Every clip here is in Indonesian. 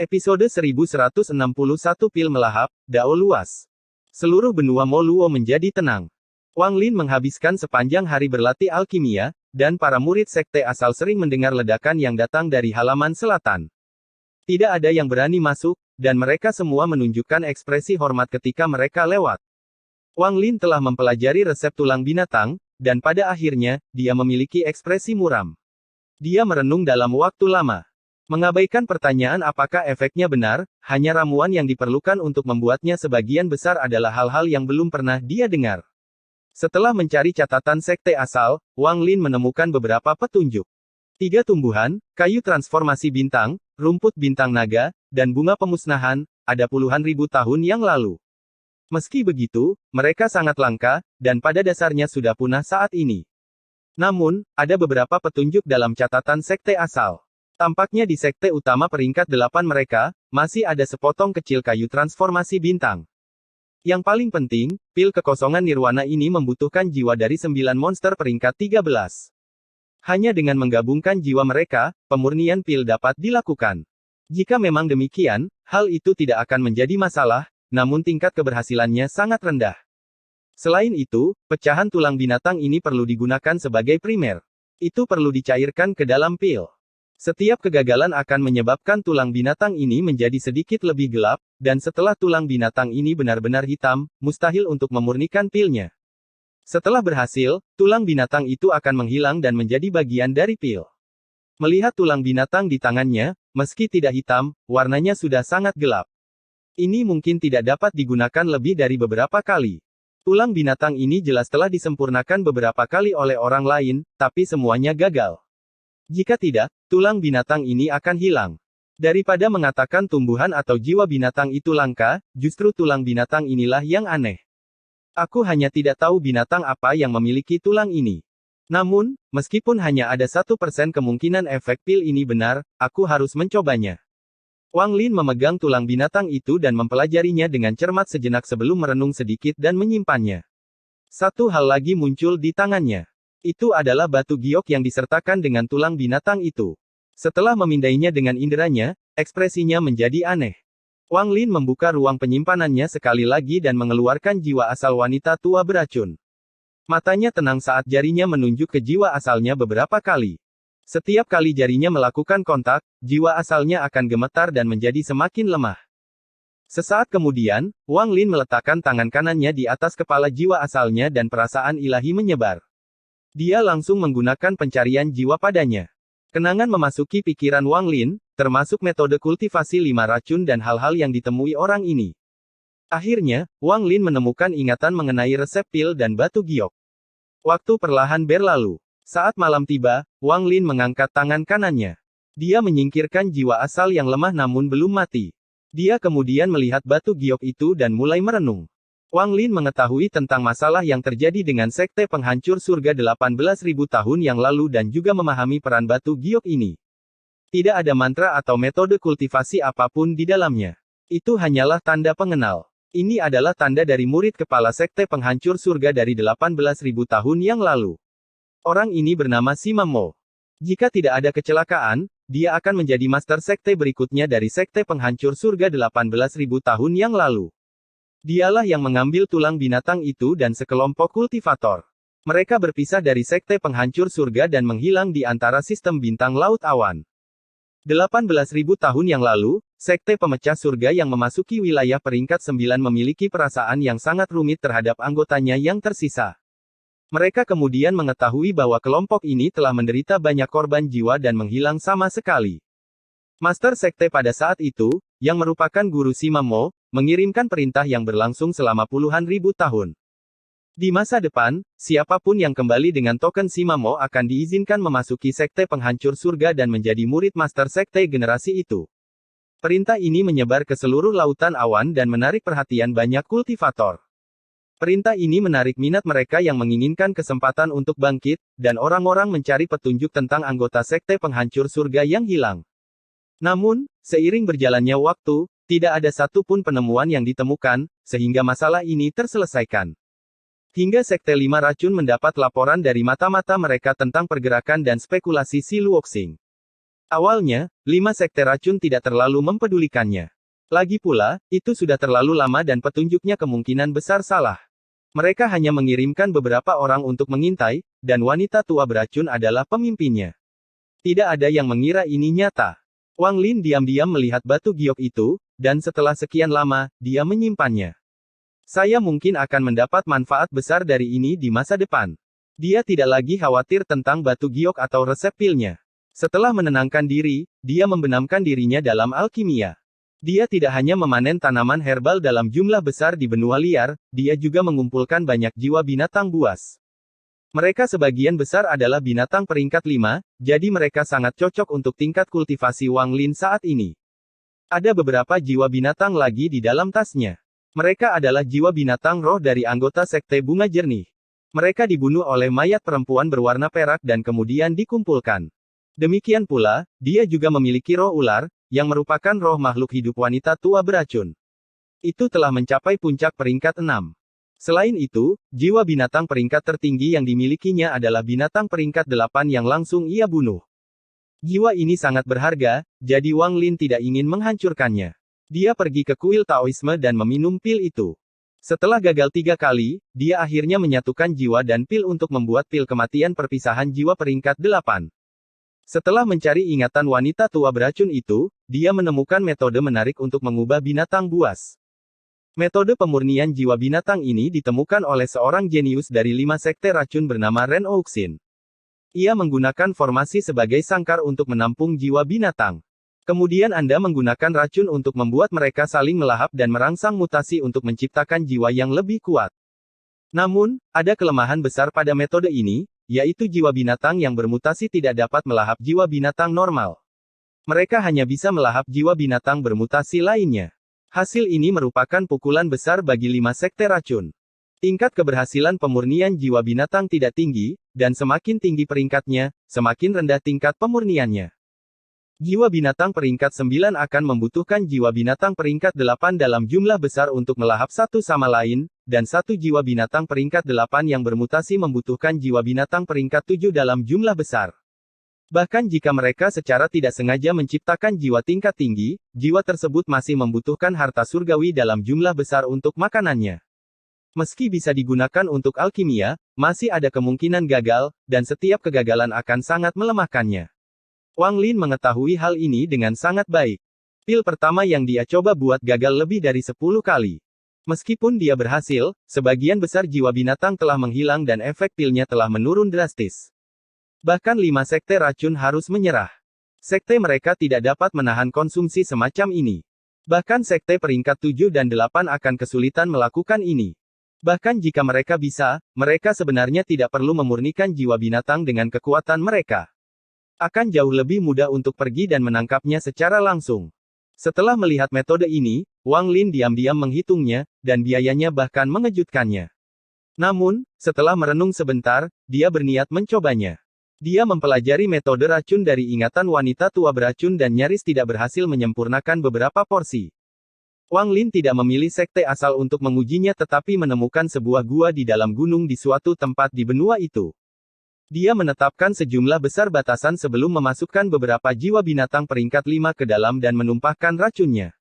Episode 1161 Pil melahap, Dao luas. Seluruh benua Moluo menjadi tenang. Wang Lin menghabiskan sepanjang hari berlatih alkimia, dan para murid sekte asal sering mendengar ledakan yang datang dari halaman selatan. Tidak ada yang berani masuk, dan mereka semua menunjukkan ekspresi hormat ketika mereka lewat. Wang Lin telah mempelajari resep tulang binatang, dan pada akhirnya, dia memiliki ekspresi muram. Dia merenung dalam waktu lama. Mengabaikan pertanyaan apakah efeknya benar, hanya ramuan yang diperlukan untuk membuatnya sebagian besar adalah hal-hal yang belum pernah dia dengar. Setelah mencari catatan sekte asal, Wang Lin menemukan beberapa petunjuk. 3 tumbuhan, kayu transformasi bintang, rumput bintang naga, dan bunga pemusnahan, ada puluhan ribu tahun yang lalu. Meski begitu, mereka sangat langka, dan pada dasarnya sudah punah saat ini. Namun, ada beberapa petunjuk dalam catatan sekte asal. Tampaknya di sekte utama peringkat 8 mereka, masih ada sepotong kecil kayu transformasi bintang. Yang paling penting, pil kekosongan nirwana ini membutuhkan jiwa dari 9 monster peringkat 13. Hanya dengan menggabungkan jiwa mereka, pemurnian pil dapat dilakukan. Jika memang demikian, hal itu tidak akan menjadi masalah, namun tingkat keberhasilannya sangat rendah. Selain itu, pecahan tulang binatang ini perlu digunakan sebagai primer. Itu perlu dicairkan ke dalam pil. Setiap kegagalan akan menyebabkan tulang binatang ini menjadi sedikit lebih gelap, dan setelah tulang binatang ini benar-benar hitam, mustahil untuk memurnikan pilnya. Setelah berhasil, tulang binatang itu akan menghilang dan menjadi bagian dari pil. Melihat tulang binatang di tangannya, meski tidak hitam, warnanya sudah sangat gelap. Ini mungkin tidak dapat digunakan lebih dari beberapa kali. Tulang binatang ini jelas telah disempurnakan beberapa kali oleh orang lain, tapi semuanya gagal. Jika tidak, tulang binatang ini akan hilang. Daripada mengatakan tumbuhan atau jiwa binatang itu langka, justru tulang binatang inilah yang aneh. Aku hanya tidak tahu binatang apa yang memiliki tulang ini. Namun, meskipun hanya ada 1% kemungkinan efek pil ini benar, aku harus mencobanya. Wang Lin memegang tulang binatang itu dan mempelajarinya dengan cermat sejenak sebelum merenung sedikit dan menyimpannya. Satu hal lagi muncul di tangannya. Itu adalah batu giok yang disertakan dengan tulang binatang itu. Setelah memindainya dengan inderanya, ekspresinya menjadi aneh. Wang Lin membuka ruang penyimpanannya sekali lagi dan mengeluarkan jiwa asal wanita tua beracun. Matanya tenang saat jarinya menunjuk ke jiwa asalnya beberapa kali. Setiap kali jarinya melakukan kontak, jiwa asalnya akan gemetar dan menjadi semakin lemah. Sesaat kemudian, Wang Lin meletakkan tangan kanannya di atas kepala jiwa asalnya dan perasaan ilahi menyebar. Dia langsung menggunakan pencarian jiwa padanya. Kenangan memasuki pikiran Wang Lin, termasuk metode kultivasi 5 racun dan hal-hal yang ditemui orang ini. Akhirnya, Wang Lin menemukan ingatan mengenai resep pil dan batu giok. Waktu perlahan berlalu. Saat malam tiba, Wang Lin mengangkat tangan kanannya. Dia menyingkirkan jiwa asal yang lemah namun belum mati. Dia kemudian melihat batu giok itu dan mulai merenung. Wang Lin mengetahui tentang masalah yang terjadi dengan sekte penghancur surga 18.000 tahun yang lalu dan juga memahami peran batu giok ini. Tidak ada mantra atau metode kultivasi apapun di dalamnya. Itu hanyalah tanda pengenal. Ini adalah tanda dari murid kepala sekte penghancur surga dari 18.000 tahun yang lalu. Orang ini bernama Sima Mo. Jika tidak ada kecelakaan, dia akan menjadi master sekte berikutnya dari sekte penghancur surga 18.000 tahun yang lalu. Dialah yang mengambil tulang binatang itu dan sekelompok kultivator. Mereka berpisah dari sekte penghancur surga dan menghilang di antara sistem bintang laut awan. 18.000 tahun yang lalu, sekte pemecah surga yang memasuki wilayah peringkat 9 memiliki perasaan yang sangat rumit terhadap anggotanya yang tersisa. Mereka kemudian mengetahui bahwa kelompok ini telah menderita banyak korban jiwa dan menghilang sama sekali. Master sekte pada saat itu, yang merupakan guru Sima Mo, mengirimkan perintah yang berlangsung selama puluhan ribu tahun. Di masa depan, siapapun yang kembali dengan token Sima Mo akan diizinkan memasuki sekte penghancur surga dan menjadi murid master sekte generasi itu. Perintah ini menyebar ke seluruh lautan awan dan menarik perhatian banyak kultivator. Perintah ini menarik minat mereka yang menginginkan kesempatan untuk bangkit, dan orang-orang mencari petunjuk tentang anggota sekte penghancur surga yang hilang. Namun, seiring berjalannya waktu, tidak ada satupun penemuan yang ditemukan, sehingga masalah ini terselesaikan. Hingga sekte 5 racun mendapat laporan dari mata-mata mereka tentang pergerakan dan spekulasi si Luoxing. Awalnya, 5 sekte racun tidak terlalu mempedulikannya. Lagi pula, itu sudah terlalu lama dan petunjuknya kemungkinan besar salah. Mereka hanya mengirimkan beberapa orang untuk mengintai, dan wanita tua beracun adalah pemimpinnya. Tidak ada yang mengira ini nyata. Wang Lin diam-diam melihat batu giok itu, dan setelah sekian lama, dia menyimpannya. Saya mungkin akan mendapat manfaat besar dari ini di masa depan. Dia tidak lagi khawatir tentang batu giok atau resep pilnya. Setelah menenangkan diri, dia membenamkan dirinya dalam alkimia. Dia tidak hanya memanen tanaman herbal dalam jumlah besar di benua liar, dia juga mengumpulkan banyak jiwa binatang buas. Mereka sebagian besar adalah binatang peringkat 5, jadi mereka sangat cocok untuk tingkat kultivasi Wang Lin saat ini. Ada beberapa jiwa binatang lagi di dalam tasnya. Mereka adalah jiwa binatang roh dari anggota Sekte Bunga Jernih. Mereka dibunuh oleh mayat perempuan berwarna perak dan kemudian dikumpulkan. Demikian pula, dia juga memiliki roh ular, yang merupakan roh makhluk hidup wanita tua beracun. Itu telah mencapai puncak peringkat 6. Selain itu, jiwa binatang peringkat tertinggi yang dimilikinya adalah binatang peringkat 8 yang langsung ia bunuh. Jiwa ini sangat berharga, jadi Wang Lin tidak ingin menghancurkannya. Dia pergi ke kuil Taoisme dan meminum pil itu. Setelah gagal 3 kali, dia akhirnya menyatukan jiwa dan pil untuk membuat pil kematian perpisahan jiwa peringkat 8. Setelah mencari ingatan wanita tua beracun itu, dia menemukan metode menarik untuk mengubah binatang buas. Metode pemurnian jiwa binatang ini ditemukan oleh seorang jenius dari 5 sekte racun bernama Ren Ouxin. Ia menggunakan formasi sebagai sangkar untuk menampung jiwa binatang. Kemudian Anda menggunakan racun untuk membuat mereka saling melahap dan merangsang mutasi untuk menciptakan jiwa yang lebih kuat. Namun, ada kelemahan besar pada metode ini, yaitu jiwa binatang yang bermutasi tidak dapat melahap jiwa binatang normal. Mereka hanya bisa melahap jiwa binatang bermutasi lainnya. Hasil ini merupakan pukulan besar bagi 5 sekte racun. Tingkat keberhasilan pemurnian jiwa binatang tidak tinggi, dan semakin tinggi peringkatnya, semakin rendah tingkat pemurniannya. Jiwa binatang peringkat 9 akan membutuhkan jiwa binatang peringkat 8 dalam jumlah besar untuk melahap satu sama lain, dan satu jiwa binatang peringkat 8 yang bermutasi membutuhkan jiwa binatang peringkat 7 dalam jumlah besar. Bahkan jika mereka secara tidak sengaja menciptakan jiwa tingkat tinggi, jiwa tersebut masih membutuhkan harta surgawi dalam jumlah besar untuk makanannya. Meski bisa digunakan untuk alkimia, masih ada kemungkinan gagal, dan setiap kegagalan akan sangat melemahkannya. Wang Lin mengetahui hal ini dengan sangat baik. Pil pertama yang dia coba buat gagal lebih dari 10 kali. Meskipun dia berhasil, sebagian besar jiwa binatang telah menghilang dan efek pilnya telah menurun drastis. Bahkan 5 sekte racun harus menyerah. Sekte mereka tidak dapat menahan konsumsi semacam ini. Bahkan sekte peringkat 7 dan 8 akan kesulitan melakukan ini. Bahkan jika mereka bisa, mereka sebenarnya tidak perlu memurnikan jiwa binatang dengan kekuatan mereka. Akan jauh lebih mudah untuk pergi dan menangkapnya secara langsung. Setelah melihat metode ini, Wang Lin diam-diam menghitungnya, dan biayanya bahkan mengejutkannya. Namun, setelah merenung sebentar, dia berniat mencobanya. Dia mempelajari metode racun dari ingatan wanita tua beracun dan nyaris tidak berhasil menyempurnakan beberapa porsi. Wang Lin tidak memilih sekte asal untuk mengujinya tetapi menemukan sebuah gua di dalam gunung di suatu tempat di benua itu. Dia menetapkan sejumlah besar batasan sebelum memasukkan beberapa jiwa binatang peringkat 5 ke dalam dan menumpahkan racunnya.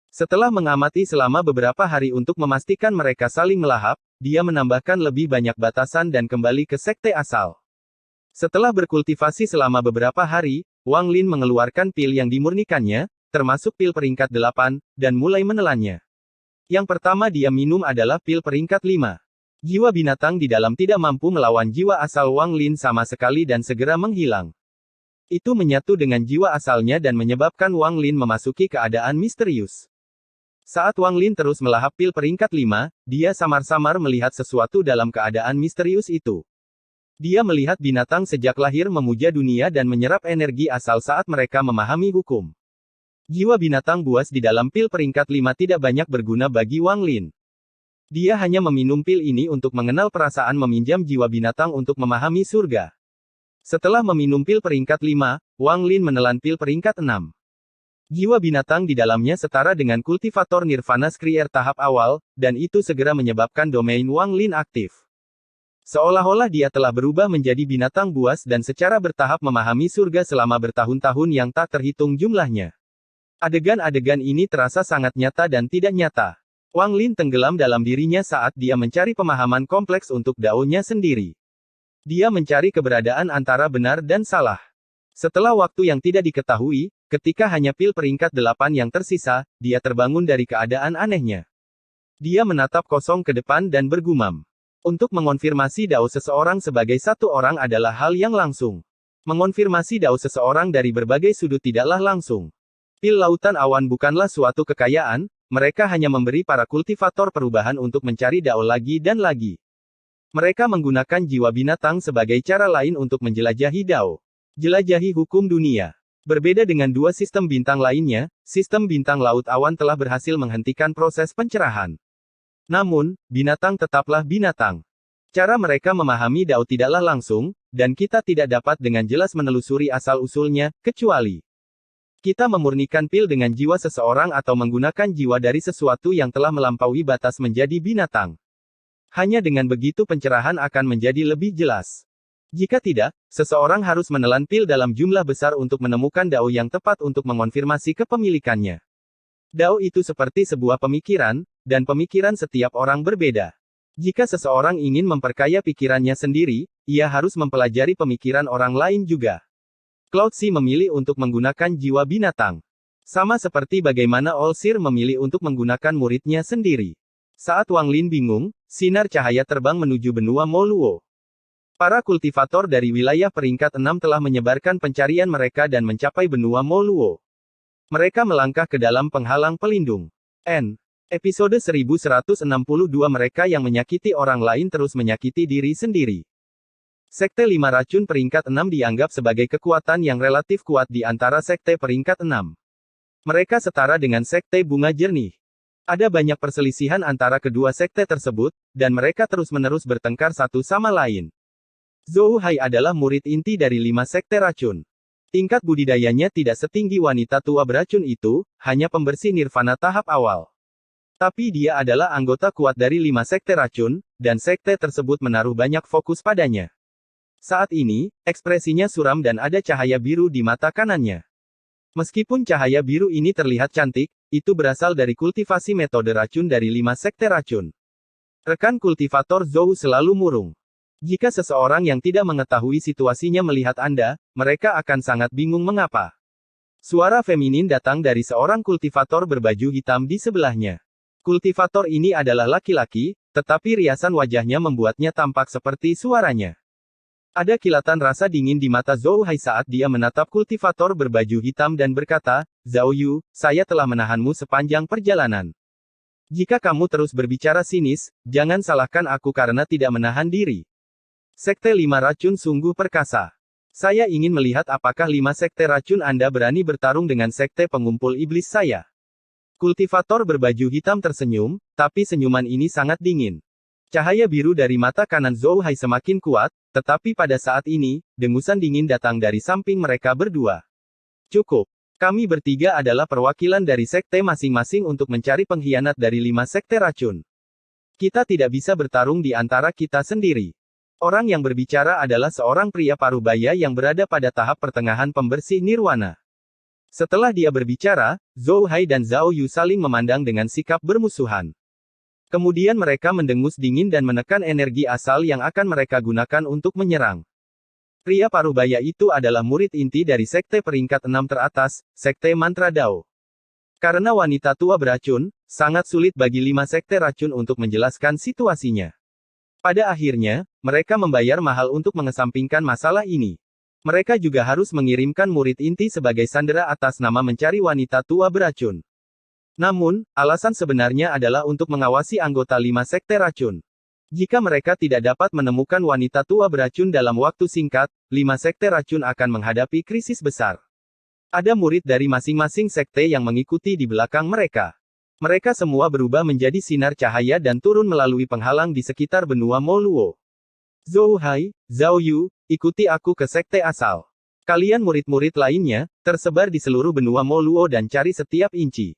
Setelah mengamati selama beberapa hari untuk memastikan mereka saling melahap, dia menambahkan lebih banyak batasan dan kembali ke sekte asal. Setelah berkultivasi selama beberapa hari, Wang Lin mengeluarkan pil yang dimurnikannya, termasuk pil peringkat 8, dan mulai menelannya. Yang pertama dia minum adalah pil peringkat 5. Jiwa binatang di dalam tidak mampu melawan jiwa asal Wang Lin sama sekali dan segera menghilang. Itu menyatu dengan jiwa asalnya dan menyebabkan Wang Lin memasuki keadaan misterius. Saat Wang Lin terus melahap pil peringkat 5, dia samar-samar melihat sesuatu dalam keadaan misterius itu. Dia melihat binatang sejak lahir memuja dunia dan menyerap energi asal saat mereka memahami hukum. Jiwa binatang buas di dalam pil peringkat 5 tidak banyak berguna bagi Wang Lin. Dia hanya meminum pil ini untuk mengenal perasaan meminjam jiwa binatang untuk memahami surga. Setelah meminum pil peringkat 5, Wang Lin menelan pil peringkat 6. Jiwa binatang di dalamnya setara dengan kultivator Nirvana Skrier tahap awal, dan itu segera menyebabkan domain Wang Lin aktif. Seolah-olah dia telah berubah menjadi binatang buas dan secara bertahap memahami surga selama bertahun-tahun yang tak terhitung jumlahnya. Adegan-adegan ini terasa sangat nyata dan tidak nyata. Wang Lin tenggelam dalam dirinya saat dia mencari pemahaman kompleks untuk Dao-nya sendiri. Dia mencari keberadaan antara benar dan salah. Setelah waktu yang tidak diketahui, ketika hanya pil peringkat 8 yang tersisa, dia terbangun dari keadaan anehnya. Dia menatap kosong ke depan dan bergumam. Untuk mengonfirmasi Dao seseorang sebagai satu orang adalah hal yang langsung. Mengonfirmasi Dao seseorang dari berbagai sudut tidaklah langsung. Pil lautan awan bukanlah suatu kekayaan, mereka hanya memberi para kultivator perubahan untuk mencari Dao lagi dan lagi. Mereka menggunakan jiwa binatang sebagai cara lain untuk menjelajahi Dao. Jelajahi hukum dunia. Berbeda dengan dua sistem bintang lainnya, sistem bintang laut awan telah berhasil menghentikan proses pencerahan. Namun, binatang tetaplah binatang. Cara mereka memahami Dao tidaklah langsung, dan kita tidak dapat dengan jelas menelusuri asal-usulnya, kecuali kita memurnikan pil dengan jiwa seseorang atau menggunakan jiwa dari sesuatu yang telah melampaui batas menjadi binatang. Hanya dengan begitu pencerahan akan menjadi lebih jelas. Jika tidak, seseorang harus menelan pil dalam jumlah besar untuk menemukan Dao yang tepat untuk mengonfirmasi kepemilikannya. Dao itu seperti sebuah pemikiran, dan pemikiran setiap orang berbeda. Jika seseorang ingin memperkaya pikirannya sendiri, ia harus mempelajari pemikiran orang lain juga. Cloud Xi memilih untuk menggunakan jiwa binatang. Sama seperti bagaimana Olsir memilih untuk menggunakan muridnya sendiri. Saat Wang Lin bingung, sinar cahaya terbang menuju benua Moluo. Para kultivator dari wilayah peringkat 6 telah menyebarkan pencarian mereka dan mencapai benua Moluo. Mereka melangkah ke dalam penghalang pelindung. Episode 1162 mereka yang menyakiti orang lain terus menyakiti diri sendiri. Sekte 5 racun peringkat 6 dianggap sebagai kekuatan yang relatif kuat di antara sekte peringkat 6. Mereka setara dengan sekte bunga jernih. Ada banyak perselisihan antara kedua sekte tersebut, dan mereka terus-menerus bertengkar satu sama lain. Zhou Hai adalah murid inti dari 5 sekte racun. Tingkat budidayanya tidak setinggi wanita tua beracun itu, hanya pembersih nirvana tahap awal. Tapi dia adalah anggota kuat dari 5 sekte racun, dan sekte tersebut menaruh banyak fokus padanya. Saat ini, ekspresinya suram dan ada cahaya biru di mata kanannya. Meskipun cahaya biru ini terlihat cantik, itu berasal dari kultivasi metode racun dari 5 sekte racun. Rekan kultivator Zhou selalu murung. Jika seseorang yang tidak mengetahui situasinya melihat Anda, mereka akan sangat bingung mengapa. Suara feminin datang dari seorang kultivator berbaju hitam di sebelahnya. Kultivator ini adalah laki-laki, tetapi riasan wajahnya membuatnya tampak seperti suaranya. Ada kilatan rasa dingin di mata Zhou Hai saat dia menatap kultivator berbaju hitam dan berkata, "Zhao Yu, saya telah menahanmu sepanjang perjalanan. Jika kamu terus berbicara sinis, jangan salahkan aku karena tidak menahan diri." Sekte 5 racun sungguh perkasa. Saya ingin melihat apakah 5 sekte racun Anda berani bertarung dengan sekte pengumpul iblis saya. Kultivator berbaju hitam tersenyum, tapi senyuman ini sangat dingin. Cahaya biru dari mata kanan Zhou Hai semakin kuat, tetapi pada saat ini, dengusan dingin datang dari samping mereka berdua. Cukup. Kami bertiga adalah perwakilan dari sekte masing-masing untuk mencari pengkhianat dari 5 sekte racun. Kita tidak bisa bertarung di antara kita sendiri. Orang yang berbicara adalah seorang pria parubaya yang berada pada tahap pertengahan pembersih nirwana. Setelah dia berbicara, Zhou Hai dan Zhao Yu saling memandang dengan sikap bermusuhan. Kemudian mereka mendengus dingin dan menekan energi asal yang akan mereka gunakan untuk menyerang. Pria parubaya itu adalah murid inti dari sekte peringkat 6 teratas, sekte mantra Dao. Karena wanita tua beracun, sangat sulit bagi 5 sekte racun untuk menjelaskan situasinya. Pada akhirnya, mereka membayar mahal untuk mengesampingkan masalah ini. Mereka juga harus mengirimkan murid inti sebagai sandera atas nama mencari wanita tua beracun. Namun, alasan sebenarnya adalah untuk mengawasi anggota 5 sekte racun. Jika mereka tidak dapat menemukan wanita tua beracun dalam waktu singkat, 5 sekte racun akan menghadapi krisis besar. Ada murid dari masing-masing sekte yang mengikuti di belakang mereka. Mereka semua berubah menjadi sinar cahaya dan turun melalui penghalang di sekitar benua Moluo. Zhou Hai, Zhao Yu, ikuti aku ke sekte asal. Kalian murid-murid lainnya, tersebar di seluruh benua Moluo dan cari setiap inci.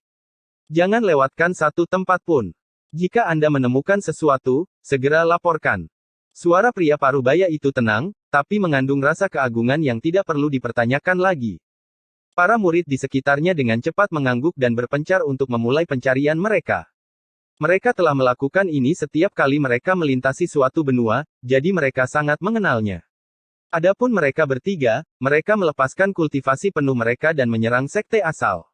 Jangan lewatkan satu tempat pun. Jika Anda menemukan sesuatu, segera laporkan. Suara pria parubaya itu tenang, tapi mengandung rasa keagungan yang tidak perlu dipertanyakan lagi. Para murid di sekitarnya dengan cepat mengangguk dan berpencar untuk memulai pencarian mereka. Mereka telah melakukan ini setiap kali mereka melintasi suatu benua, jadi mereka sangat mengenalnya. Adapun mereka bertiga, mereka melepaskan kultivasi penuh mereka dan menyerang sekte asal.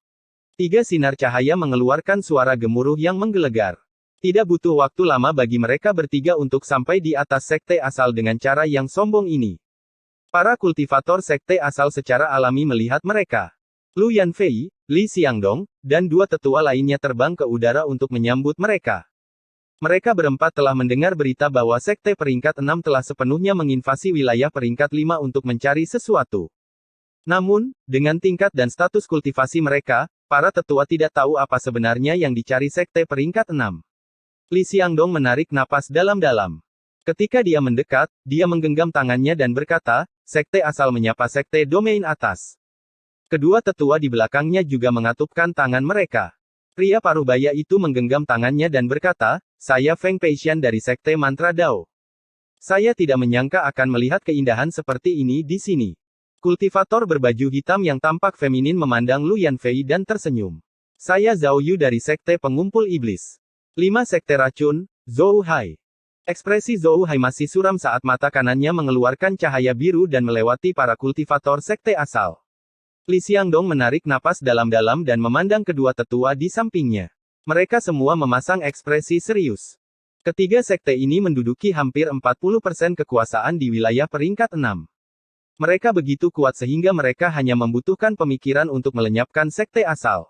3 sinar cahaya mengeluarkan suara gemuruh yang menggelegar. Tidak butuh waktu lama bagi mereka bertiga untuk sampai di atas sekte asal dengan cara yang sombong ini. Para kultivator sekte asal secara alami melihat mereka. Lu Yanfei, Li Xiangdong, dan 2 tetua lainnya terbang ke udara untuk menyambut mereka. Mereka berempat telah mendengar berita bahwa sekte peringkat 6 telah sepenuhnya menginvasi wilayah peringkat 5 untuk mencari sesuatu. Namun, dengan tingkat dan status kultivasi mereka, para tetua tidak tahu apa sebenarnya yang dicari sekte peringkat 6. Li Xiangdong menarik napas dalam-dalam. Ketika dia mendekat, dia menggenggam tangannya dan berkata, sekte asal menyapa sekte domain atas. Kedua tetua di belakangnya juga mengatupkan tangan mereka. Pria parubaya itu menggenggam tangannya dan berkata, saya Feng Peixian dari sekte mantra Dao. Saya tidak menyangka akan melihat keindahan seperti ini di sini. Kultivator berbaju hitam yang tampak feminin memandang Lu Yanfei dan tersenyum. Saya Zhao Yu dari sekte pengumpul iblis. 5 sekte racun, Zhou Hai. Ekspresi Zhou Hai masih suram saat mata kanannya mengeluarkan cahaya biru dan melewati para kultivator sekte asal. Li Xiangdong menarik napas dalam-dalam dan memandang kedua tetua di sampingnya. Mereka semua memasang ekspresi serius. Ketiga sekte ini menduduki hampir 40% kekuasaan di wilayah peringkat 6. Mereka begitu kuat sehingga mereka hanya membutuhkan pemikiran untuk melenyapkan sekte asal.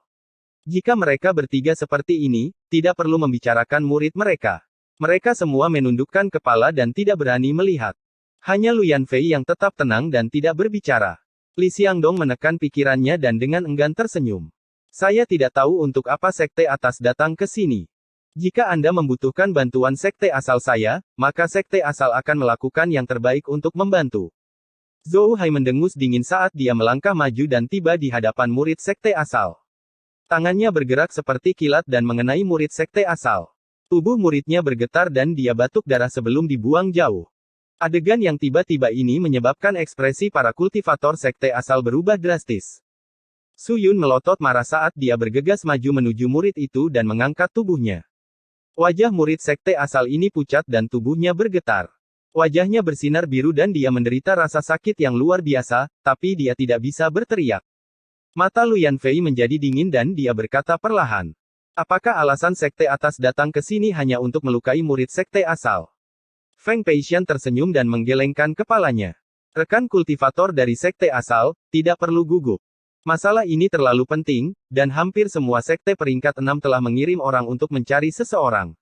Jika mereka bertiga seperti ini, tidak perlu membicarakan murid mereka. Mereka semua menundukkan kepala dan tidak berani melihat. Hanya Lu Yanfei yang tetap tenang dan tidak berbicara. Li Xiangdong menekan pikirannya dan dengan enggan tersenyum. Saya tidak tahu untuk apa sekte atas datang ke sini. Jika Anda membutuhkan bantuan sekte asal saya, maka sekte asal akan melakukan yang terbaik untuk membantu. Zhou Hai mendengus dingin saat dia melangkah maju dan tiba di hadapan murid sekte asal. Tangannya bergerak seperti kilat dan mengenai murid sekte asal. Tubuh muridnya bergetar dan dia batuk darah sebelum dibuang jauh. Adegan yang tiba-tiba ini menyebabkan ekspresi para kultivator sekte asal berubah drastis. Su Yun melotot marah saat dia bergegas maju menuju murid itu dan mengangkat tubuhnya. Wajah murid sekte asal ini pucat dan tubuhnya bergetar. Wajahnya bersinar biru dan dia menderita rasa sakit yang luar biasa, tapi dia tidak bisa berteriak. Mata Lu Yanfei menjadi dingin dan dia berkata perlahan. Apakah alasan sekte atas datang ke sini hanya untuk melukai murid sekte asal? Feng Peixian tersenyum dan menggelengkan kepalanya. Rekan kultivator dari sekte asal, tidak perlu gugup. Masalah ini terlalu penting, dan hampir semua sekte peringkat 6 telah mengirim orang untuk mencari seseorang.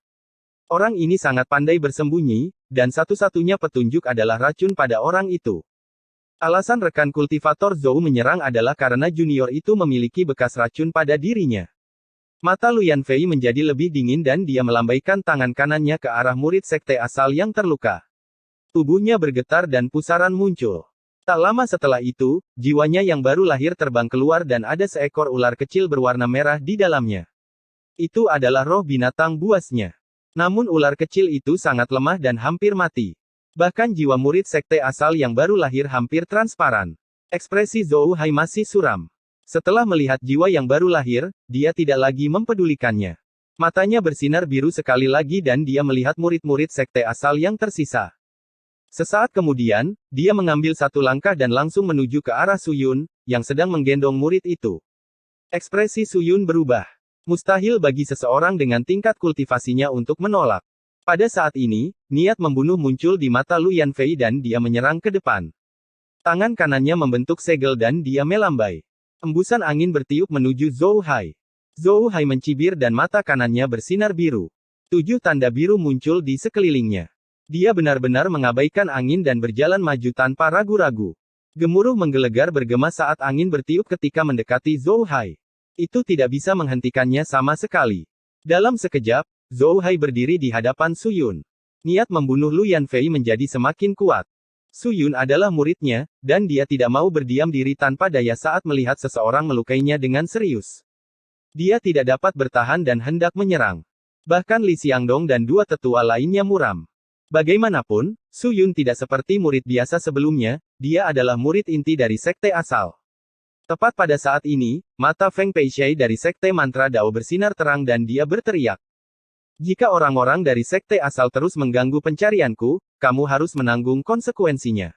Orang ini sangat pandai bersembunyi, dan satu-satunya petunjuk adalah racun pada orang itu. Alasan rekan kultivator Zhou menyerang adalah karena junior itu memiliki bekas racun pada dirinya. Mata Lu Yanfei menjadi lebih dingin dan dia melambaikan tangan kanannya ke arah murid sekte asal yang terluka. Tubuhnya bergetar dan pusaran muncul. Tak lama setelah itu, jiwanya yang baru lahir terbang keluar dan ada seekor ular kecil berwarna merah di dalamnya. Itu adalah roh binatang buasnya. Namun ular kecil itu sangat lemah dan hampir mati. Bahkan jiwa murid sekte asal yang baru lahir hampir transparan. Ekspresi Zhou Hai masih suram. Setelah melihat jiwa yang baru lahir, dia tidak lagi mempedulikannya. Matanya bersinar biru sekali lagi dan dia melihat murid-murid sekte asal yang tersisa. Sesaat kemudian, dia mengambil satu langkah dan langsung menuju ke arah Su Yun, yang sedang menggendong murid itu. Ekspresi Su Yun berubah. Mustahil bagi seseorang dengan tingkat kultivasinya untuk menolak. Pada saat ini, niat membunuh muncul di mata Lu Yanfei dan dia menyerang ke depan. Tangan kanannya membentuk segel dan dia melambai. Embusan angin bertiup menuju Zhou Hai. Zhou Hai mencibir dan mata kanannya bersinar biru. 7 tanda biru muncul di sekelilingnya. Dia benar-benar mengabaikan angin dan berjalan maju tanpa ragu-ragu. Gemuruh menggelegar bergema saat angin bertiup ketika mendekati Zhou Hai. Itu tidak bisa menghentikannya sama sekali. Dalam sekejap, Zhou Hai berdiri di hadapan Su Yun. Niat membunuh Lu Yanfei menjadi semakin kuat. Su Yun adalah muridnya, dan dia tidak mau berdiam diri tanpa daya saat melihat seseorang melukainya dengan serius. Dia tidak dapat bertahan dan hendak menyerang. Bahkan Li Xiangdong dan 2 tetua lainnya muram. Bagaimanapun, Su Yun tidak seperti murid biasa sebelumnya, dia adalah murid inti dari sekte asal. Tepat pada saat ini, mata Feng Peishay dari sekte mantra Dao bersinar terang dan dia berteriak. Jika orang-orang dari sekte asal terus mengganggu pencarianku, kamu harus menanggung konsekuensinya.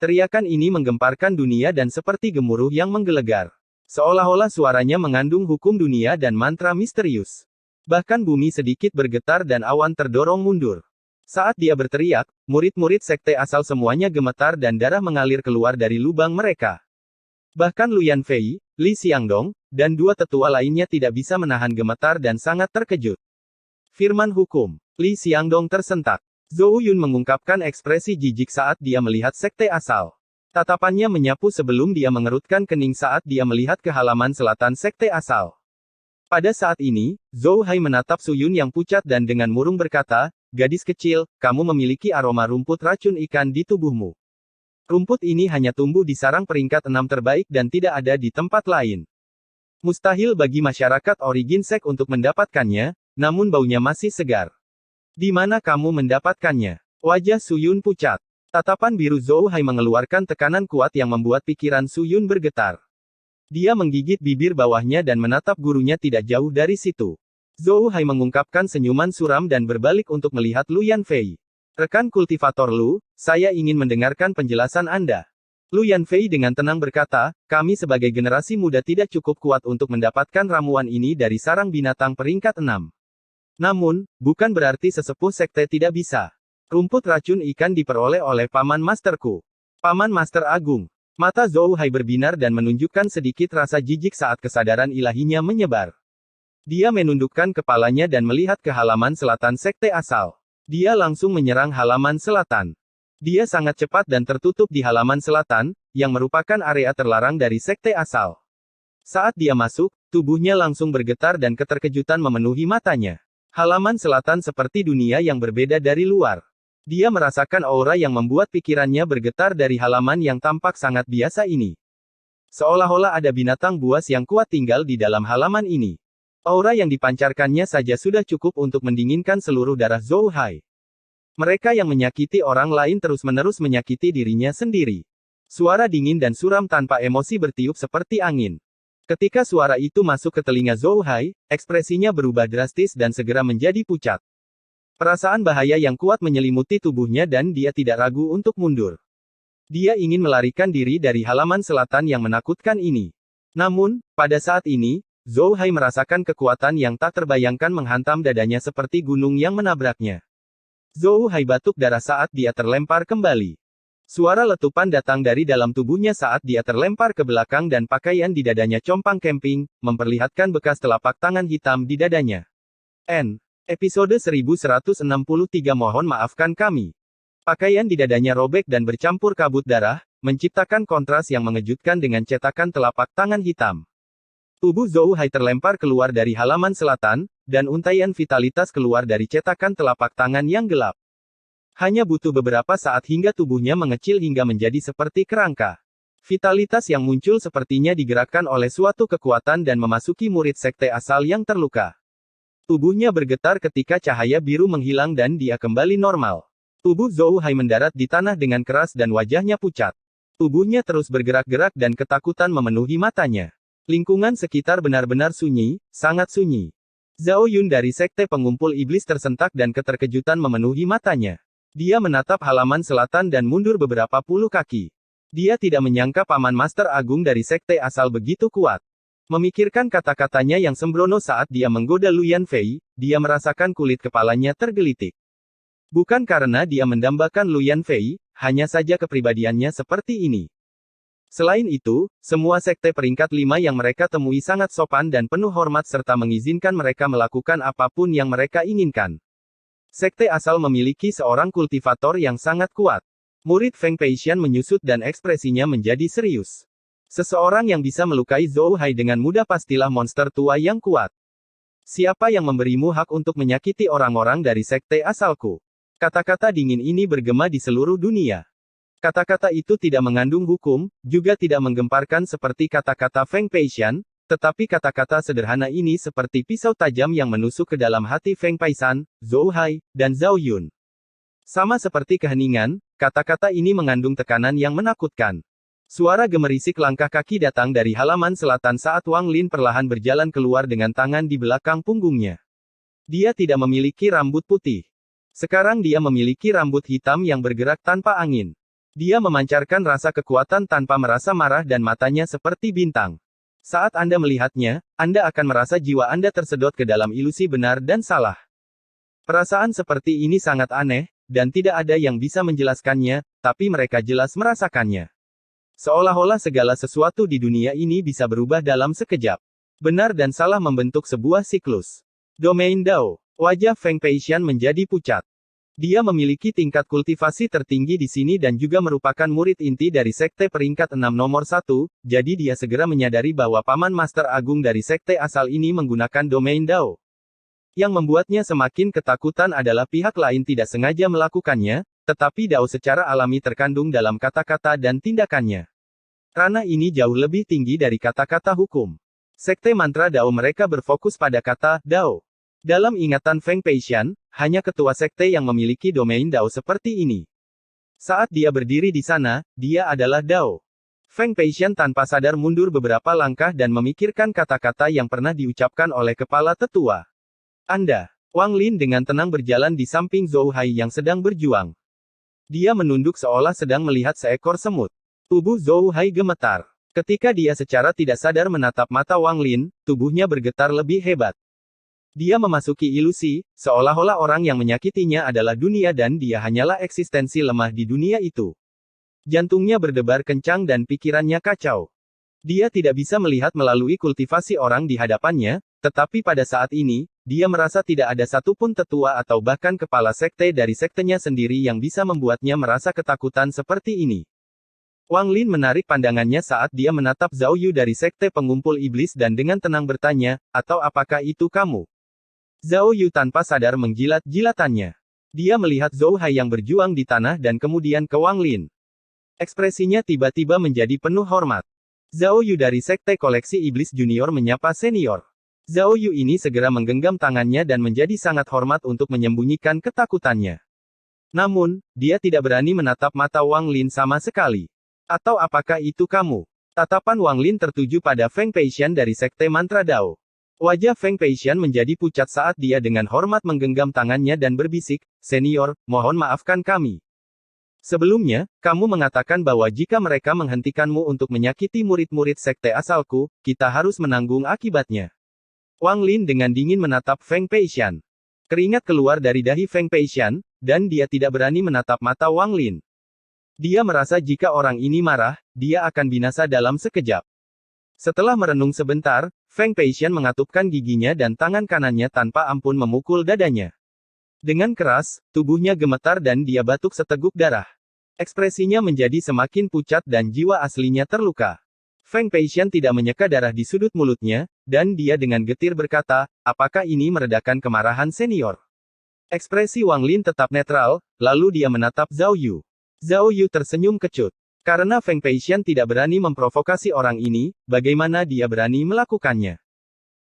Teriakan ini menggemparkan dunia dan seperti gemuruh yang menggelegar. Seolah-olah suaranya mengandung hukum dunia dan mantra misterius. Bahkan bumi sedikit bergetar dan awan terdorong mundur. Saat dia berteriak, murid-murid sekte asal semuanya gemetar dan darah mengalir keluar dari lubang mereka. Bahkan Luyan Fei, Li Xiangdong, dan dua tetua lainnya tidak bisa menahan gemetar dan sangat terkejut. Firman hukum. Li Xiangdong tersentak. Zhou Yun mengungkapkan ekspresi jijik saat dia melihat sekte asal. Tatapannya menyapu sebelum dia mengerutkan kening saat dia melihat ke halaman selatan sekte asal. Pada saat ini, Zhou Hai menatap Su Yun yang pucat dan dengan murung berkata, "Gadis kecil, kamu memiliki aroma rumput racun ikan di tubuhmu. Rumput ini hanya tumbuh di sarang peringkat 6 terbaik dan tidak ada di tempat lain. Mustahil bagi masyarakat origin sek untuk mendapatkannya, namun baunya masih segar. Di mana kamu mendapatkannya?" Wajah Su Yun pucat. Tatapan biru Zhou Hai mengeluarkan tekanan kuat yang membuat pikiran Su Yun bergetar. Dia menggigit bibir bawahnya dan menatap gurunya tidak jauh dari situ. Zhou Hai mengungkapkan senyuman suram dan berbalik untuk melihat Luyan Fei. "Rekan kultivator Lu, saya ingin mendengarkan penjelasan Anda." Luyan Fei dengan tenang berkata, "Kami sebagai generasi muda tidak cukup kuat untuk mendapatkan ramuan ini dari sarang binatang peringkat 6. Namun, bukan berarti sesepuh sekte tidak bisa. Rumput racun ikan diperoleh oleh Paman Masterku. Paman Master Agung." Mata Zhou Hai berbinar dan menunjukkan sedikit rasa jijik saat kesadaran ilahinya menyebar. Dia menundukkan kepalanya dan melihat ke halaman selatan sekte asal. Dia langsung menyerang halaman selatan. Dia sangat cepat dan tertutup di halaman selatan, yang merupakan area terlarang dari sekte asal. Saat dia masuk, tubuhnya langsung bergetar dan keterkejutan memenuhi matanya. Halaman selatan seperti dunia yang berbeda dari luar. Dia merasakan aura yang membuat pikirannya bergetar dari halaman yang tampak sangat biasa ini. Seolah-olah ada binatang buas yang kuat tinggal di dalam halaman ini. Aura yang dipancarkannya saja sudah cukup untuk mendinginkan seluruh darah Zhou Hai. Mereka yang menyakiti orang lain terus-menerus menyakiti dirinya sendiri. Suara dingin dan suram tanpa emosi bertiup seperti angin. Ketika suara itu masuk ke telinga Zhou Hai, ekspresinya berubah drastis dan segera menjadi pucat. Perasaan bahaya yang kuat menyelimuti tubuhnya dan dia tidak ragu untuk mundur. Dia ingin melarikan diri dari halaman selatan yang menakutkan ini. Namun, pada saat ini, Zhou Hai merasakan kekuatan yang tak terbayangkan menghantam dadanya seperti gunung yang menabraknya. Zhou Hai batuk darah saat dia terlempar kembali. Suara letupan datang dari dalam tubuhnya saat dia terlempar ke belakang dan pakaian di dadanya compang camping, memperlihatkan bekas telapak tangan hitam di dadanya. Episode 1163 Mohon maafkan kami. Pakaian di dadanya robek dan bercampur kabut darah, menciptakan kontras yang mengejutkan dengan cetakan telapak tangan hitam. Tubuh Zhou Hai terlempar keluar dari halaman selatan, dan untaian vitalitas keluar dari cetakan telapak tangan yang gelap. Hanya butuh beberapa saat hingga tubuhnya mengecil hingga menjadi seperti kerangka. Vitalitas yang muncul sepertinya digerakkan oleh suatu kekuatan dan memasuki murid sekte asal yang terluka. Tubuhnya bergetar ketika cahaya biru menghilang dan dia kembali normal. Tubuh Zhou Hai mendarat di tanah dengan keras dan wajahnya pucat. Tubuhnya terus bergerak-gerak dan ketakutan memenuhi matanya. Lingkungan sekitar benar-benar sunyi, sangat sunyi. Zhao Yun dari sekte pengumpul iblis tersentak dan keterkejutan memenuhi matanya. Dia menatap halaman selatan dan mundur beberapa puluh kaki. Dia tidak menyangka Paman Master Agung dari sekte asal begitu kuat. Memikirkan kata-katanya yang sembrono saat dia menggoda Luyan Fei, dia merasakan kulit kepalanya tergelitik. Bukan karena dia mendambakan Luyan Fei, hanya saja kepribadiannya seperti ini. Selain itu, semua sekte peringkat 5 yang mereka temui sangat sopan dan penuh hormat serta mengizinkan mereka melakukan apapun yang mereka inginkan. Sekte asal memiliki seorang kultivator yang sangat kuat. Murid Feng Peishan menyusut dan ekspresinya menjadi serius. Seseorang yang bisa melukai Zhou Hai dengan mudah pastilah monster tua yang kuat. Siapa yang memberimu hak untuk menyakiti orang-orang dari sekte asalku? Kata-kata dingin ini bergema di seluruh dunia. Kata-kata itu tidak mengandung hukum, juga tidak menggemparkan seperti kata-kata Feng Peishan, tetapi kata-kata sederhana ini seperti pisau tajam yang menusuk ke dalam hati Feng Peishan, Zhou Hai, dan Zhao Yun. Sama seperti keheningan, kata-kata ini mengandung tekanan yang menakutkan. Suara gemerisik langkah kaki datang dari halaman selatan saat Wang Lin perlahan berjalan keluar dengan tangan di belakang punggungnya. Dia tidak memiliki rambut putih. Sekarang dia memiliki rambut hitam yang bergerak tanpa angin. Dia memancarkan rasa kekuatan tanpa merasa marah dan matanya seperti bintang. Saat Anda melihatnya, Anda akan merasa jiwa Anda tersedot ke dalam ilusi benar dan salah. Perasaan seperti ini sangat aneh, dan tidak ada yang bisa menjelaskannya, tapi mereka jelas merasakannya. Seolah-olah segala sesuatu di dunia ini bisa berubah dalam sekejap. Benar dan salah membentuk sebuah siklus. Domain Dao. Wajah Feng Peixian menjadi pucat. Dia memiliki tingkat kultivasi tertinggi di sini dan juga merupakan murid inti dari Sekte peringkat 6 nomor 1, jadi dia segera menyadari bahwa Paman Master Agung dari Sekte asal ini menggunakan Domain Dao. Yang membuatnya semakin ketakutan adalah pihak lain tidak sengaja melakukannya, tetapi Dao secara alami terkandung dalam kata-kata dan tindakannya. Ranah ini jauh lebih tinggi dari kata-kata hukum. Sekte mantra Dao mereka berfokus pada kata Dao. Dalam ingatan Feng Peixian, hanya ketua sekte yang memiliki domain Dao seperti ini. Saat dia berdiri di sana, dia adalah Dao. Feng Peixian tanpa sadar mundur beberapa langkah dan memikirkan kata-kata yang pernah diucapkan oleh kepala tetua. Anda. Wang Lin dengan tenang berjalan di samping Zhou Hai yang sedang berjuang. Dia menunduk seolah sedang melihat seekor semut. Tubuh Zhou Hai gemetar. Ketika dia secara tidak sadar menatap mata Wang Lin, tubuhnya bergetar lebih hebat. Dia memasuki ilusi, seolah-olah orang yang menyakitinya adalah dunia dan dia hanyalah eksistensi lemah di dunia itu. Jantungnya berdebar kencang dan pikirannya kacau. Dia tidak bisa melihat melalui kultivasi orang di hadapannya, tetapi pada saat ini, dia merasa tidak ada satupun tetua atau bahkan kepala sekte dari sektenya sendiri yang bisa membuatnya merasa ketakutan seperti ini. Wang Lin menarik pandangannya saat dia menatap Zhao Yu dari sekte pengumpul iblis dan dengan tenang bertanya, atau apakah itu kamu? Zhao Yu tanpa sadar menjilat-jilatannya. Dia melihat Zhou Hai yang berjuang di tanah dan kemudian ke Wang Lin. Ekspresinya tiba-tiba menjadi penuh hormat. Zhao Yu dari sekte koleksi iblis junior menyapa senior. Zhao Yu ini segera menggenggam tangannya dan menjadi sangat hormat untuk menyembunyikan ketakutannya. Namun, dia tidak berani menatap mata Wang Lin sama sekali. Atau apakah itu kamu? Tatapan Wang Lin tertuju pada Feng Peixian dari sekte mantra Dao. Wajah Feng Peixian menjadi pucat saat dia dengan hormat menggenggam tangannya dan berbisik, "Senior, mohon maafkan kami. Sebelumnya, kamu mengatakan bahwa jika mereka menghentikanmu untuk menyakiti murid-murid sekte asalku, kita harus menanggung akibatnya." Wang Lin dengan dingin menatap Feng Peixian. Keringat keluar dari dahi Feng Peixian, dan dia tidak berani menatap mata Wang Lin. Dia merasa jika orang ini marah, dia akan binasa dalam sekejap. Setelah merenung sebentar, Feng Peixian mengatupkan giginya dan tangan kanannya tanpa ampun memukul dadanya. Dengan keras, tubuhnya gemetar dan dia batuk seteguk darah. Ekspresinya menjadi semakin pucat dan jiwa aslinya terluka. Feng Peixian tidak menyeka darah di sudut mulutnya, dan dia dengan getir berkata, apakah ini meredakan kemarahan senior? Ekspresi Wang Lin tetap netral, lalu dia menatap Zhao Yu. Zhao Yu tersenyum kecut. Karena Feng Peixian tidak berani memprovokasi orang ini, bagaimana dia berani melakukannya?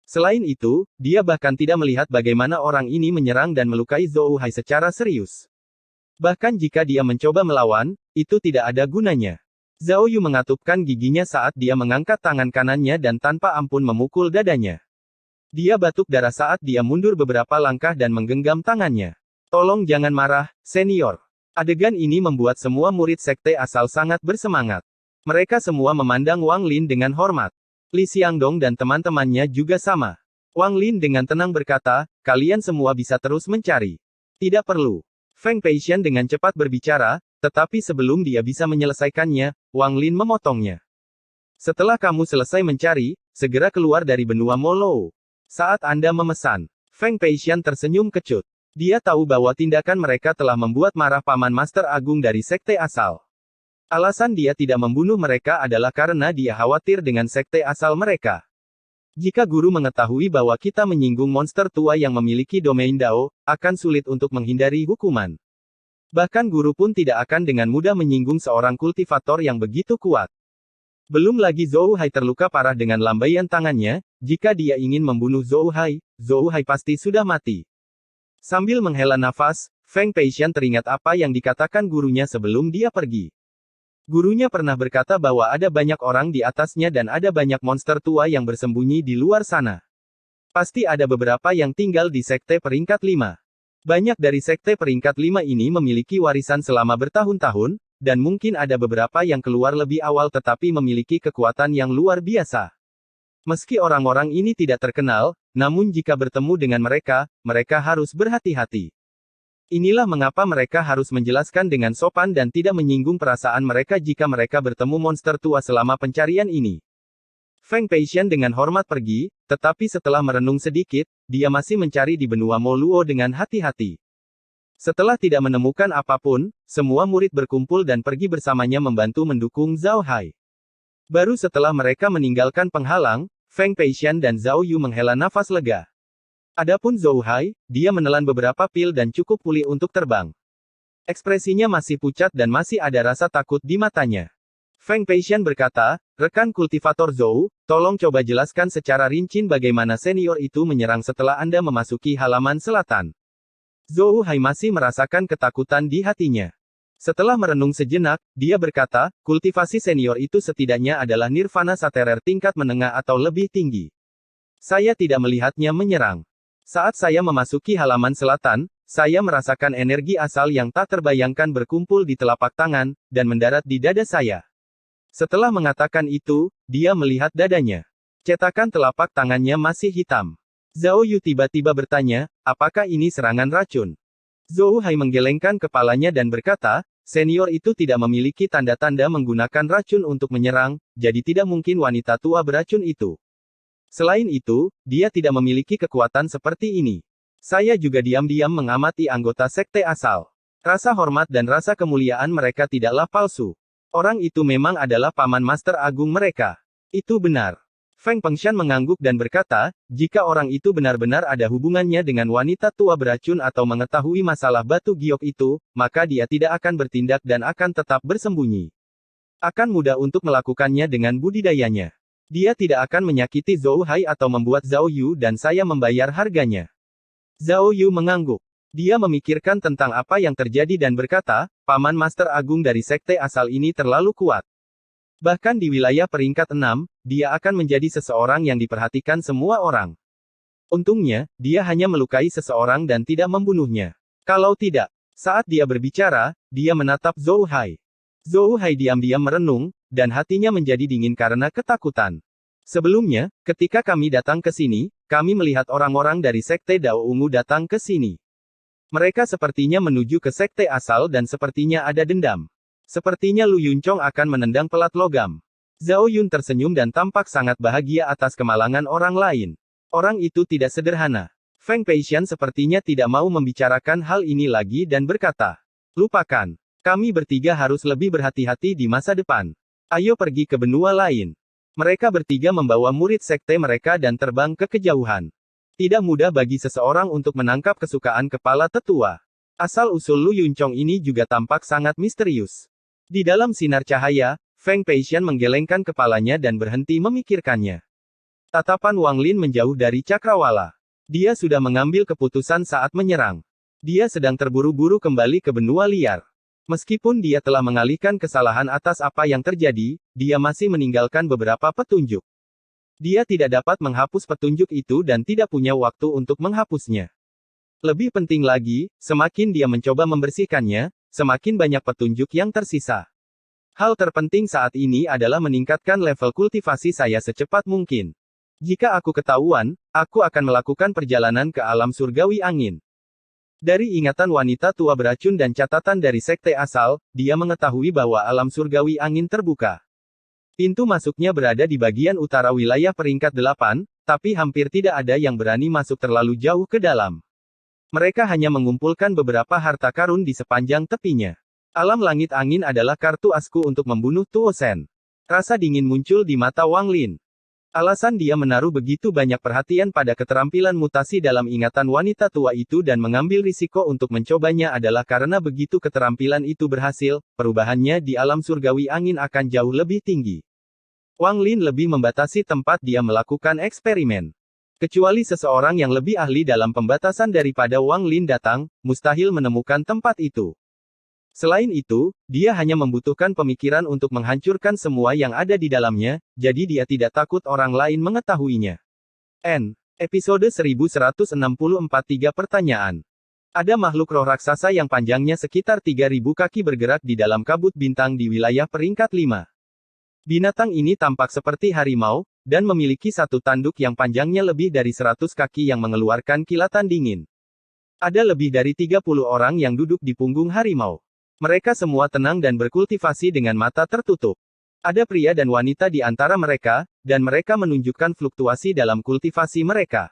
Selain itu, dia bahkan tidak melihat bagaimana orang ini menyerang dan melukai Zhou Hai secara serius. Bahkan jika dia mencoba melawan, itu tidak ada gunanya. Zhao Yu mengatupkan giginya saat dia mengangkat tangan kanannya dan tanpa ampun memukul dadanya. Dia batuk darah saat dia mundur beberapa langkah dan menggenggam tangannya. Tolong jangan marah, senior. Adegan ini membuat semua murid sekte asal sangat bersemangat. Mereka semua memandang Wang Lin dengan hormat. Li Xiangdong dan teman-temannya juga sama. Wang Lin dengan tenang berkata, kalian semua bisa terus mencari. Tidak perlu. Feng Peixian dengan cepat berbicara, tetapi sebelum dia bisa menyelesaikannya, Wang Lin memotongnya. Setelah kamu selesai mencari, segera keluar dari benua Molou. Saat Anda memesan. Feng Peixian tersenyum kecut. Dia tahu bahwa tindakan mereka telah membuat marah Paman Master Agung dari sekte asal. Alasan dia tidak membunuh mereka adalah karena dia khawatir dengan sekte asal mereka. Jika guru mengetahui bahwa kita menyinggung monster tua yang memiliki domain Dao, akan sulit untuk menghindari hukuman. Bahkan guru pun tidak akan dengan mudah menyinggung seorang kultivator yang begitu kuat. Belum lagi Zhou Hai terluka parah dengan lambaian tangannya, jika dia ingin membunuh Zhou Hai pasti sudah mati. Sambil menghela nafas, Feng Peixian teringat apa yang dikatakan gurunya sebelum dia pergi. Gurunya pernah berkata bahwa ada banyak orang di atasnya dan ada banyak monster tua yang bersembunyi di luar sana. Pasti ada beberapa yang tinggal di sekte peringkat 5. Banyak dari sekte peringkat 5 ini memiliki warisan selama bertahun-tahun, dan mungkin ada beberapa yang keluar lebih awal tetapi memiliki kekuatan yang luar biasa. Meski orang-orang ini tidak terkenal, namun jika bertemu dengan mereka, mereka harus berhati-hati. Inilah mengapa mereka harus menjelaskan dengan sopan dan tidak menyinggung perasaan mereka jika mereka bertemu monster tua selama pencarian ini. Feng Peixian dengan hormat pergi, tetapi setelah merenung sedikit, dia masih mencari di benua Moluo dengan hati-hati. Setelah tidak menemukan apapun, semua murid berkumpul dan pergi bersamanya membantu mendukung Zhao Hai. Baru setelah mereka meninggalkan penghalang, Feng Peixian dan Zhao Yu menghela nafas lega. Adapun Zhao Hai, dia menelan beberapa pil dan cukup pulih untuk terbang. Ekspresinya masih pucat dan masih ada rasa takut di matanya. Feng Peixian berkata, "Rekan kultivator Zhou, tolong coba jelaskan secara rinci bagaimana senior itu menyerang setelah Anda memasuki halaman selatan." Zhou Hai masih merasakan ketakutan di hatinya. Setelah merenung sejenak, dia berkata, kultivasi senior itu setidaknya adalah nirvana saterer tingkat menengah atau lebih tinggi. Saya tidak melihatnya menyerang. Saat saya memasuki halaman selatan, saya merasakan energi asal yang tak terbayangkan berkumpul di telapak tangan, dan mendarat di dada saya. Setelah mengatakan itu, dia melihat dadanya. Cetakan telapak tangannya masih hitam. Zhao Yu tiba-tiba bertanya, apakah ini serangan racun? Zhou Hai menggelengkan kepalanya dan berkata, senior itu tidak memiliki tanda-tanda menggunakan racun untuk menyerang, jadi tidak mungkin wanita tua beracun itu. Selain itu, dia tidak memiliki kekuatan seperti ini. Saya juga diam-diam mengamati anggota sekte asal. Rasa hormat dan rasa kemuliaan mereka tidaklah palsu. Orang itu memang adalah paman master agung mereka. Itu benar. Feng Pengxian mengangguk dan berkata, jika orang itu benar-benar ada hubungannya dengan wanita tua beracun atau mengetahui masalah batu giok itu, maka dia tidak akan bertindak dan akan tetap bersembunyi. Akan mudah untuk melakukannya dengan budidayanya. Dia tidak akan menyakiti Zhou Hai atau membuat Zhao Yu dan saya membayar harganya. Zhao Yu mengangguk. Dia memikirkan tentang apa yang terjadi dan berkata, Paman Master Agung dari sekte asal ini terlalu kuat. Bahkan di wilayah peringkat 6, dia akan menjadi seseorang yang diperhatikan semua orang. Untungnya, dia hanya melukai seseorang dan tidak membunuhnya. Kalau tidak, saat dia berbicara, dia menatap Zhou Hai. Zhou Hai diam-diam merenung, dan hatinya menjadi dingin karena ketakutan. Sebelumnya, ketika kami datang ke sini, kami melihat orang-orang dari sekte Dao Ungu datang ke sini. Mereka sepertinya menuju ke sekte asal dan sepertinya ada dendam. Sepertinya Lu Yunchong akan menendang pelat logam. Zhao Yun tersenyum dan tampak sangat bahagia atas kemalangan orang lain. Orang itu tidak sederhana. Feng Peixian sepertinya tidak mau membicarakan hal ini lagi dan berkata, lupakan. Kami bertiga harus lebih berhati-hati di masa depan. Ayo pergi ke benua lain. Mereka bertiga membawa murid sekte mereka dan terbang ke kejauhan. Tidak mudah bagi seseorang untuk menangkap kesukaan kepala tetua. Asal-usul Lu Yunchong ini juga tampak sangat misterius. Di dalam sinar cahaya, Feng Peixian menggelengkan kepalanya dan berhenti memikirkannya. Tatapan Wang Lin menjauh dari cakrawala. Dia sudah mengambil keputusan saat menyerang. Dia sedang terburu-buru kembali ke benua liar. Meskipun dia telah mengalihkan kesalahan atas apa yang terjadi, dia masih meninggalkan beberapa petunjuk. Dia tidak dapat menghapus petunjuk itu dan tidak punya waktu untuk menghapusnya. Lebih penting lagi, semakin dia mencoba membersihkannya, semakin banyak petunjuk yang tersisa. Hal terpenting saat ini adalah meningkatkan level kultivasi saya secepat mungkin. Jika aku ketahuan, aku akan melakukan perjalanan ke alam surgawi angin. Dari ingatan wanita tua beracun dan catatan dari sekte asal, dia mengetahui bahwa alam surgawi angin terbuka. Pintu masuknya berada di bagian utara wilayah peringkat 8, tapi hampir tidak ada yang berani masuk terlalu jauh ke dalam. Mereka hanya mengumpulkan beberapa harta karun di sepanjang tepinya. Alam langit angin adalah kartu asku untuk membunuh Tuo Shen. Rasa dingin muncul di mata Wang Lin. Alasan dia menaruh begitu banyak perhatian pada keterampilan mutasi dalam ingatan wanita tua itu dan mengambil risiko untuk mencobanya adalah karena begitu keterampilan itu berhasil, perubahannya di alam surgawi angin akan jauh lebih tinggi. Wang Lin lebih membatasi tempat dia melakukan eksperimen. Kecuali seseorang yang lebih ahli dalam pembatasan daripada Wang Lin datang, mustahil menemukan tempat itu. Selain itu, dia hanya membutuhkan pemikiran untuk menghancurkan semua yang ada di dalamnya, jadi dia tidak takut orang lain mengetahuinya. Episode 1164 3 pertanyaan. Ada makhluk roh raksasa yang panjangnya sekitar 3.000 kaki bergerak di dalam kabut bintang di wilayah peringkat 5. Binatang ini tampak seperti harimau, dan memiliki satu tanduk yang panjangnya lebih dari 100 kaki yang mengeluarkan kilatan dingin. Ada lebih dari 30 orang yang duduk di punggung harimau. Mereka semua tenang dan berkultivasi dengan mata tertutup. Ada pria dan wanita di antara mereka, dan mereka menunjukkan fluktuasi dalam kultivasi mereka.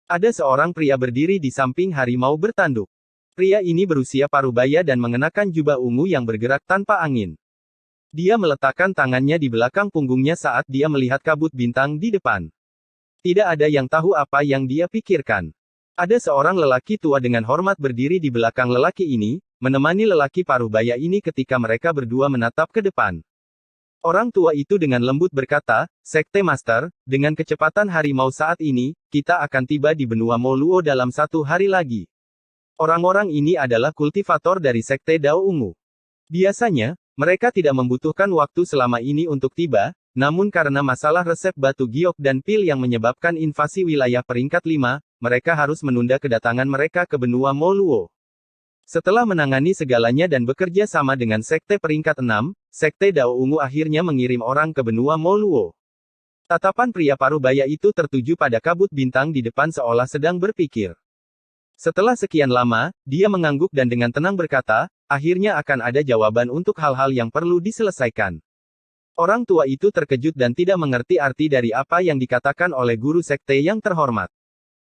Ada seorang pria berdiri di samping harimau bertanduk. Pria ini berusia parubaya dan mengenakan jubah ungu yang bergerak tanpa angin. Dia meletakkan tangannya di belakang punggungnya saat dia melihat kabut bintang di depan. Tidak ada yang tahu apa yang dia pikirkan. Ada seorang lelaki tua dengan hormat berdiri di belakang lelaki ini, menemani lelaki parubaya ini ketika mereka berdua menatap ke depan. Orang tua itu dengan lembut berkata, "Sekte Master, dengan kecepatan harimau saat ini, kita akan tiba di benua Moluo dalam 1 hari lagi." Orang-orang ini adalah kultivator dari Sekte Dao Ungu. Biasanya, mereka tidak membutuhkan waktu selama ini untuk tiba, namun karena masalah resep batu giok dan pil yang menyebabkan invasi wilayah peringkat 5, mereka harus menunda kedatangan mereka ke benua Moluo. Setelah menangani segalanya dan bekerja sama dengan Sekte peringkat 6, Sekte Dao Ungu akhirnya mengirim orang ke benua Moluo. Tatapan pria parubaya itu tertuju pada kabut bintang di depan seolah sedang berpikir. Setelah sekian lama, dia mengangguk dan dengan tenang berkata, "Akhirnya akan ada jawaban untuk hal-hal yang perlu diselesaikan." Orang tua itu terkejut dan tidak mengerti arti dari apa yang dikatakan oleh guru sekte yang terhormat.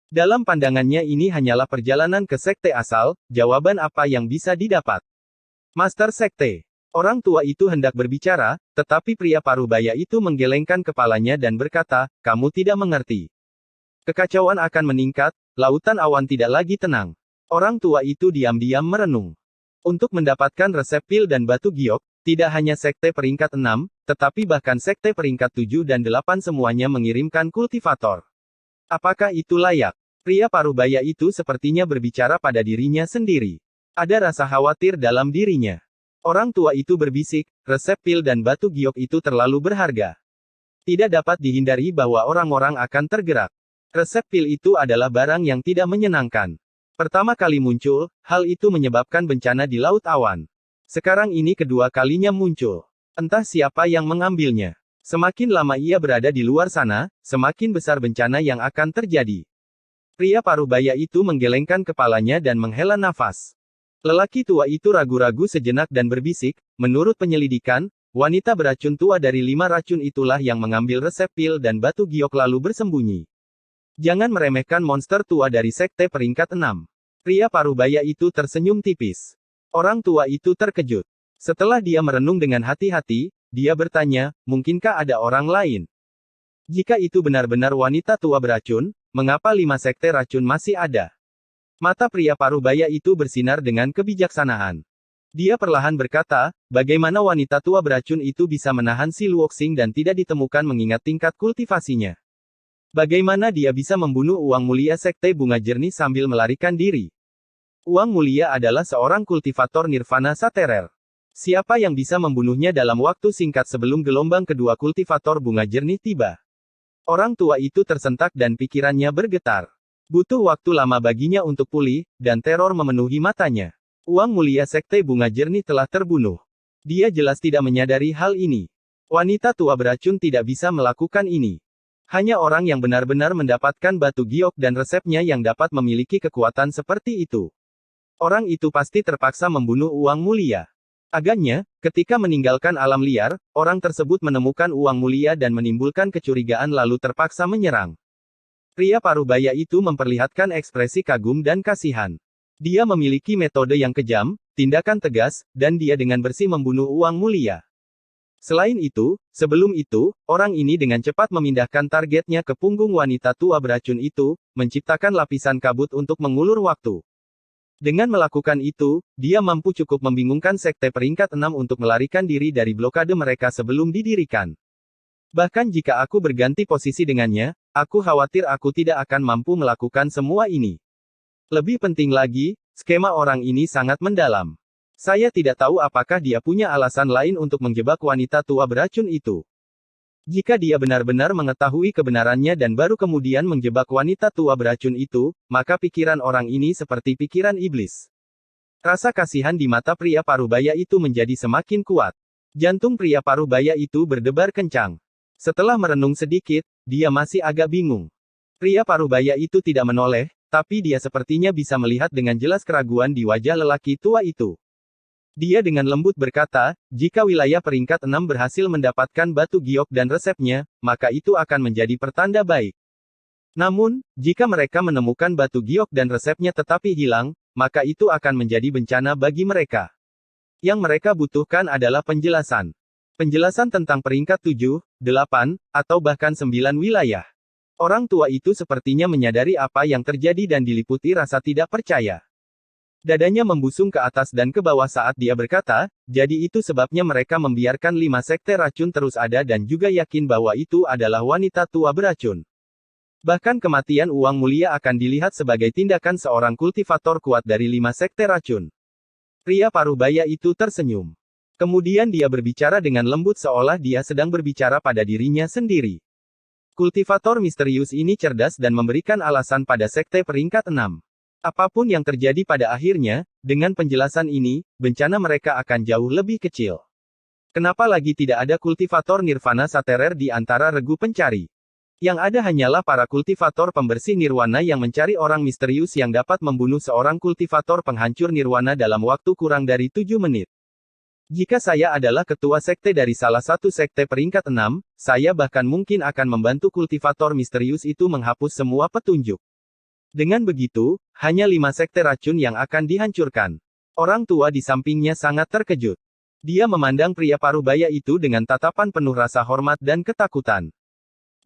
Dalam pandangannya ini hanyalah perjalanan ke sekte asal, jawaban apa yang bisa didapat. Master Sekte. Orang tua itu hendak berbicara, tetapi pria parubaya itu menggelengkan kepalanya dan berkata, "Kamu tidak mengerti. Kekacauan akan meningkat, lautan awan tidak lagi tenang." Orang tua itu diam-diam merenung. Untuk mendapatkan resep pil dan batu giok, tidak hanya sekte peringkat 6, tetapi bahkan sekte peringkat 7 dan 8 semuanya mengirimkan kultivator. Apakah itu layak? Pria parubaya itu sepertinya berbicara pada dirinya sendiri. Ada rasa khawatir dalam dirinya. Orang tua itu berbisik, resep pil dan batu giok itu terlalu berharga. Tidak dapat dihindari bahwa orang-orang akan tergerak. Resep pil itu adalah barang yang tidak menyenangkan. Pertama kali muncul, hal itu menyebabkan bencana di Laut Awan. Sekarang ini kedua kalinya muncul. Entah siapa yang mengambilnya. Semakin lama ia berada di luar sana, semakin besar bencana yang akan terjadi. Pria parubaya itu menggelengkan kepalanya dan menghela nafas. Lelaki tua itu ragu-ragu sejenak dan berbisik, "Menurut penyelidikan, wanita beracun tua dari 5 racun itulah yang mengambil resep pil dan batu giok lalu bersembunyi. Jangan meremehkan monster tua dari sekte peringkat 6. Pria parubaya itu tersenyum tipis. Orang tua itu terkejut. Setelah dia merenung dengan hati-hati, dia bertanya, "Mungkinkah ada orang lain? Jika itu benar-benar wanita tua beracun, mengapa 5 sekte racun masih ada?" Mata pria parubaya itu bersinar dengan kebijaksanaan. Dia perlahan berkata, "Bagaimana wanita tua beracun itu bisa menahan si Luoxing dan tidak ditemukan mengingat tingkat kultivasinya? Bagaimana dia bisa membunuh Uang Mulia Sekte Bunga Jernih sambil melarikan diri? Uang Mulia adalah seorang kultivator nirvana saterer. Siapa yang bisa membunuhnya dalam waktu singkat sebelum gelombang kedua kultivator Bunga Jernih tiba?" Orang tua itu tersentak dan pikirannya bergetar. Butuh waktu lama baginya untuk pulih, dan teror memenuhi matanya. Uang Mulia Sekte Bunga Jernih telah terbunuh. Dia jelas tidak menyadari hal ini. Wanita tua beracun tidak bisa melakukan ini. Hanya orang yang benar-benar mendapatkan batu giok dan resepnya yang dapat memiliki kekuatan seperti itu. Orang itu pasti terpaksa membunuh Uang Mulia. Agaknya, ketika meninggalkan alam liar, orang tersebut menemukan Uang Mulia dan menimbulkan kecurigaan lalu terpaksa menyerang. Pria parubaya itu memperlihatkan ekspresi kagum dan kasihan. Dia memiliki metode yang kejam, tindakan tegas, dan dia dengan bersih membunuh Uang Mulia. Selain itu, sebelum itu, orang ini dengan cepat memindahkan targetnya ke punggung wanita tua beracun itu, menciptakan lapisan kabut untuk mengulur waktu. Dengan melakukan itu, dia mampu cukup membingungkan sekte peringkat 6 untuk melarikan diri dari blokade mereka sebelum didirikan. Bahkan jika aku berganti posisi dengannya, Aku khawatir aku tidak akan mampu melakukan semua ini. Lebih penting lagi, skema orang ini sangat mendalam. Saya tidak tahu apakah dia punya alasan lain untuk menjebak wanita tua beracun itu. Jika dia benar-benar mengetahui kebenarannya dan baru kemudian menjebak wanita tua beracun itu, maka pikiran orang ini seperti pikiran iblis. Rasa kasihan di mata pria parubaya itu menjadi semakin kuat. Jantung pria parubaya itu berdebar kencang. Setelah merenung sedikit, dia masih agak bingung. Pria parubaya itu tidak menoleh, tapi dia sepertinya bisa melihat dengan jelas keraguan di wajah lelaki tua itu. Dia dengan lembut berkata, jika wilayah peringkat 6 berhasil mendapatkan batu giok dan resepnya, maka itu akan menjadi pertanda baik. Namun, jika mereka menemukan batu giok dan resepnya tetapi hilang, maka itu akan menjadi bencana bagi mereka. Yang mereka butuhkan adalah penjelasan. Penjelasan tentang peringkat 7, 8, atau bahkan 9 wilayah. Orang tua itu sepertinya menyadari apa yang terjadi dan diliputi rasa tidak percaya. Dadanya membusung ke atas dan ke bawah saat dia berkata, jadi itu sebabnya mereka membiarkan 5 sekte racun terus ada dan juga yakin bahwa itu adalah wanita tua beracun. Bahkan kematian uang mulia akan dilihat sebagai tindakan seorang kultivator kuat dari 5 sekte racun. Pria parubaya itu tersenyum. Kemudian dia berbicara dengan lembut seolah dia sedang berbicara pada dirinya sendiri. Kultivator misterius ini cerdas dan memberikan alasan pada sekte peringkat 6. Apapun yang terjadi pada akhirnya, dengan penjelasan ini, bencana mereka akan jauh lebih kecil. Kenapa lagi tidak ada kultivator nirvana saterer di antara regu pencari? Yang ada hanyalah para kultivator pembersih nirwana yang mencari orang misterius yang dapat membunuh seorang kultivator penghancur nirwana dalam waktu kurang dari 7 menit. Jika saya adalah ketua sekte dari salah satu sekte peringkat 6, saya bahkan mungkin akan membantu kultivator misterius itu menghapus semua petunjuk. Dengan begitu, hanya 5 sekte racun yang akan dihancurkan. Orang tua di sampingnya sangat terkejut. Dia memandang pria parubaya itu dengan tatapan penuh rasa hormat dan ketakutan.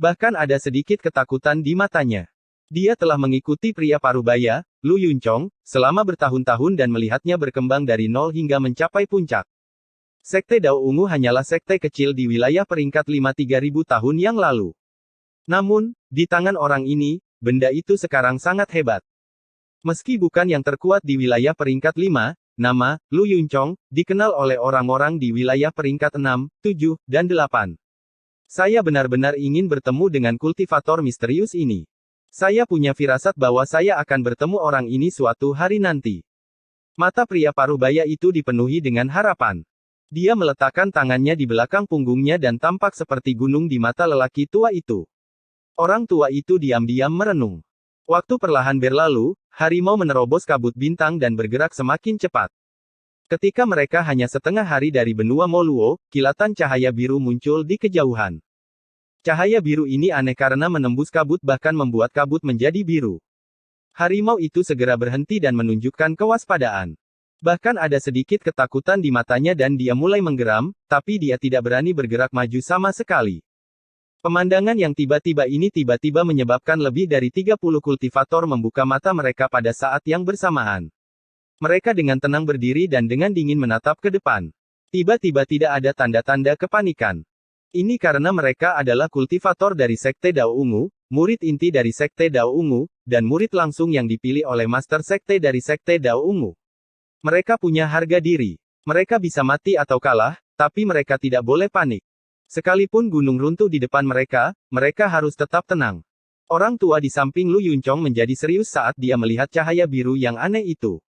Bahkan ada sedikit ketakutan di matanya. Dia telah mengikuti pria parubaya, Lu Yunchong, selama bertahun-tahun dan melihatnya berkembang dari nol hingga mencapai puncak. Sekte Dao Ungu hanyalah sekte kecil di wilayah peringkat 5 3000 tahun yang lalu. Namun, di tangan orang ini, benda itu sekarang sangat hebat. Meski bukan yang terkuat di wilayah peringkat 5, nama, Lu Yunchong, dikenal oleh orang-orang di wilayah peringkat 6, 7, dan 8. Saya benar-benar ingin bertemu dengan kultivator misterius ini. Saya punya firasat bahwa saya akan bertemu orang ini suatu hari nanti. Mata pria parubaya itu dipenuhi dengan harapan. Dia meletakkan tangannya di belakang punggungnya dan tampak seperti gunung di mata lelaki tua itu. Orang tua itu diam-diam merenung. Waktu perlahan berlalu, harimau menerobos kabut bintang dan bergerak semakin cepat. Ketika mereka hanya setengah hari dari benua Moluo, kilatan cahaya biru muncul di kejauhan. Cahaya biru ini aneh karena menembus kabut bahkan membuat kabut menjadi biru. Harimau itu segera berhenti dan menunjukkan kewaspadaan. Bahkan ada sedikit ketakutan di matanya dan dia mulai menggeram, tapi dia tidak berani bergerak maju sama sekali. Pemandangan yang tiba-tiba ini tiba-tiba menyebabkan lebih dari 30 kultivator membuka mata mereka pada saat yang bersamaan. Mereka dengan tenang berdiri dan dengan dingin menatap ke depan. Tiba-tiba tidak ada tanda-tanda kepanikan. Ini karena mereka adalah kultivator dari Sekte Dao Ungu, murid inti dari Sekte Dao Ungu, dan murid langsung yang dipilih oleh Master Sekte dari Sekte Dao Ungu. Mereka punya harga diri. Mereka bisa mati atau kalah, tapi mereka tidak boleh panik. Sekalipun gunung runtuh di depan mereka, mereka harus tetap tenang. Orang tua di samping Lu Yunchong menjadi serius saat dia melihat cahaya biru yang aneh itu.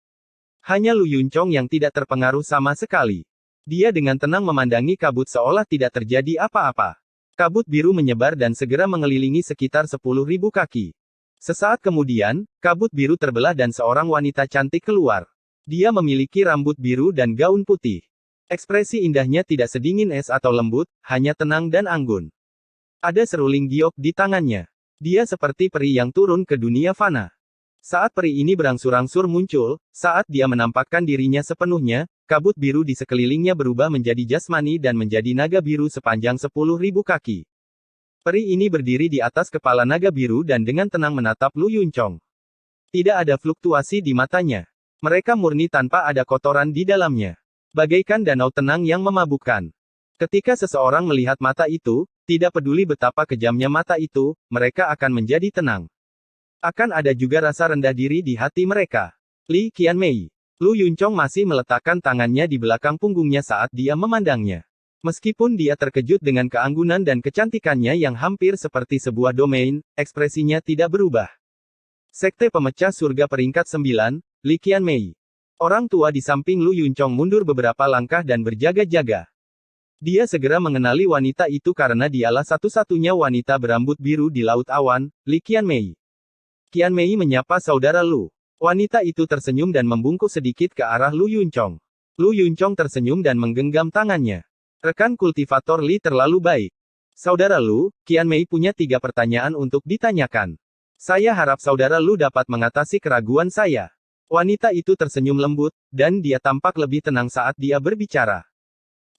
Hanya Lu Yunchong yang tidak terpengaruh sama sekali. Dia dengan tenang memandangi kabut seolah tidak terjadi apa-apa. Kabut biru menyebar dan segera mengelilingi sekitar 10.000 kaki. Sesaat kemudian, kabut biru terbelah dan seorang wanita cantik keluar. Dia memiliki rambut biru dan gaun putih. Ekspresi indahnya tidak sedingin es atau lembut, hanya tenang dan anggun. Ada seruling giok di tangannya. Dia seperti peri yang turun ke dunia fana. Saat peri ini berangsur-angsur muncul, saat dia menampakkan dirinya sepenuhnya, kabut biru di sekelilingnya berubah menjadi jasmani dan menjadi naga biru sepanjang 10.000 kaki. Peri ini berdiri di atas kepala naga biru dan dengan tenang menatap Lu Yunchong. Tidak ada fluktuasi di matanya. Mereka murni tanpa ada kotoran di dalamnya. Bagaikan danau tenang yang memabukkan. Ketika seseorang melihat mata itu, Tidak peduli betapa kejamnya mata itu, mereka akan menjadi tenang. Akan ada juga rasa rendah diri di hati mereka. Li Qianmei. Lu Yunchong masih meletakkan tangannya di belakang punggungnya saat dia memandangnya. Meskipun dia terkejut dengan keanggunan dan kecantikannya yang hampir seperti sebuah domain, ekspresinya tidak berubah. Sekte Pemecah Surga peringkat 9, Li Qianmei. Orang tua di samping Lu Yunchong mundur beberapa langkah dan berjaga-jaga. Dia segera mengenali wanita itu karena dialah satu-satunya wanita berambut biru di Laut Awan, Li Qianmei. Qianmei menyapa saudara Lu. Wanita itu tersenyum dan membungkuk sedikit ke arah Lu Yunchong. Lu Yunchong tersenyum dan menggenggam tangannya. Rekan kultivator Li terlalu baik. Saudara Lu, Qianmei punya 3 pertanyaan untuk ditanyakan. Saya harap saudara Lu dapat mengatasi keraguan saya. Wanita itu tersenyum lembut, dan dia tampak lebih tenang saat dia berbicara.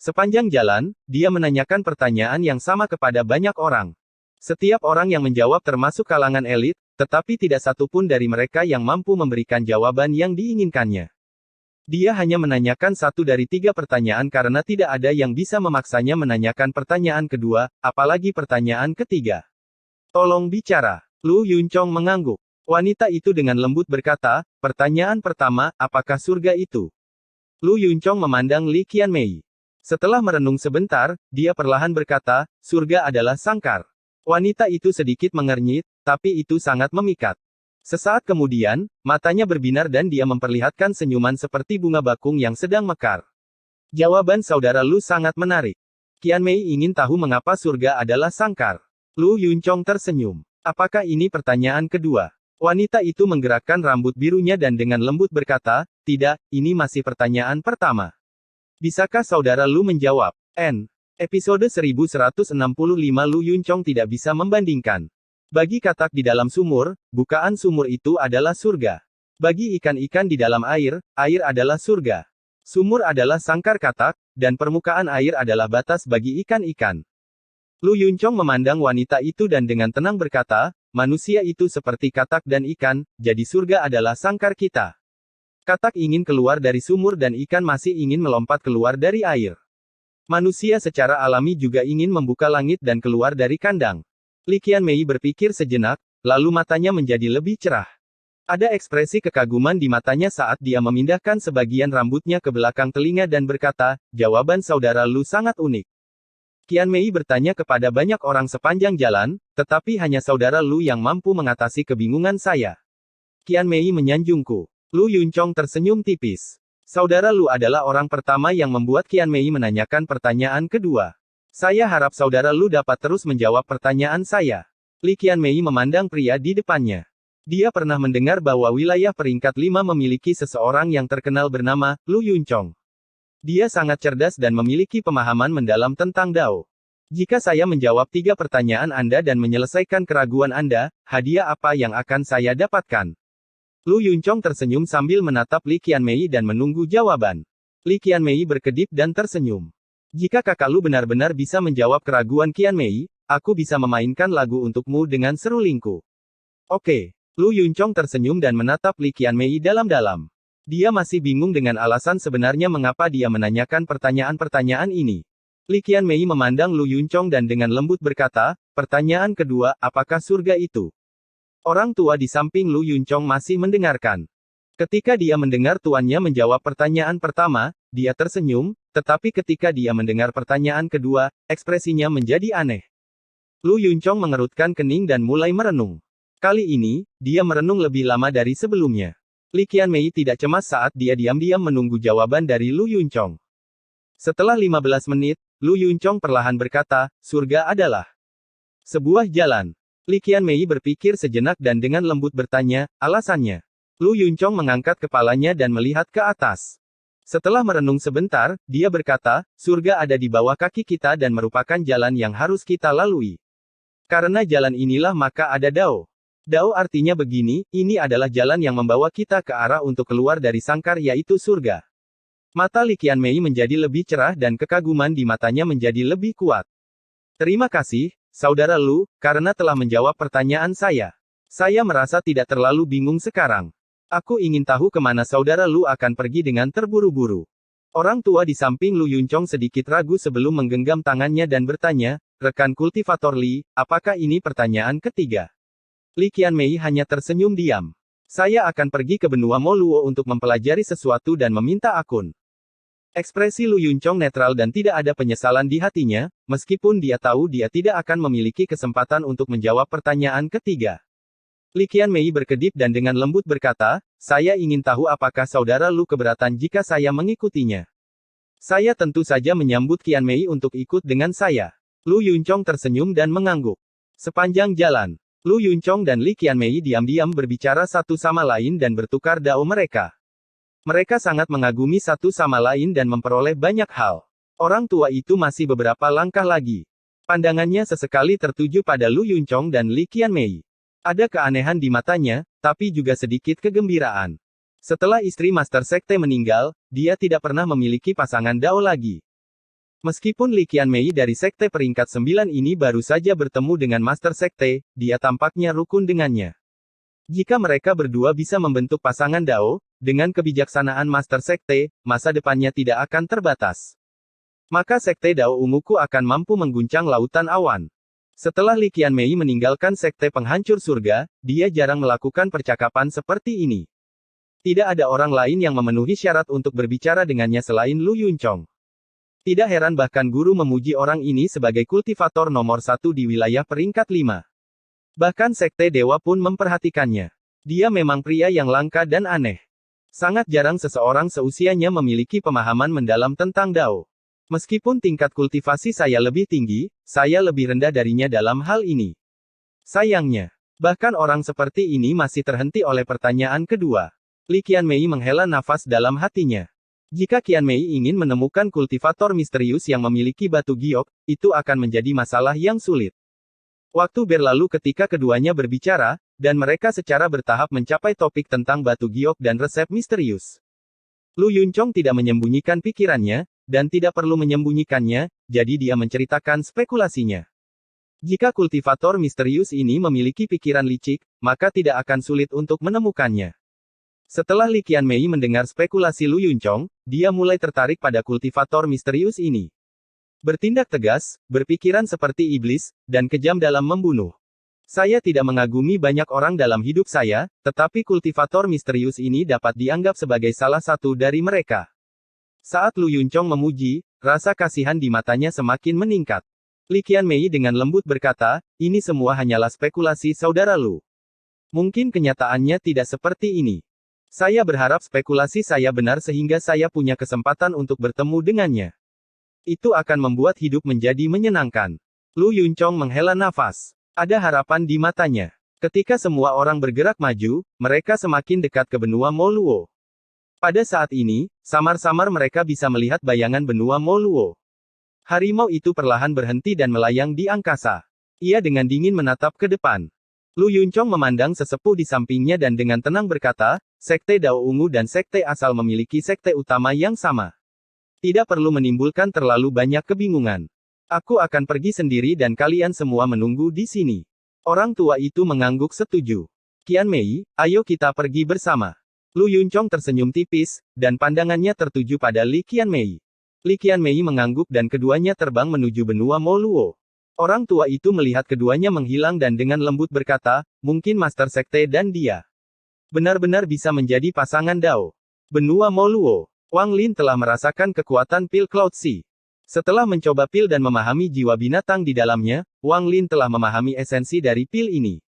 Sepanjang jalan, dia menanyakan pertanyaan yang sama kepada banyak orang. Setiap orang yang menjawab termasuk kalangan elit, tetapi tidak satu pun dari mereka yang mampu memberikan jawaban yang diinginkannya. Dia hanya menanyakan 1 dari 3 pertanyaan karena tidak ada yang bisa memaksanya menanyakan pertanyaan kedua, apalagi pertanyaan ketiga. Tolong bicara. Lu Yunchong mengangguk. Wanita itu dengan lembut berkata, pertanyaan pertama, apakah surga itu? Lu Yunchong memandang Li Qianmei. Setelah merenung sebentar, dia perlahan berkata, surga adalah sangkar. Wanita itu sedikit mengernyit, tapi itu sangat memikat. Sesaat kemudian, matanya berbinar dan dia memperlihatkan senyuman seperti bunga bakung yang sedang mekar. Jawaban saudara Lu sangat menarik. Qianmei ingin tahu mengapa surga adalah sangkar. Lu Yunchong tersenyum. Apakah ini pertanyaan kedua? Wanita itu menggerakkan rambut birunya dan dengan lembut berkata, tidak, ini masih pertanyaan pertama. Bisakah saudara Lu menjawab? Episode 1165 Lu Yunchong tidak bisa membandingkan. Bagi katak di dalam sumur, bukaan sumur itu adalah surga. Bagi ikan-ikan di dalam air, air adalah surga. Sumur adalah sangkar katak, dan permukaan air adalah batas bagi ikan-ikan. Lu Yunchong memandang wanita itu dan dengan tenang berkata, manusia itu seperti katak dan ikan, jadi surga adalah sangkar kita. Katak ingin keluar dari sumur dan ikan masih ingin melompat keluar dari air. Manusia secara alami juga ingin membuka langit dan keluar dari kandang. Li Qianmei berpikir sejenak, lalu matanya menjadi lebih cerah. Ada ekspresi kekaguman di matanya saat dia memindahkan sebagian rambutnya ke belakang telinga dan berkata, jawaban saudara Lu sangat unik. Qianmei bertanya kepada banyak orang sepanjang jalan, tetapi hanya saudara Lu yang mampu mengatasi kebingungan saya. Qianmei menyanjungku. Lu Yunchong tersenyum tipis. Saudara Lu adalah orang pertama yang membuat Qianmei menanyakan pertanyaan kedua. Saya harap saudara Lu dapat terus menjawab pertanyaan saya. Li Qianmei memandang pria di depannya. Dia pernah mendengar bahwa wilayah peringkat 5 memiliki seseorang yang terkenal bernama Lu Yunchong. Dia sangat cerdas dan memiliki pemahaman mendalam tentang Dao. Jika saya menjawab 3 pertanyaan Anda dan menyelesaikan keraguan Anda, hadiah apa yang akan saya dapatkan? Lu Yunchong tersenyum sambil menatap Li Qianmei dan menunggu jawaban. Li Qianmei berkedip dan tersenyum. Jika kakak Lu benar-benar bisa menjawab keraguan Qianmei, aku bisa memainkan lagu untukmu dengan serulingku. Oke. Lu Yunchong tersenyum dan menatap Li Qianmei dalam-dalam. Dia masih bingung dengan alasan sebenarnya mengapa dia menanyakan pertanyaan-pertanyaan ini. Li Qianmei memandang Lu Yunchong dan dengan lembut berkata, pertanyaan kedua, apakah surga itu? Orang tua di samping Lu Yunchong masih mendengarkan. Ketika dia mendengar tuannya menjawab pertanyaan pertama, dia tersenyum, tetapi ketika dia mendengar pertanyaan kedua, ekspresinya menjadi aneh. Lu Yunchong mengerutkan kening dan mulai merenung. Kali ini, dia merenung lebih lama dari sebelumnya. Li Qianmei tidak cemas saat dia diam-diam menunggu jawaban dari Lu Yunchong. Setelah 15 menit, Lu Yunchong perlahan berkata, surga adalah sebuah jalan. Li Qianmei berpikir sejenak dan dengan lembut bertanya, alasannya. Lu Yunchong mengangkat kepalanya dan melihat ke atas. Setelah merenung sebentar, dia berkata, surga ada di bawah kaki kita dan merupakan jalan yang harus kita lalui. Karena jalan inilah maka ada Dao. Dao artinya begini, ini adalah jalan yang membawa kita ke arah untuk keluar dari sangkar yaitu surga. Mata Li Qianmei menjadi lebih cerah dan kekaguman di matanya menjadi lebih kuat. Terima kasih, saudara Lu, karena telah menjawab pertanyaan saya. Saya merasa tidak terlalu bingung sekarang. Aku ingin tahu kemana saudara Lu akan pergi dengan terburu-buru. Orang tua di samping Lu Yunchong sedikit ragu sebelum menggenggam tangannya dan bertanya, rekan kultivator Li, apakah ini pertanyaan ketiga? Li Qianmei hanya tersenyum diam. Saya akan pergi ke benua Moluo untuk mempelajari sesuatu dan meminta akun. Ekspresi Lu Yunchong netral dan tidak ada penyesalan di hatinya, meskipun dia tahu dia tidak akan memiliki kesempatan untuk menjawab pertanyaan ketiga. Li Qianmei berkedip dan dengan lembut berkata, saya ingin tahu apakah saudara Lu keberatan jika saya mengikutinya. Saya tentu saja menyambut Qianmei untuk ikut dengan saya. Lu Yunchong tersenyum dan mengangguk. Sepanjang jalan, Lu Yunchong dan Li Qianmei diam-diam berbicara satu sama lain dan bertukar dao mereka. Mereka sangat mengagumi satu sama lain dan memperoleh banyak hal. Orang tua itu masih beberapa langkah lagi. Pandangannya sesekali tertuju pada Lu Yunchong dan Li Qianmei. Ada keanehan di matanya, tapi juga sedikit kegembiraan. Setelah istri Master Sekte meninggal, dia tidak pernah memiliki pasangan dao lagi. Meskipun Li Qianmei dari Sekte peringkat 9 ini baru saja bertemu dengan Master Sekte, dia tampaknya rukun dengannya. Jika mereka berdua bisa membentuk pasangan dao, dengan kebijaksanaan Master Sekte, masa depannya tidak akan terbatas. Maka Sekte Dao Unguku akan mampu mengguncang lautan awan. Setelah Li Qianmei meninggalkan Sekte Penghancur Surga, dia jarang melakukan percakapan seperti ini. Tidak ada orang lain yang memenuhi syarat untuk berbicara dengannya selain Lu Yunchong. Tidak heran bahkan guru memuji orang ini sebagai kultivator nomor 1 di wilayah peringkat 5. Bahkan Sekte Dewa pun memperhatikannya. Dia memang pria yang langka dan aneh. Sangat jarang seseorang seusianya memiliki pemahaman mendalam tentang Dao. Meskipun tingkat kultivasi saya lebih tinggi, saya lebih rendah darinya dalam hal ini. Sayangnya, bahkan orang seperti ini masih terhenti oleh pertanyaan kedua. Li Qianmei menghela nafas dalam hatinya. Jika Qianmei ingin menemukan kultivator misterius yang memiliki batu giok, itu akan menjadi masalah yang sulit. Waktu berlalu ketika keduanya berbicara, dan mereka secara bertahap mencapai topik tentang batu giok dan resep misterius. Lu Yunchong tidak menyembunyikan pikirannya, dan tidak perlu menyembunyikannya, jadi dia menceritakan spekulasinya. Jika kultivator misterius ini memiliki pikiran licik, maka tidak akan sulit untuk menemukannya. Setelah Li Qianmei mendengar spekulasi Lu Yunchong, dia mulai tertarik pada kultivator misterius ini. Bertindak tegas, berpikiran seperti iblis, dan kejam dalam membunuh. Saya tidak mengagumi banyak orang dalam hidup saya, tetapi kultivator misterius ini dapat dianggap sebagai salah satu dari mereka. Saat Lu Yunchong memuji, rasa kasihan di matanya semakin meningkat. Li Qianmei dengan lembut berkata, ini semua hanyalah spekulasi saudara Lu. Mungkin kenyataannya tidak seperti ini. Saya berharap spekulasi saya benar sehingga saya punya kesempatan untuk bertemu dengannya. Itu akan membuat hidup menjadi menyenangkan. Lu Yunchong menghela nafas. Ada harapan di matanya. Ketika semua orang bergerak maju, mereka semakin dekat ke benua Moluo. Pada saat ini, samar-samar mereka bisa melihat bayangan benua Moluo. Harimau itu perlahan berhenti dan melayang di angkasa. Ia dengan dingin menatap ke depan. Lu Yunchong memandang sesepuh di sampingnya dan dengan tenang berkata, Sekte Dao Ungu dan Sekte Asal memiliki sekte utama yang sama. Tidak perlu menimbulkan terlalu banyak kebingungan. Aku akan pergi sendiri dan kalian semua menunggu di sini. Orang tua itu mengangguk setuju. Qianmei, ayo kita pergi bersama. Lu Yunchong tersenyum tipis, dan pandangannya tertuju pada Li Qianmei. Li Qianmei mengangguk dan keduanya terbang menuju benua Moluo. Orang tua itu melihat keduanya menghilang dan dengan lembut berkata, mungkin Master Sekte dan dia benar-benar bisa menjadi pasangan Dao. Benua Moluo. Wang Lin telah merasakan kekuatan pil Cloud Sea. Setelah mencoba pil dan memahami jiwa binatang di dalamnya, Wang Lin telah memahami esensi dari pil ini.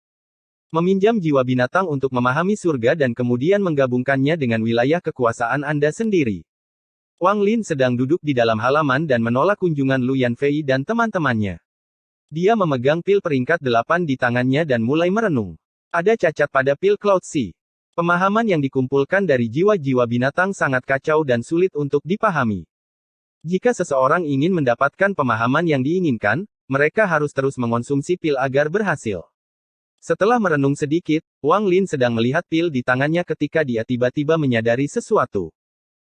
Meminjam jiwa binatang untuk memahami surga dan kemudian menggabungkannya dengan wilayah kekuasaan Anda sendiri. Wang Lin sedang duduk di dalam halaman dan menolak kunjungan Lu Yanfei dan teman-temannya. Dia memegang pil peringkat 8 di tangannya dan mulai merenung. Ada cacat pada pil Cloud Sea. Pemahaman yang dikumpulkan dari jiwa-jiwa binatang sangat kacau dan sulit untuk dipahami. Jika seseorang ingin mendapatkan pemahaman yang diinginkan, mereka harus terus mengonsumsi pil agar berhasil. Setelah merenung sedikit, Wang Lin sedang melihat pil di tangannya ketika dia tiba-tiba menyadari sesuatu.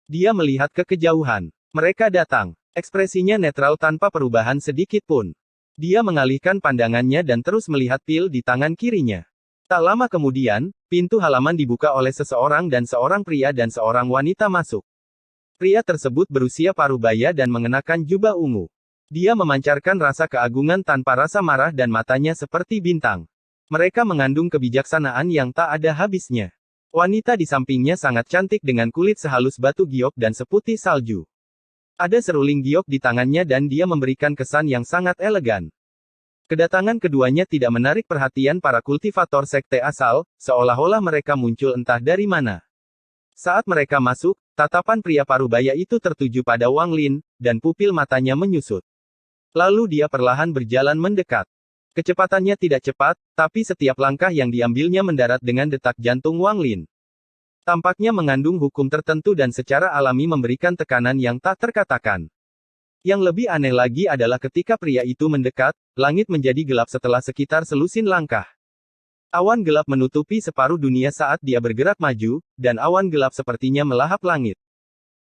Dia melihat ke kejauhan. Mereka datang. Ekspresinya netral tanpa perubahan sedikit pun. Dia mengalihkan pandangannya dan terus melihat pil di tangan kirinya. Tak lama kemudian, pintu halaman dibuka oleh seseorang dan seorang pria dan seorang wanita masuk. Pria tersebut berusia parubaya dan mengenakan jubah ungu. Dia memancarkan rasa keagungan tanpa rasa marah dan matanya seperti bintang. Mereka mengandung kebijaksanaan yang tak ada habisnya. Wanita di sampingnya sangat cantik dengan kulit sehalus batu giok dan seputih salju. Ada seruling giok di tangannya dan dia memberikan kesan yang sangat elegan. Kedatangan keduanya tidak menarik perhatian para kultivator sekte asal, seolah-olah mereka muncul entah dari mana. Saat mereka masuk, tatapan pria parubaya itu tertuju pada Wang Lin, dan pupil matanya menyusut. Lalu dia perlahan berjalan mendekat. Kecepatannya tidak cepat, tapi setiap langkah yang diambilnya mendarat dengan detak jantung Wang Lin. Tampaknya mengandung hukum tertentu dan secara alami memberikan tekanan yang tak terkatakan. Yang lebih aneh lagi adalah ketika pria itu mendekat, langit menjadi gelap setelah sekitar selusin langkah. Awan gelap menutupi separuh dunia saat dia bergerak maju, dan awan gelap sepertinya melahap langit.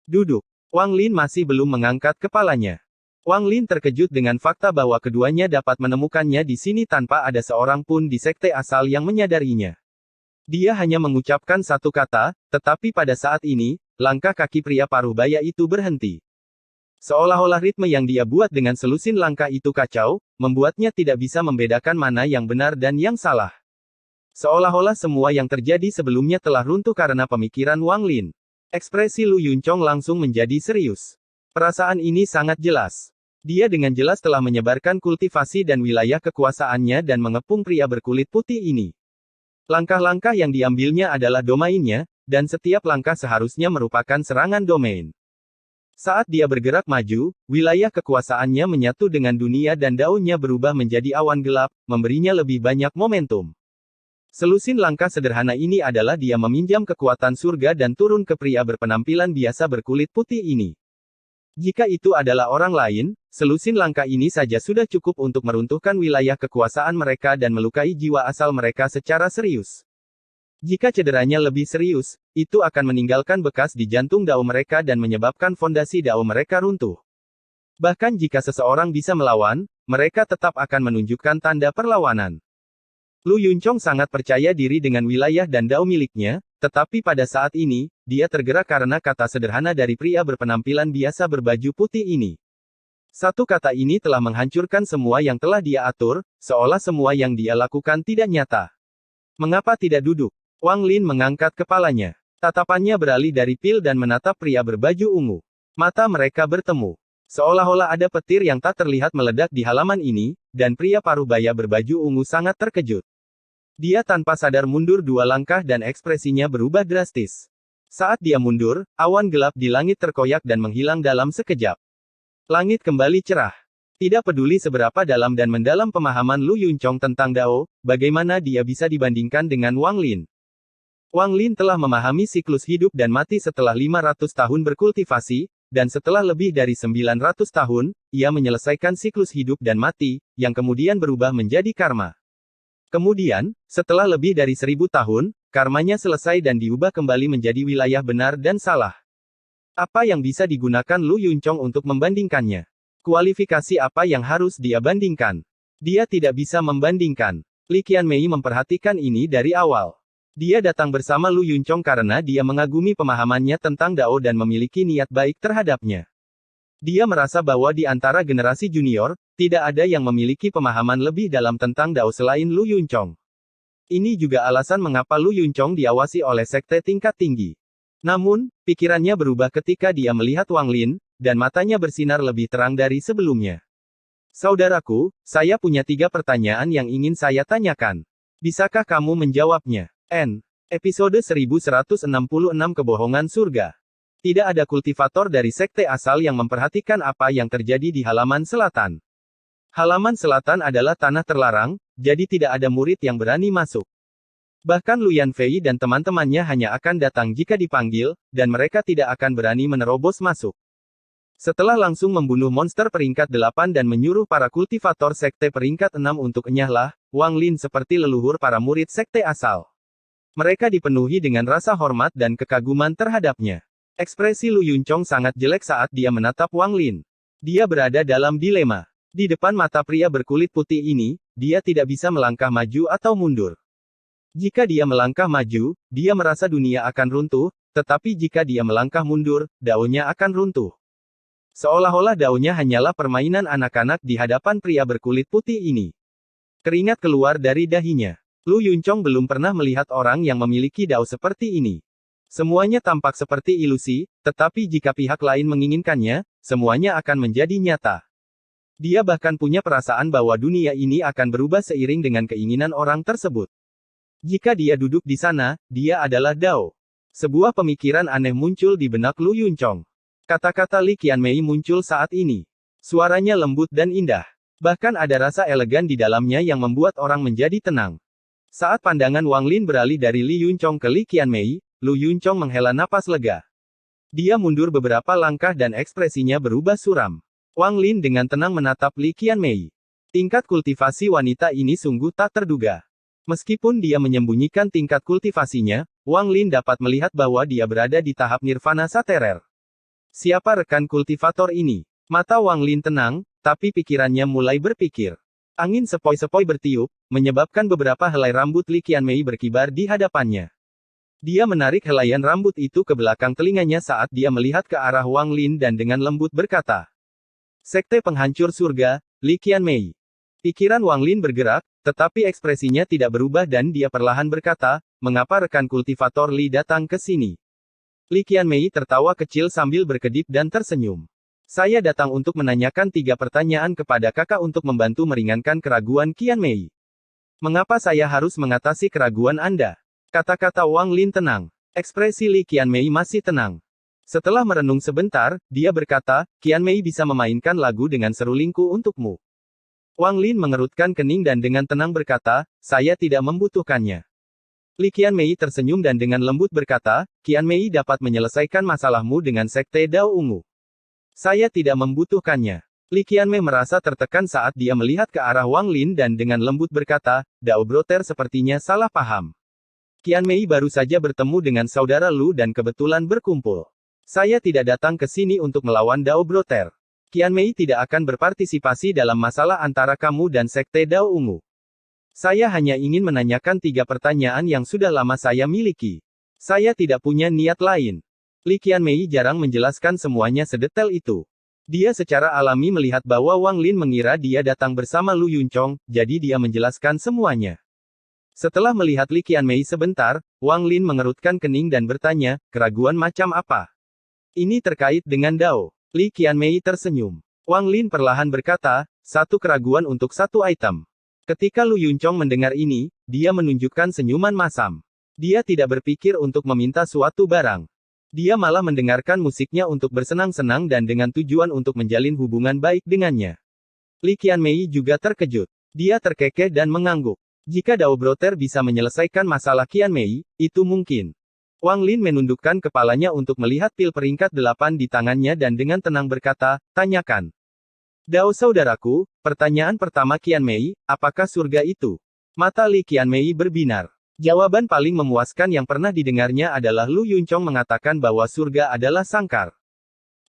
Duduk. Wang Lin masih belum mengangkat kepalanya. Wang Lin terkejut dengan fakta bahwa keduanya dapat menemukannya di sini tanpa ada seorang pun di sekte asal yang menyadarinya. Dia hanya mengucapkan satu kata, tetapi pada saat ini, langkah kaki pria parubaya itu berhenti. Seolah-olah ritme yang dia buat dengan selusin langkah itu kacau, membuatnya tidak bisa membedakan mana yang benar dan yang salah. Seolah-olah semua yang terjadi sebelumnya telah runtuh karena pemikiran Wang Lin. Ekspresi Lu Yunchong langsung menjadi serius. Perasaan ini sangat jelas. Dia dengan jelas telah menyebarkan kultivasi dan wilayah kekuasaannya dan mengepung pria berkulit putih ini. Langkah-langkah yang diambilnya adalah domainnya, dan setiap langkah seharusnya merupakan serangan domain. Saat dia bergerak maju, wilayah kekuasaannya menyatu dengan dunia dan daunnya berubah menjadi awan gelap, memberinya lebih banyak momentum. Selusin langkah sederhana ini adalah dia meminjam kekuatan surga dan turun ke pria berpenampilan biasa berkulit putih ini. Jika itu adalah orang lain, selusin langkah ini saja sudah cukup untuk meruntuhkan wilayah kekuasaan mereka dan melukai jiwa asal mereka secara serius. Jika cederanya lebih serius, itu akan meninggalkan bekas di jantung dao mereka dan menyebabkan fondasi dao mereka runtuh. Bahkan jika seseorang bisa melawan, mereka tetap akan menunjukkan tanda perlawanan. Lu Yunchong sangat percaya diri dengan wilayah dan dao miliknya, tetapi pada saat ini, dia tergerak karena kata sederhana dari pria berpenampilan biasa berbaju putih ini. Satu kata ini telah menghancurkan semua yang telah dia atur, seolah semua yang dia lakukan tidak nyata. Mengapa tidak duduk? Wang Lin mengangkat kepalanya. Tatapannya beralih dari pil dan menatap pria berbaju ungu. Mata mereka bertemu. Seolah-olah ada petir yang tak terlihat meledak di halaman ini, dan pria parubaya berbaju ungu sangat terkejut. Dia tanpa sadar mundur dua langkah dan ekspresinya berubah drastis. Saat dia mundur, awan gelap di langit terkoyak dan menghilang dalam sekejap. Langit kembali cerah. Tidak peduli seberapa dalam dan mendalam pemahaman Lu Yunchong tentang Dao, bagaimana dia bisa dibandingkan dengan Wang Lin. Wang Lin telah memahami siklus hidup dan mati setelah 500 tahun berkultivasi, dan setelah lebih dari 900 tahun, ia menyelesaikan siklus hidup dan mati, yang kemudian berubah menjadi karma. Kemudian, setelah lebih dari 1000 tahun, karmanya selesai dan diubah kembali menjadi wilayah benar dan salah. Apa yang bisa digunakan Lu Yunchong untuk membandingkannya? Kualifikasi apa yang harus dia bandingkan? Dia tidak bisa membandingkan. Li Qianmei memperhatikan ini dari awal. Dia datang bersama Lu Yunchong karena dia mengagumi pemahamannya tentang Dao dan memiliki niat baik terhadapnya. Dia merasa bahwa di antara generasi junior, tidak ada yang memiliki pemahaman lebih dalam tentang Dao selain Lu Yunchong. Ini juga alasan mengapa Lu Yunchong diawasi oleh sekte tingkat tinggi. Namun, pikirannya berubah ketika dia melihat Wang Lin, dan matanya bersinar lebih terang dari sebelumnya. Saudaraku, saya punya 3 pertanyaan yang ingin saya tanyakan. Bisakah kamu menjawabnya? Episode 1166 Kebohongan Surga. Tidak ada kultivator dari sekte asal yang memperhatikan apa yang terjadi di halaman selatan. Halaman selatan adalah tanah terlarang, jadi tidak ada murid yang berani masuk. Bahkan Lu Yanfei dan teman-temannya hanya akan datang jika dipanggil, dan mereka tidak akan berani menerobos masuk. Setelah langsung membunuh monster peringkat 8 dan menyuruh para kultivator sekte peringkat 6 untuk enyahlah, Wang Lin seperti leluhur para murid sekte asal. Mereka dipenuhi dengan rasa hormat dan kekaguman terhadapnya. Ekspresi Lu Yunchong sangat jelek saat dia menatap Wang Lin. Dia berada dalam dilema. Di depan mata pria berkulit putih ini, dia tidak bisa melangkah maju atau mundur. Jika dia melangkah maju, dia merasa dunia akan runtuh, tetapi jika dia melangkah mundur, daunnya akan runtuh. Seolah-olah daunnya hanyalah permainan anak-anak di hadapan pria berkulit putih ini. Keringat keluar dari dahinya. Lu Yunchong belum pernah melihat orang yang memiliki dao seperti ini. Semuanya tampak seperti ilusi, tetapi jika pihak lain menginginkannya, semuanya akan menjadi nyata. Dia bahkan punya perasaan bahwa dunia ini akan berubah seiring dengan keinginan orang tersebut. Jika dia duduk di sana, dia adalah dao. Sebuah pemikiran aneh muncul di benak Lu Yunchong. Kata-kata Li Qianmei muncul saat ini. Suaranya lembut dan indah. Bahkan ada rasa elegan di dalamnya yang membuat orang menjadi tenang. Saat pandangan Wang Lin beralih dari Li Yunchong ke Li Qianmei, Lu Yunchong menghela napas lega. Dia mundur beberapa langkah dan ekspresinya berubah suram. Wang Lin dengan tenang menatap Li Qianmei. Tingkat kultivasi wanita ini sungguh tak terduga. Meskipun dia menyembunyikan tingkat kultivasinya, Wang Lin dapat melihat bahwa dia berada di tahap nirvana saterer. Siapa rekan kultivator ini? Mata Wang Lin tenang, tapi pikirannya mulai berpikir. Angin sepoi-sepoi bertiup, menyebabkan beberapa helai rambut Li Qianmei berkibar di hadapannya. Dia menarik helaian rambut itu ke belakang telinganya saat dia melihat ke arah Wang Lin dan dengan lembut berkata, "Sekte penghancur surga, Li Qianmei." Pikiran Wang Lin bergerak, tetapi ekspresinya tidak berubah dan dia perlahan berkata, "Mengapa rekan kultivator Li datang ke sini?" Li Qianmei tertawa kecil sambil berkedip dan tersenyum. "Saya datang untuk menanyakan 3 pertanyaan kepada kakak untuk membantu meringankan keraguan Qianmei." "Mengapa saya harus mengatasi keraguan Anda?" Kata-kata Wang Lin tenang. Ekspresi Li Qianmei masih tenang. Setelah merenung sebentar, dia berkata, "Qianmei bisa memainkan lagu dengan serulingku untukmu." Wang Lin mengerutkan kening dan dengan tenang berkata, "Saya tidak membutuhkannya." Li Qianmei tersenyum dan dengan lembut berkata, "Qianmei dapat menyelesaikan masalahmu dengan sekte Dao Ungu. Saya tidak membutuhkannya." Li Qianmei merasa tertekan saat dia melihat ke arah Wang Lin dan dengan lembut berkata, "Dao Broter sepertinya salah paham. Qianmei baru saja bertemu dengan saudara Lu dan kebetulan berkumpul. Saya tidak datang ke sini untuk melawan Dao Broter. Qianmei tidak akan berpartisipasi dalam masalah antara kamu dan sekte Dao Ungu. Saya hanya ingin menanyakan 3 pertanyaan yang sudah lama saya miliki. Saya tidak punya niat lain." Li Qianmei jarang menjelaskan semuanya sedetail itu. Dia secara alami melihat bahwa Wang Lin mengira dia datang bersama Lu Yunchong, jadi dia menjelaskan semuanya. Setelah melihat Li Qianmei sebentar, Wang Lin mengerutkan kening dan bertanya, "Keraguan macam apa?" "Ini terkait dengan Dao." Li Qianmei tersenyum. Wang Lin perlahan berkata, "1 keraguan untuk 1 item." Ketika Lu Yunchong mendengar ini, dia menunjukkan senyuman masam. Dia tidak berpikir untuk meminta suatu barang. Dia malah mendengarkan musiknya untuk bersenang-senang dan dengan tujuan untuk menjalin hubungan baik dengannya. Li Qianmei juga terkejut. Dia terkekeh dan mengangguk. Jika Dao Broter bisa menyelesaikan masalah Qianmei, itu mungkin. Wang Lin menundukkan kepalanya untuk melihat pil peringkat 8 di tangannya dan dengan tenang berkata, "Tanyakan." "Dao saudaraku, pertanyaan pertama Qianmei, apakah surga itu?" Mata Li Qianmei berbinar. Jawaban paling memuaskan yang pernah didengarnya adalah Lu Yunchong mengatakan bahwa surga adalah sangkar.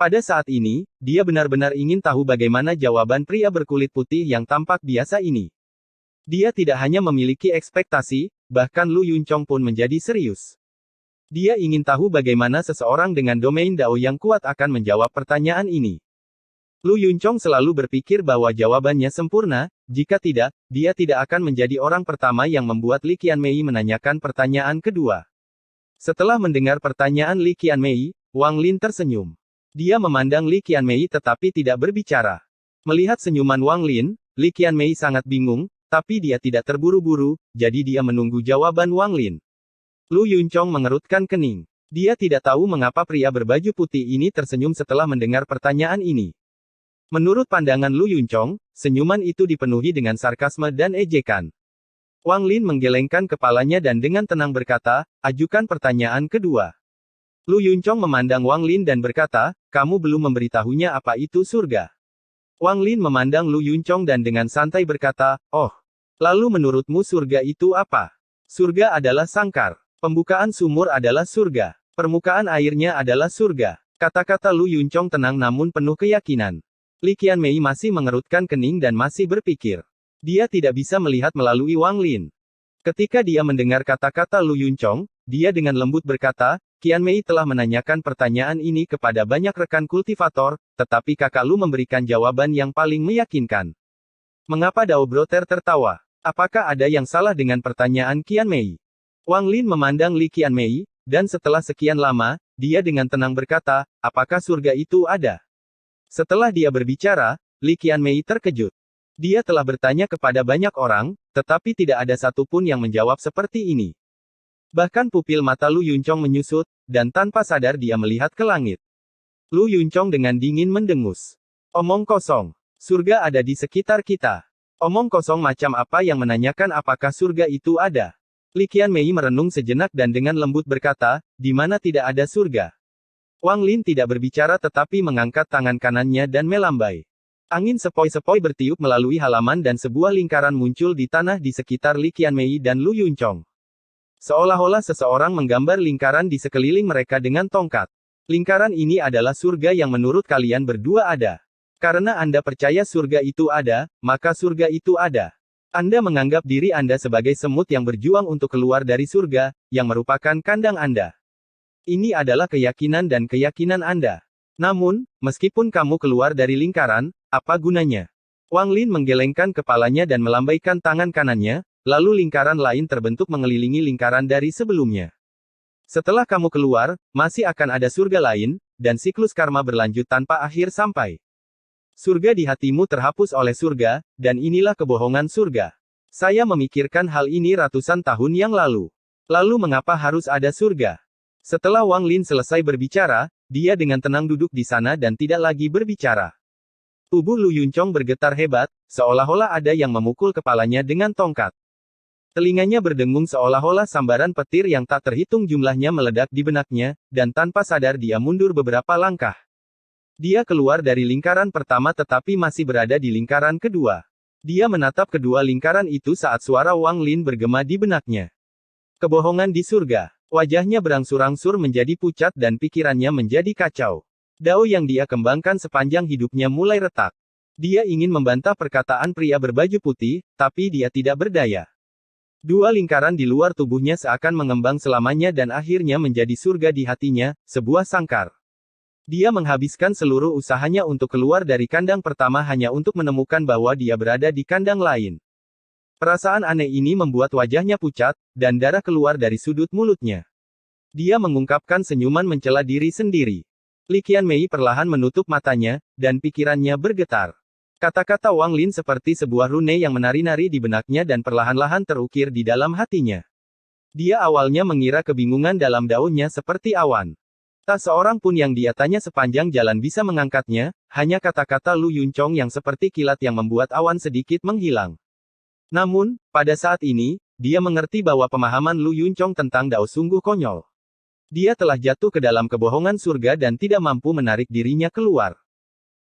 Pada saat ini, dia benar-benar ingin tahu bagaimana jawaban pria berkulit putih yang tampak biasa ini. Dia tidak hanya memiliki ekspektasi, bahkan Lu Yunchong pun menjadi serius. Dia ingin tahu bagaimana seseorang dengan domain Dao yang kuat akan menjawab pertanyaan ini. Lu Yunchong selalu berpikir bahwa jawabannya sempurna, jika tidak, dia tidak akan menjadi orang pertama yang membuat Li Qianmei menanyakan pertanyaan kedua. Setelah mendengar pertanyaan Li Qianmei, Wang Lin tersenyum. Dia memandang Li Qianmei tetapi tidak berbicara. Melihat senyuman Wang Lin, Li Qianmei sangat bingung, tapi dia tidak terburu-buru, jadi dia menunggu jawaban Wang Lin. Lu Yunchong mengerutkan kening. Dia tidak tahu mengapa pria berbaju putih ini tersenyum setelah mendengar pertanyaan ini. Menurut pandangan Lu Yunchong, senyuman itu dipenuhi dengan sarkasme dan ejekan. Wang Lin menggelengkan kepalanya dan dengan tenang berkata, "Ajukan pertanyaan kedua." Lu Yunchong memandang Wang Lin dan berkata, "Kamu belum memberitahunya apa itu surga." Wang Lin memandang Lu Yunchong dan dengan santai berkata, "Oh, lalu menurutmu surga itu apa?" "Surga adalah sangkar. Pembukaan sumur adalah surga. Permukaan airnya adalah surga." Kata-kata Lu Yunchong tenang namun penuh keyakinan. Li Qianmei masih mengerutkan kening dan masih berpikir. Dia tidak bisa melihat melalui Wang Lin. Ketika dia mendengar kata-kata Lu Yunchong, dia dengan lembut berkata, Qianmei telah menanyakan pertanyaan ini kepada banyak rekan kultivator, tetapi kakak Lu memberikan jawaban yang paling meyakinkan. Mengapa Dao Broter tertawa? Apakah ada yang salah dengan pertanyaan Qianmei? Wang Lin memandang Li Qianmei, dan setelah sekian lama, dia dengan tenang berkata, apakah surga itu ada? Setelah dia berbicara, Li Qianmei terkejut. Dia telah bertanya kepada banyak orang, tetapi tidak ada satupun yang menjawab seperti ini. Bahkan pupil mata Lu Yunchong menyusut, dan tanpa sadar dia melihat ke langit. Lu Yunchong dengan dingin mendengus. Omong kosong. Surga ada di sekitar kita. Omong kosong macam apa yang menanyakan apakah surga itu ada? Li Qianmei merenung sejenak dan dengan lembut berkata, di mana tidak ada surga. Wang Lin tidak berbicara tetapi mengangkat tangan kanannya dan melambai. Angin sepoi-sepoi bertiup melalui halaman dan sebuah lingkaran muncul di tanah di sekitar Li Qianmei dan Lu Yunchong. Seolah-olah seseorang menggambar lingkaran di sekeliling mereka dengan tongkat. Lingkaran ini adalah surga yang menurut kalian berdua ada. Karena Anda percaya surga itu ada, maka surga itu ada. Anda menganggap diri Anda sebagai semut yang berjuang untuk keluar dari surga, yang merupakan kandang Anda. Ini adalah keyakinan dan keyakinan Anda. Namun, meskipun kamu keluar dari lingkaran, apa gunanya? Wang Lin menggelengkan kepalanya dan melambaikan tangan kanannya, lalu lingkaran lain terbentuk mengelilingi lingkaran dari sebelumnya. Setelah kamu keluar, masih akan ada surga lain, dan siklus karma berlanjut tanpa akhir sampai. Surga di hatimu terhapus oleh surga, dan inilah kebohongan surga. Saya memikirkan hal ini ratusan tahun yang lalu. Lalu mengapa harus ada surga? Setelah Wang Lin selesai berbicara, dia dengan tenang duduk di sana dan tidak lagi berbicara. Tubuh Lu Yunchong bergetar hebat, seolah-olah ada yang memukul kepalanya dengan tongkat. Telinganya berdengung seolah-olah sambaran petir yang tak terhitung jumlahnya meledak di benaknya, dan tanpa sadar dia mundur beberapa langkah. Dia keluar dari lingkaran pertama tetapi masih berada di lingkaran kedua. Dia menatap kedua lingkaran itu saat suara Wang Lin bergema di benaknya. Kebohongan di surga. Wajahnya berangsur-angsur menjadi pucat dan pikirannya menjadi kacau. Dao yang dia kembangkan sepanjang hidupnya mulai retak. Dia ingin membantah perkataan pria berbaju putih, tapi dia tidak berdaya. Dua lingkaran di luar tubuhnya seakan mengembang selamanya dan akhirnya menjadi surga di hatinya, sebuah sangkar. Dia menghabiskan seluruh usahanya untuk keluar dari kandang pertama hanya untuk menemukan bahwa dia berada di kandang lain. Perasaan aneh ini membuat wajahnya pucat, dan darah keluar dari sudut mulutnya. Dia mengungkapkan senyuman mencela diri sendiri. Li Qianmei perlahan menutup matanya, dan pikirannya bergetar. Kata-kata Wang Lin seperti sebuah rune yang menari-nari di benaknya dan perlahan-lahan terukir di dalam hatinya. Dia awalnya mengira kebingungan dalam daunnya seperti awan. Tak seorang pun yang dia tanya sepanjang jalan bisa mengangkatnya, hanya kata-kata Lu Yunchong yang seperti kilat yang membuat awan sedikit menghilang. Namun, pada saat ini, dia mengerti bahwa pemahaman Lu Yunchong tentang Dao sungguh konyol. Dia telah jatuh ke dalam kebohongan surga dan tidak mampu menarik dirinya keluar.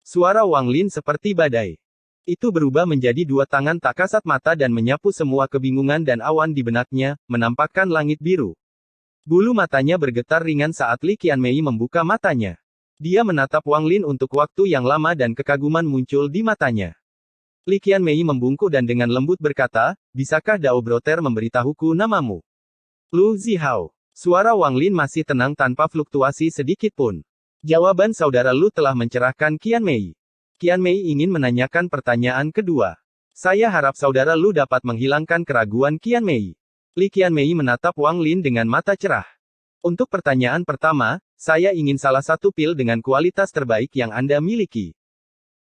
Suara Wang Lin seperti badai. Itu berubah menjadi dua tangan tak kasat mata dan menyapu semua kebingungan dan awan di benaknya, menampakkan langit biru. Bulu matanya bergetar ringan saat Li Qianmei membuka matanya. Dia menatap Wang Lin untuk waktu yang lama dan kekaguman muncul di matanya. Li Qianmei membungkuk dan dengan lembut berkata, bisakah Dao Broter memberitahuku namamu? Lu Zihao. Suara Wang Lin masih tenang tanpa fluktuasi sedikit pun. Jawaban saudara Lu telah mencerahkan Qianmei. Qianmei ingin menanyakan pertanyaan kedua. Saya harap saudara Lu dapat menghilangkan keraguan Qianmei. Li Qianmei menatap Wang Lin dengan mata cerah. Untuk pertanyaan pertama, saya ingin salah satu pil dengan kualitas terbaik yang Anda miliki.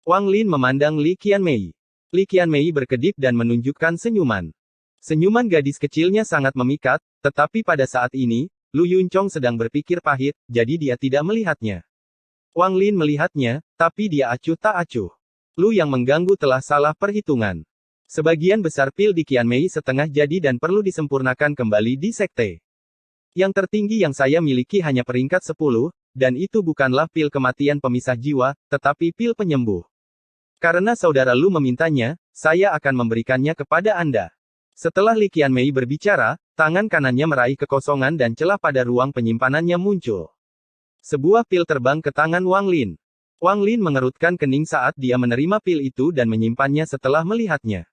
Wang Lin memandang Li Qianmei. Li Qianmei berkedip dan menunjukkan senyuman. Senyuman gadis kecilnya sangat memikat, tetapi pada saat ini, Lu Yunchong sedang berpikir pahit, jadi dia tidak melihatnya. Wang Lin melihatnya, tapi dia acuh tak acuh. Lu yang mengganggu telah salah perhitungan. Sebagian besar pil di Qianmei setengah jadi dan perlu disempurnakan kembali di sekte. Yang tertinggi yang saya miliki hanya peringkat 10, dan itu bukanlah pil kematian pemisah jiwa, tetapi pil penyembuh. Karena saudara Lu memintanya, saya akan memberikannya kepada Anda. Setelah Li Qianmei berbicara, tangan kanannya meraih kekosongan dan celah pada ruang penyimpanannya muncul. Sebuah pil terbang ke tangan Wang Lin. Wang Lin mengerutkan kening saat dia menerima pil itu dan menyimpannya setelah melihatnya.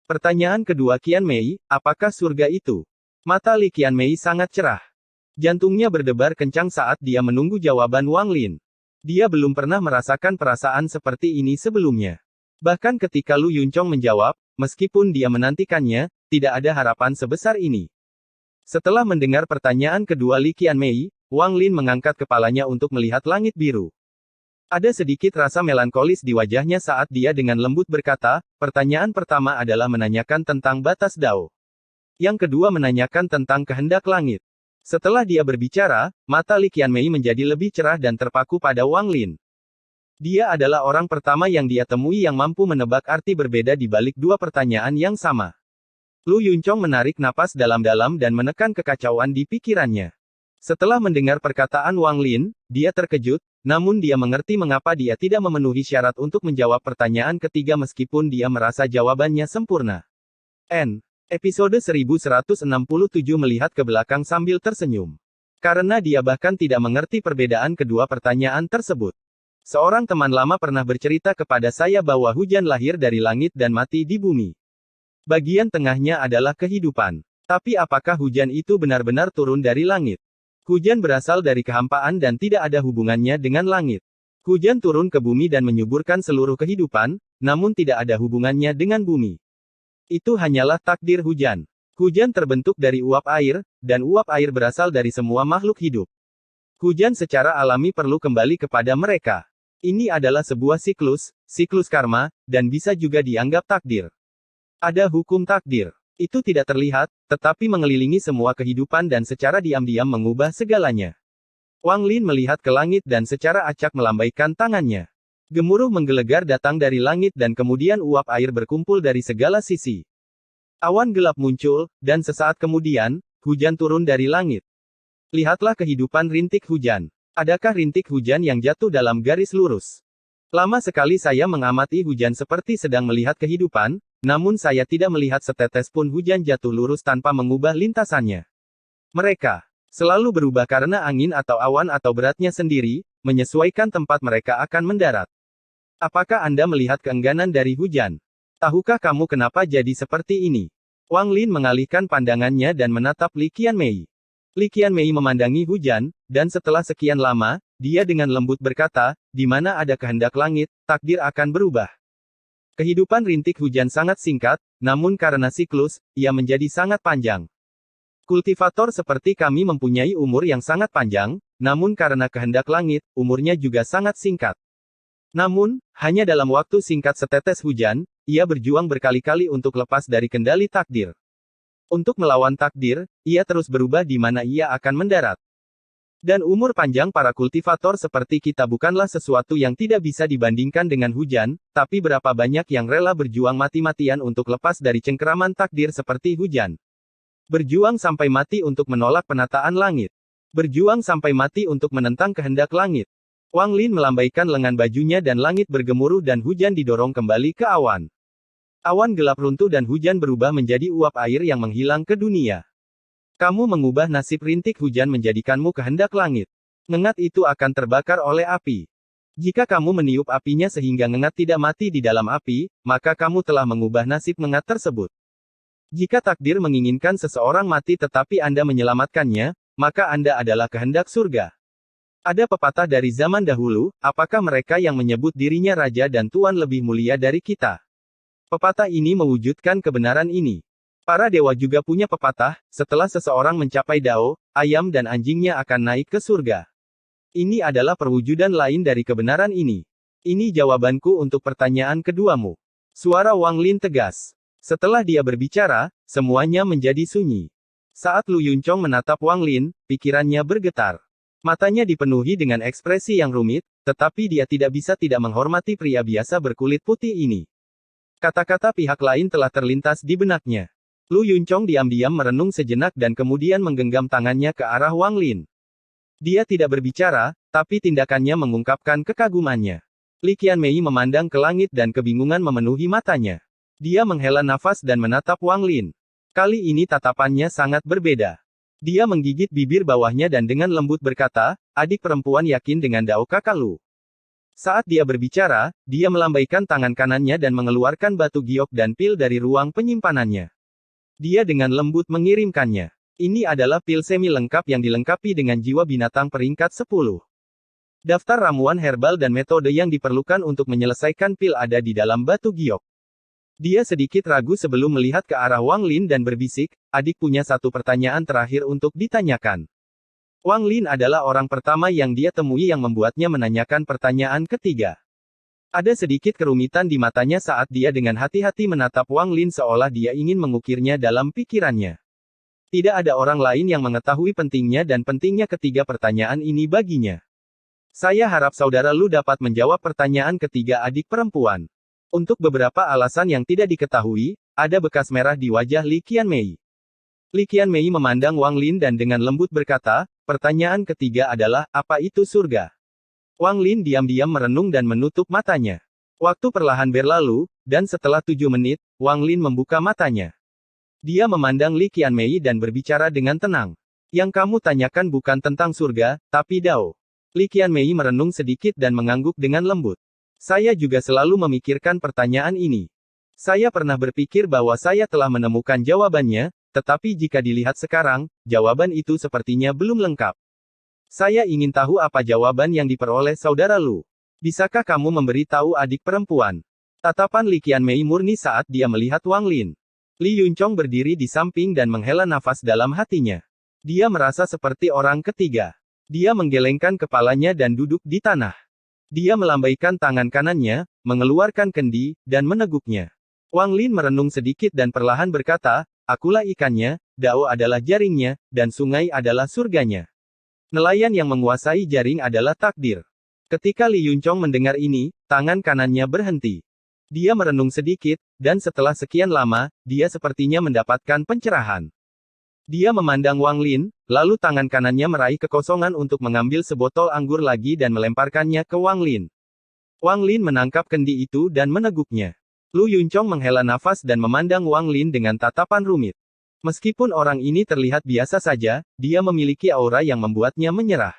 Pertanyaan kedua Qianmei, apakah surga itu? Mata Li Qianmei sangat cerah. Jantungnya berdebar kencang saat dia menunggu jawaban Wang Lin. Dia belum pernah merasakan perasaan seperti ini sebelumnya. Bahkan ketika Lu Yunchong menjawab, meskipun dia menantikannya, tidak ada harapan sebesar ini. Setelah mendengar pertanyaan kedua Li Qianmei, Wang Lin mengangkat kepalanya untuk melihat langit biru. Ada sedikit rasa melankolis di wajahnya saat dia dengan lembut berkata, pertanyaan pertama adalah menanyakan tentang batas Dao. Yang kedua menanyakan tentang kehendak langit. Setelah dia berbicara, mata Li Qianmei menjadi lebih cerah dan terpaku pada Wang Lin. Dia adalah orang pertama yang dia temui yang mampu menebak arti berbeda di balik dua pertanyaan yang sama. Lu Yunchong menarik napas dalam-dalam dan menekan kekacauan di pikirannya. Setelah mendengar perkataan Wang Lin, dia terkejut, namun dia mengerti mengapa dia tidak memenuhi syarat untuk menjawab pertanyaan ketiga meskipun dia merasa jawabannya sempurna. Episode 1167 melihat ke belakang sambil tersenyum. Karena dia bahkan tidak mengerti perbedaan kedua pertanyaan tersebut. Seorang teman lama pernah bercerita kepada saya bahwa hujan lahir dari langit dan mati di bumi. Bagian tengahnya adalah kehidupan. Tapi apakah hujan itu benar-benar turun dari langit? Hujan berasal dari kehampaan dan tidak ada hubungannya dengan langit. Hujan turun ke bumi dan menyuburkan seluruh kehidupan, namun tidak ada hubungannya dengan bumi. Itu hanyalah takdir hujan. Hujan terbentuk dari uap air, dan uap air berasal dari semua makhluk hidup. Hujan secara alami perlu kembali kepada mereka. Ini adalah sebuah siklus karma, dan bisa juga dianggap takdir. Ada hukum takdir. Itu tidak terlihat, tetapi mengelilingi semua kehidupan dan secara diam-diam mengubah segalanya. Wang Lin melihat ke langit dan secara acak melambaikan tangannya. Gemuruh menggelegar datang dari langit dan kemudian uap air berkumpul dari segala sisi. Awan gelap muncul, dan sesaat kemudian, hujan turun dari langit. Lihatlah kehidupan rintik hujan. Adakah rintik hujan yang jatuh dalam garis lurus? Lama sekali saya mengamati hujan seperti sedang melihat kehidupan, namun saya tidak melihat setetes pun hujan jatuh lurus tanpa mengubah lintasannya. Mereka selalu berubah karena angin atau awan atau beratnya sendiri, menyesuaikan tempat mereka akan mendarat. Apakah Anda melihat keengganan dari hujan? Tahukah kamu kenapa jadi seperti ini? Wang Lin mengalihkan pandangannya dan menatap Li Qianmei. Li Qianmei memandangi hujan, dan setelah sekian lama, dia dengan lembut berkata, di mana ada kehendak langit, takdir akan berubah. Kehidupan rintik hujan sangat singkat, namun karena siklus, ia menjadi sangat panjang. Kultivator seperti kami mempunyai umur yang sangat panjang, namun karena kehendak langit, umurnya juga sangat singkat. Namun, hanya dalam waktu singkat setetes hujan, ia berjuang berkali-kali untuk lepas dari kendali takdir. Untuk melawan takdir, ia terus berubah di mana ia akan mendarat. Dan umur panjang para kultivator seperti kita bukanlah sesuatu yang tidak bisa dibandingkan dengan hujan, tapi berapa banyak yang rela berjuang mati-matian untuk lepas dari cengkeraman takdir seperti hujan. Berjuang sampai mati untuk menolak penataan langit. Berjuang sampai mati untuk menentang kehendak langit. Wang Lin melambaikan lengan bajunya dan langit bergemuruh dan hujan didorong kembali ke awan. Awan gelap runtuh dan hujan berubah menjadi uap air yang menghilang ke dunia. Kamu mengubah nasib rintik hujan menjadikanmu kehendak langit. Ngengat itu akan terbakar oleh api. Jika kamu meniup apinya sehingga ngengat tidak mati di dalam api, maka kamu telah mengubah nasib ngengat tersebut. Jika takdir menginginkan seseorang mati tetapi Anda menyelamatkannya, maka Anda adalah kehendak surga. Ada pepatah dari zaman dahulu, apakah mereka yang menyebut dirinya raja dan tuan lebih mulia dari kita? Pepatah ini mewujudkan kebenaran ini. Para dewa juga punya pepatah, setelah seseorang mencapai Dao, ayam dan anjingnya akan naik ke surga. Ini adalah perwujudan lain dari kebenaran ini. Ini jawabanku untuk pertanyaan keduamu. Suara Wang Lin tegas. Setelah dia berbicara, semuanya menjadi sunyi. Saat Lu Yunchong menatap Wang Lin, pikirannya bergetar. Matanya dipenuhi dengan ekspresi yang rumit, tetapi dia tidak bisa tidak menghormati pria biasa berkulit putih ini. Kata-kata pihak lain telah terlintas di benaknya. Lu Yunchong diam-diam merenung sejenak dan kemudian menggenggam tangannya ke arah Wang Lin. Dia tidak berbicara, tapi tindakannya mengungkapkan kekagumannya. Li Qianmei memandang ke langit dan kebingungan memenuhi matanya. Dia menghela nafas dan menatap Wang Lin. Kali ini tatapannya sangat berbeda. Dia menggigit bibir bawahnya dan dengan lembut berkata, adik perempuan yakin dengan Dao kakak Lu. Saat dia berbicara, dia melambaikan tangan kanannya dan mengeluarkan batu giok dan pil dari ruang penyimpanannya. Dia dengan lembut mengirimkannya. Ini adalah pil semi lengkap yang dilengkapi dengan jiwa binatang peringkat 10. Daftar ramuan herbal dan metode yang diperlukan untuk menyelesaikan pil ada di dalam batu giok. Dia sedikit ragu sebelum melihat ke arah Wang Lin dan berbisik, adik punya satu pertanyaan terakhir untuk ditanyakan. Wang Lin adalah orang pertama yang dia temui yang membuatnya menanyakan pertanyaan ketiga. Ada sedikit kerumitan di matanya saat dia dengan hati-hati menatap Wang Lin seolah dia ingin mengukirnya dalam pikirannya. Tidak ada orang lain yang mengetahui pentingnya dan pentingnya ketiga pertanyaan ini baginya. Saya harap saudara Lu dapat menjawab pertanyaan ketiga adik perempuan. Untuk beberapa alasan yang tidak diketahui, ada bekas merah di wajah Li Qianmei. Li Qianmei memandang Wang Lin dan dengan lembut berkata, pertanyaan ketiga adalah, apa itu surga? Wang Lin diam-diam merenung dan menutup matanya. Waktu perlahan berlalu, dan setelah 7 menit, Wang Lin membuka matanya. Dia memandang Li Qianmei dan berbicara dengan tenang. Yang kamu tanyakan bukan tentang surga, tapi Dao. Li Qianmei merenung sedikit dan mengangguk dengan lembut. Saya juga selalu memikirkan pertanyaan ini. Saya pernah berpikir bahwa saya telah menemukan jawabannya, tetapi jika dilihat sekarang, jawaban itu sepertinya belum lengkap. Saya ingin tahu apa jawaban yang diperoleh saudara Lu. Bisakah kamu memberi tahu adik perempuan? Tatapan Li Qianmei murni saat dia melihat Wang Lin. Li Yunchong berdiri di samping dan menghela nafas dalam hatinya. Dia merasa seperti orang ketiga. Dia menggelengkan kepalanya dan duduk di tanah. Dia melambaikan tangan kanannya, mengeluarkan kendi, dan meneguknya. Wang Lin merenung sedikit dan perlahan berkata, akulah ikannya, Dao adalah jaringnya, dan sungai adalah surganya. Nelayan yang menguasai jaring adalah takdir. Ketika Li Yunchong mendengar ini, tangan kanannya berhenti. Dia merenung sedikit, dan setelah sekian lama, dia sepertinya mendapatkan pencerahan. Dia memandang Wang Lin, lalu tangan kanannya meraih kekosongan untuk mengambil sebotol anggur lagi dan melemparkannya ke Wang Lin. Wang Lin menangkap kendi itu dan meneguknya. Lu Yunchong menghela nafas dan memandang Wang Lin dengan tatapan rumit. Meskipun orang ini terlihat biasa saja, dia memiliki aura yang membuatnya menyerah.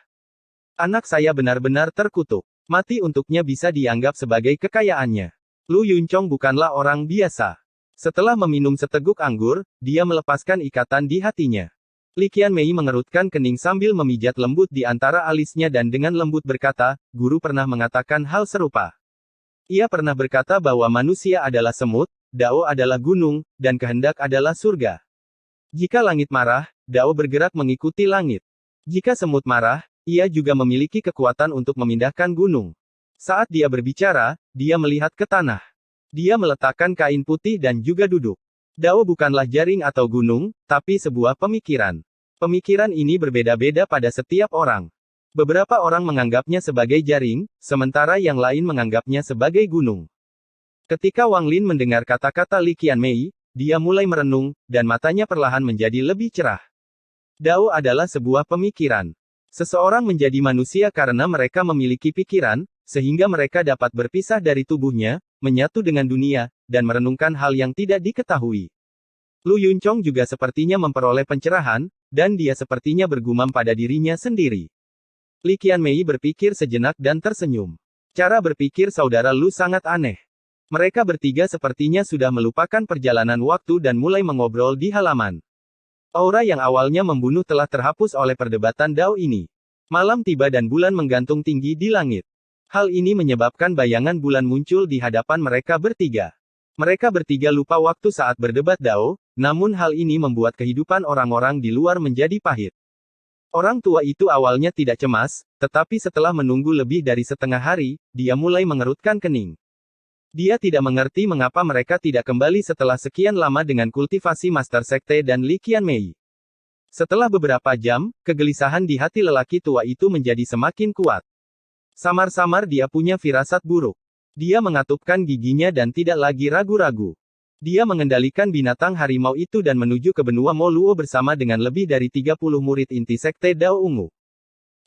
Anak saya benar-benar terkutuk. Mati untuknya bisa dianggap sebagai kekayaannya. Lu Yunchong bukanlah orang biasa. Setelah meminum seteguk anggur, dia melepaskan ikatan di hatinya. Li Qianmei mengerutkan kening sambil memijat lembut di antara alisnya dan dengan lembut berkata, guru pernah mengatakan hal serupa. Ia pernah berkata bahwa manusia adalah semut, Dao adalah gunung, dan kehendak adalah surga. Jika langit marah, Dao bergerak mengikuti langit. Jika semut marah, ia juga memiliki kekuatan untuk memindahkan gunung. Saat dia berbicara, dia melihat ke tanah. Dia meletakkan kain putih dan juga duduk. Dao bukanlah jaring atau gunung, tapi sebuah pemikiran. Pemikiran ini berbeda-beda pada setiap orang. Beberapa orang menganggapnya sebagai jaring, sementara yang lain menganggapnya sebagai gunung. Ketika Wang Lin mendengar kata-kata Li Qianmei, dia mulai merenung, dan matanya perlahan menjadi lebih cerah. Dao adalah sebuah pemikiran. Seseorang menjadi manusia karena mereka memiliki pikiran, sehingga mereka dapat berpisah dari tubuhnya, menyatu dengan dunia, dan merenungkan hal yang tidak diketahui. Lu Yunchong juga sepertinya memperoleh pencerahan, dan dia sepertinya bergumam pada dirinya sendiri. Li Qianmei berpikir sejenak dan tersenyum. Cara berpikir saudara Lu sangat aneh. Mereka bertiga sepertinya sudah melupakan perjalanan waktu dan mulai mengobrol di halaman. Aura yang awalnya membunuh telah terhapus oleh perdebatan Dao ini. Malam tiba dan bulan menggantung tinggi di langit. Hal ini menyebabkan bayangan bulan muncul di hadapan mereka bertiga. Mereka bertiga lupa waktu saat berdebat Dao, namun hal ini membuat kehidupan orang-orang di luar menjadi pahit. Orang tua itu awalnya tidak cemas, tetapi setelah menunggu lebih dari setengah hari, dia mulai mengerutkan kening. Dia tidak mengerti mengapa mereka tidak kembali setelah sekian lama dengan kultivasi Master Sekte dan Li Qianmei. Setelah beberapa jam, kegelisahan di hati lelaki tua itu menjadi semakin kuat. Samar-samar dia punya firasat buruk. Dia mengatupkan giginya dan tidak lagi ragu-ragu. Dia mengendalikan binatang harimau itu dan menuju ke benua Moluo bersama dengan lebih dari 30 murid inti Sekte Dao Ungu.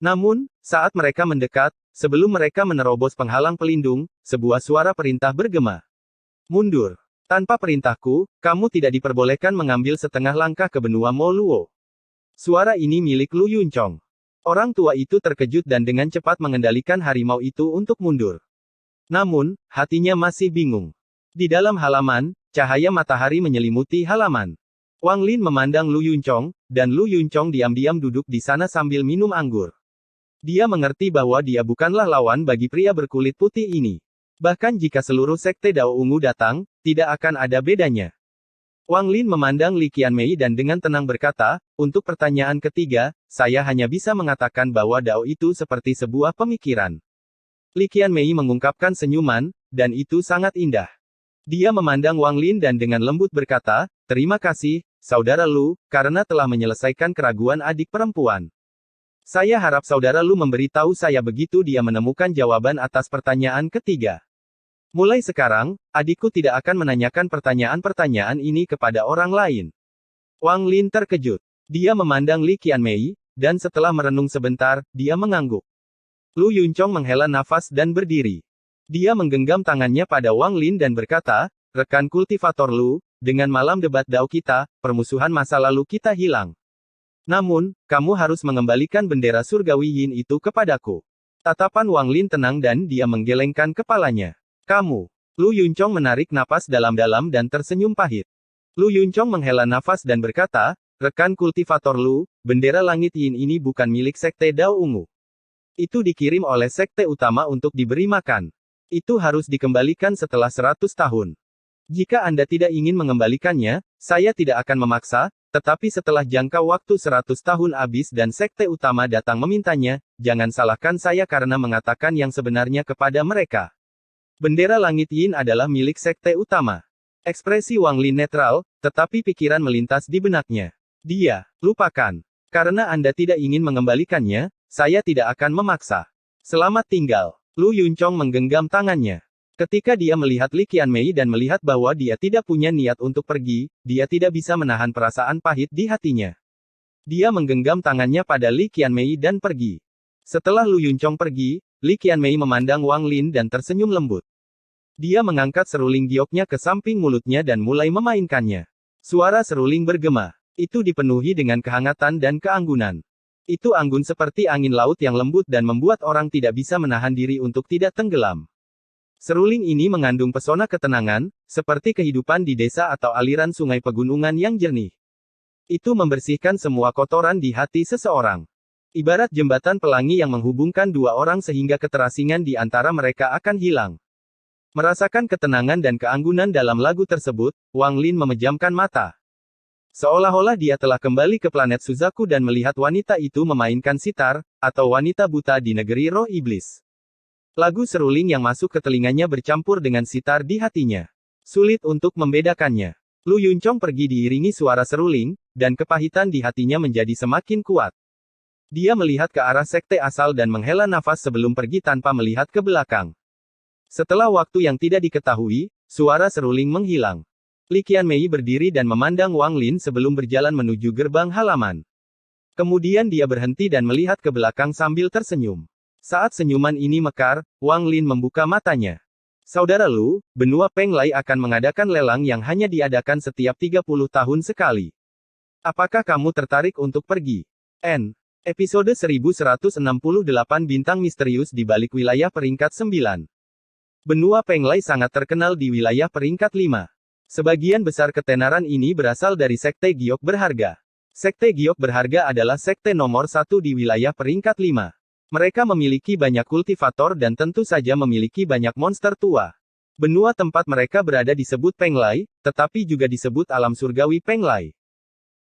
Namun, saat mereka mendekat, sebelum mereka menerobos penghalang pelindung, sebuah suara perintah bergema. Mundur. Tanpa perintahku, kamu tidak diperbolehkan mengambil setengah langkah ke benua Moluo. Suara ini milik Lu Yunchong. Orang tua itu terkejut dan dengan cepat mengendalikan harimau itu untuk mundur. Namun, hatinya masih bingung. Di dalam halaman, cahaya matahari menyelimuti halaman. Wang Lin memandang Lu Yunchong, dan Lu Yunchong diam-diam duduk di sana sambil minum anggur. Dia mengerti bahwa dia bukanlah lawan bagi pria berkulit putih ini. Bahkan jika seluruh sekte Dao Ungu datang, tidak akan ada bedanya. Wang Lin memandang Li Qianmei dan dengan tenang berkata, untuk pertanyaan ketiga, saya hanya bisa mengatakan bahwa Dao itu seperti sebuah pemikiran. Li Qianmei mengungkapkan senyuman, dan itu sangat indah. Dia memandang Wang Lin dan dengan lembut berkata, terima kasih, Saudara Lu, karena telah menyelesaikan keraguan adik perempuan. Saya harap Saudara Lu memberitahu saya begitu dia menemukan jawaban atas pertanyaan ketiga. Mulai sekarang, adikku tidak akan menanyakan pertanyaan-pertanyaan ini kepada orang lain. Wang Lin terkejut. Dia memandang Li Qianmei, dan setelah merenung sebentar, dia mengangguk. Lu Yunchong menghela nafas dan berdiri. Dia menggenggam tangannya pada Wang Lin dan berkata, rekan kultivator Lu, dengan malam debat Dao kita, permusuhan masa lalu kita hilang. Namun, kamu harus mengembalikan bendera surgawi Yin itu kepadaku. Tatapan Wang Lin tenang dan dia menggelengkan kepalanya. Kamu. Lu Yunchong menarik napas dalam-dalam dan tersenyum pahit. Lu Yunchong menghela nafas dan berkata, rekan kultivator Lu, bendera langit Yin ini bukan milik sekte Dao Ungu. Itu dikirim oleh sekte utama untuk diberi makan. Itu harus dikembalikan setelah 100 tahun. Jika Anda tidak ingin mengembalikannya, saya tidak akan memaksa, tetapi setelah jangka waktu 100 tahun habis dan sekte utama datang memintanya, jangan salahkan saya karena mengatakan yang sebenarnya kepada mereka. Bendera langit Yin adalah milik sekte utama. Ekspresi Wang Lin netral, tetapi pikiran melintas di benaknya. Dia, lupakan. Karena Anda tidak ingin mengembalikannya, saya tidak akan memaksa. Selamat tinggal. Lu Yunchong menggenggam tangannya. Ketika dia melihat Li Qianmei dan melihat bahwa dia tidak punya niat untuk pergi, dia tidak bisa menahan perasaan pahit di hatinya. Dia menggenggam tangannya pada Li Qianmei dan pergi. Setelah Lu Yunchong pergi, Li Qianmei memandang Wang Lin dan tersenyum lembut. Dia mengangkat seruling gioknya ke samping mulutnya dan mulai memainkannya. Suara seruling bergema. Itu dipenuhi dengan kehangatan dan keanggunan. Itu anggun seperti angin laut yang lembut dan membuat orang tidak bisa menahan diri untuk tidak tenggelam. Seruling ini mengandung pesona ketenangan, seperti kehidupan di desa atau aliran sungai pegunungan yang jernih. Itu membersihkan semua kotoran di hati seseorang. Ibarat jembatan pelangi yang menghubungkan dua orang sehingga keterasingan di antara mereka akan hilang. Merasakan ketenangan dan keanggunan dalam lagu tersebut, Wang Lin memejamkan mata. Seolah-olah dia telah kembali ke planet Suzaku dan melihat wanita itu memainkan sitar, atau wanita buta di negeri roh iblis. Lagu seruling yang masuk ke telinganya bercampur dengan sitar di hatinya. Sulit untuk membedakannya. Lu Yunchong pergi diiringi suara seruling, dan kepahitan di hatinya menjadi semakin kuat. Dia melihat ke arah sekte asal dan menghela nafas sebelum pergi tanpa melihat ke belakang. Setelah waktu yang tidak diketahui, suara seruling menghilang. Li Qianmei berdiri dan memandang Wang Lin sebelum berjalan menuju gerbang halaman. Kemudian dia berhenti dan melihat ke belakang sambil tersenyum. Saat senyuman ini mekar, Wang Lin membuka matanya. Saudara Lu, benua Penglai akan mengadakan lelang yang hanya diadakan setiap 30 tahun sekali. Apakah kamu tertarik untuk pergi? Episode 1168 Bintang Misterius di Balik Wilayah Peringkat 9. Benua Penglai sangat terkenal di wilayah peringkat 5. Sebagian besar ketenaran ini berasal dari Sekte Giok Berharga. Sekte Giok Berharga adalah sekte nomor 1 di wilayah peringkat 5. Mereka memiliki banyak kultivator dan tentu saja memiliki banyak monster tua. Benua tempat mereka berada disebut Penglai, tetapi juga disebut alam surgawi Penglai.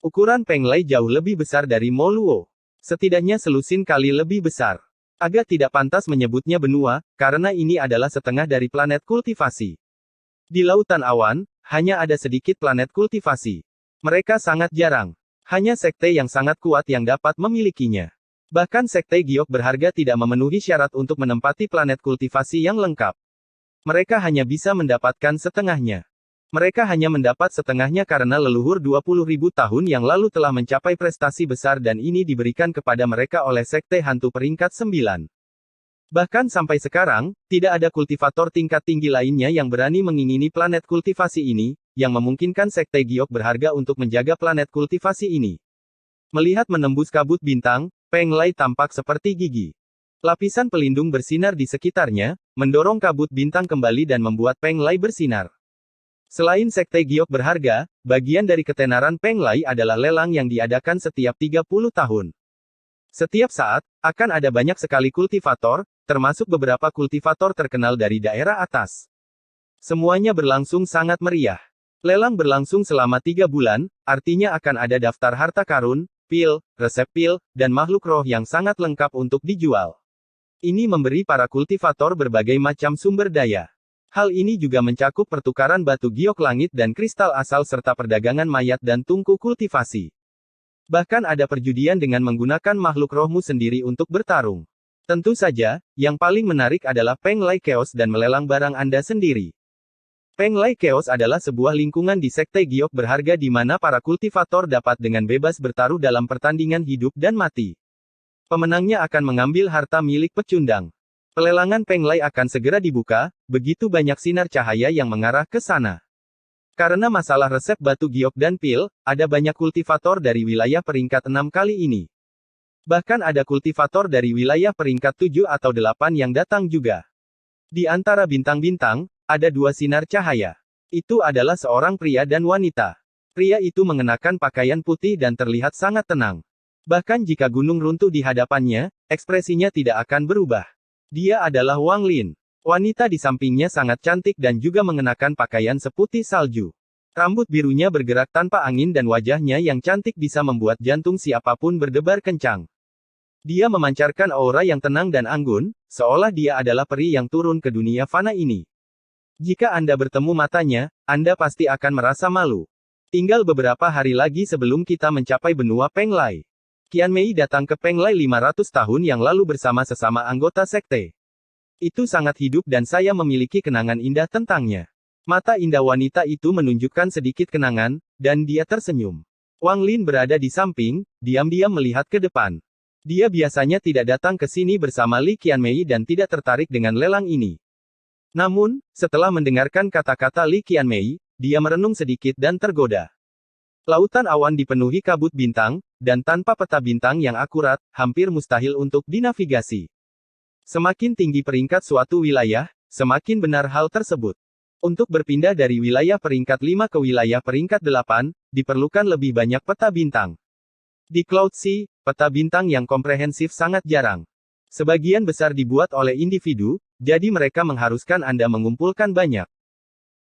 Ukuran Penglai jauh lebih besar dari Moluo. Setidaknya selusin kali lebih besar. Agak tidak pantas menyebutnya benua, karena ini adalah setengah dari planet kultivasi. Di lautan awan, hanya ada sedikit planet kultivasi. Mereka sangat jarang. Hanya sekte yang sangat kuat yang dapat memilikinya. Bahkan sekte Giok Berharga tidak memenuhi syarat untuk menempati planet kultivasi yang lengkap. Mereka hanya bisa mendapatkan setengahnya. Mereka hanya mendapat setengahnya karena leluhur 20.000 tahun yang lalu telah mencapai prestasi besar dan ini diberikan kepada mereka oleh sekte hantu peringkat 9. Bahkan sampai sekarang, tidak ada kultivator tingkat tinggi lainnya yang berani mengingini planet kultivasi ini, yang memungkinkan sekte Giok Berharga untuk menjaga planet kultivasi ini. Melihat menembus kabut bintang, Penglai tampak seperti gigi. Lapisan pelindung bersinar di sekitarnya, mendorong kabut bintang kembali dan membuat Penglai bersinar. Selain sekte giok berharga, bagian dari ketenaran Peng Lai adalah lelang yang diadakan setiap 30 tahun. Setiap saat, akan ada banyak sekali kultivator, termasuk beberapa kultivator terkenal dari daerah atas. Semuanya berlangsung sangat meriah. Lelang berlangsung selama 3 bulan, artinya akan ada daftar harta karun, pil, resep pil, dan makhluk roh yang sangat lengkap untuk dijual. Ini memberi para kultivator berbagai macam sumber daya. Hal ini juga mencakup pertukaran batu giok langit dan kristal asal serta perdagangan mayat dan tungku kultivasi. Bahkan ada perjudian dengan menggunakan makhluk rohmu sendiri untuk bertarung. Tentu saja, yang paling menarik adalah Peng Lai Chaos dan melelang barang Anda sendiri. Peng Lai Chaos adalah sebuah lingkungan di sekte giok berharga di mana para kultivator dapat dengan bebas bertaruh dalam pertandingan hidup dan mati. Pemenangnya akan mengambil harta milik pecundang. Pelelangan Peng Lai akan segera dibuka, begitu banyak sinar cahaya yang mengarah ke sana. Karena masalah resep batu giok dan pil, ada banyak kultivator dari wilayah peringkat 6 kali ini. Bahkan ada kultivator dari wilayah peringkat 7 atau 8 yang datang juga. Di antara bintang-bintang, ada 2 sinar cahaya. Itu adalah seorang pria dan wanita. Pria itu mengenakan pakaian putih dan terlihat sangat tenang. Bahkan jika gunung runtuh di hadapannya, ekspresinya tidak akan berubah. Dia adalah Wang Lin. Wanita di sampingnya sangat cantik dan juga mengenakan pakaian seputih salju. Rambut birunya bergerak tanpa angin dan wajahnya yang cantik bisa membuat jantung siapapun berdebar kencang. Dia memancarkan aura yang tenang dan anggun, seolah dia adalah peri yang turun ke dunia fana ini. Jika Anda bertemu matanya, Anda pasti akan merasa malu. Tinggal beberapa hari lagi sebelum kita mencapai benua Peng Lai. Qian Mei datang ke Peng Lai 500 tahun yang lalu bersama sesama anggota sekte. Itu sangat hidup dan saya memiliki kenangan indah tentangnya. Mata indah wanita itu menunjukkan sedikit kenangan, dan dia tersenyum. Wang Lin berada di samping, diam-diam melihat ke depan. Dia biasanya tidak datang ke sini bersama Li Qianmei dan tidak tertarik dengan lelang ini. Namun, setelah mendengarkan kata-kata Li Qianmei, dia merenung sedikit dan tergoda. Lautan awan dipenuhi kabut bintang, dan tanpa peta bintang yang akurat, hampir mustahil untuk dinavigasi. Semakin tinggi peringkat suatu wilayah, semakin benar hal tersebut. Untuk berpindah dari wilayah peringkat 5 ke wilayah peringkat 8, diperlukan lebih banyak peta bintang. Di Cloud Sea, peta bintang yang komprehensif sangat jarang. Sebagian besar dibuat oleh individu, jadi mereka mengharuskan Anda mengumpulkan banyak.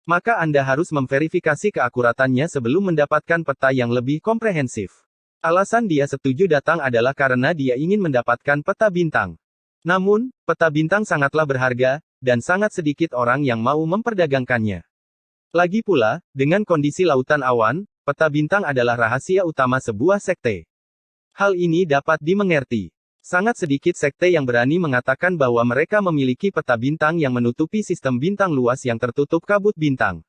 Maka Anda harus memverifikasi keakuratannya sebelum mendapatkan peta yang lebih komprehensif. Alasan dia setuju datang adalah karena dia ingin mendapatkan peta bintang. Namun, peta bintang sangatlah berharga, dan sangat sedikit orang yang mau memperdagangkannya. Lagi pula, dengan kondisi lautan awan, peta bintang adalah rahasia utama sebuah sekte. Hal ini dapat dimengerti. Sangat sedikit sekte yang berani mengatakan bahwa mereka memiliki peta bintang yang menutupi sistem bintang luas yang tertutup kabut bintang.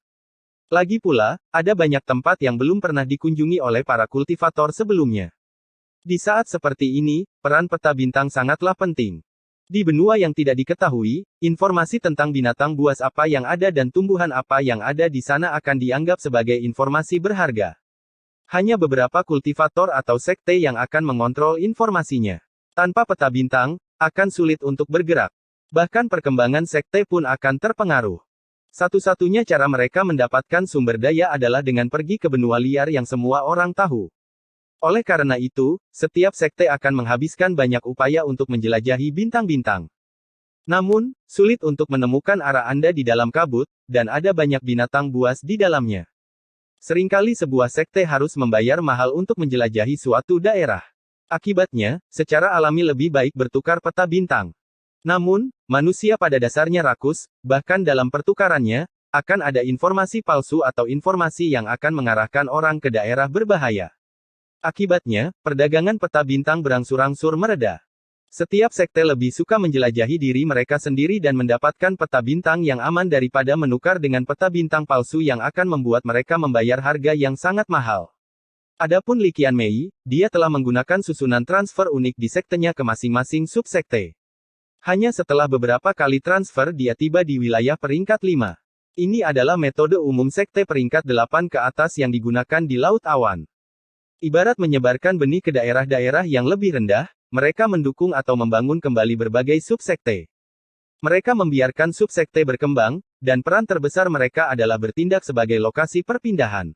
Lagi pula, ada banyak tempat yang belum pernah dikunjungi oleh para kultivator sebelumnya. Di saat seperti ini, peran peta bintang sangatlah penting. Di benua yang tidak diketahui, informasi tentang binatang buas apa yang ada dan tumbuhan apa yang ada di sana akan dianggap sebagai informasi berharga. Hanya beberapa kultivator atau sekte yang akan mengontrol informasinya. Tanpa peta bintang, akan sulit untuk bergerak. Bahkan perkembangan sekte pun akan terpengaruh. Satu-satunya cara mereka mendapatkan sumber daya adalah dengan pergi ke benua liar yang semua orang tahu. Oleh karena itu, setiap sekte akan menghabiskan banyak upaya untuk menjelajahi bintang-bintang. Namun, sulit untuk menemukan arah Anda di dalam kabut, dan ada banyak binatang buas di dalamnya. Seringkali sebuah sekte harus membayar mahal untuk menjelajahi suatu daerah. Akibatnya, secara alami lebih baik bertukar peta bintang. Namun, manusia pada dasarnya rakus, bahkan dalam pertukarannya, akan ada informasi palsu atau informasi yang akan mengarahkan orang ke daerah berbahaya. Akibatnya, perdagangan peta bintang berangsur-angsur mereda. Setiap sekte lebih suka menjelajahi diri mereka sendiri dan mendapatkan peta bintang yang aman daripada menukar dengan peta bintang palsu yang akan membuat mereka membayar harga yang sangat mahal. Adapun Li Qianmei, dia telah menggunakan susunan transfer unik di sektenya ke masing-masing subsekte. Hanya setelah beberapa kali transfer dia tiba di wilayah peringkat 5. Ini adalah metode umum sekte peringkat 8 ke atas yang digunakan di Laut Awan. Ibarat menyebarkan benih ke daerah-daerah yang lebih rendah, mereka mendukung atau membangun kembali berbagai subsekte. Mereka membiarkan subsekte berkembang, dan peran terbesar mereka adalah bertindak sebagai lokasi perpindahan.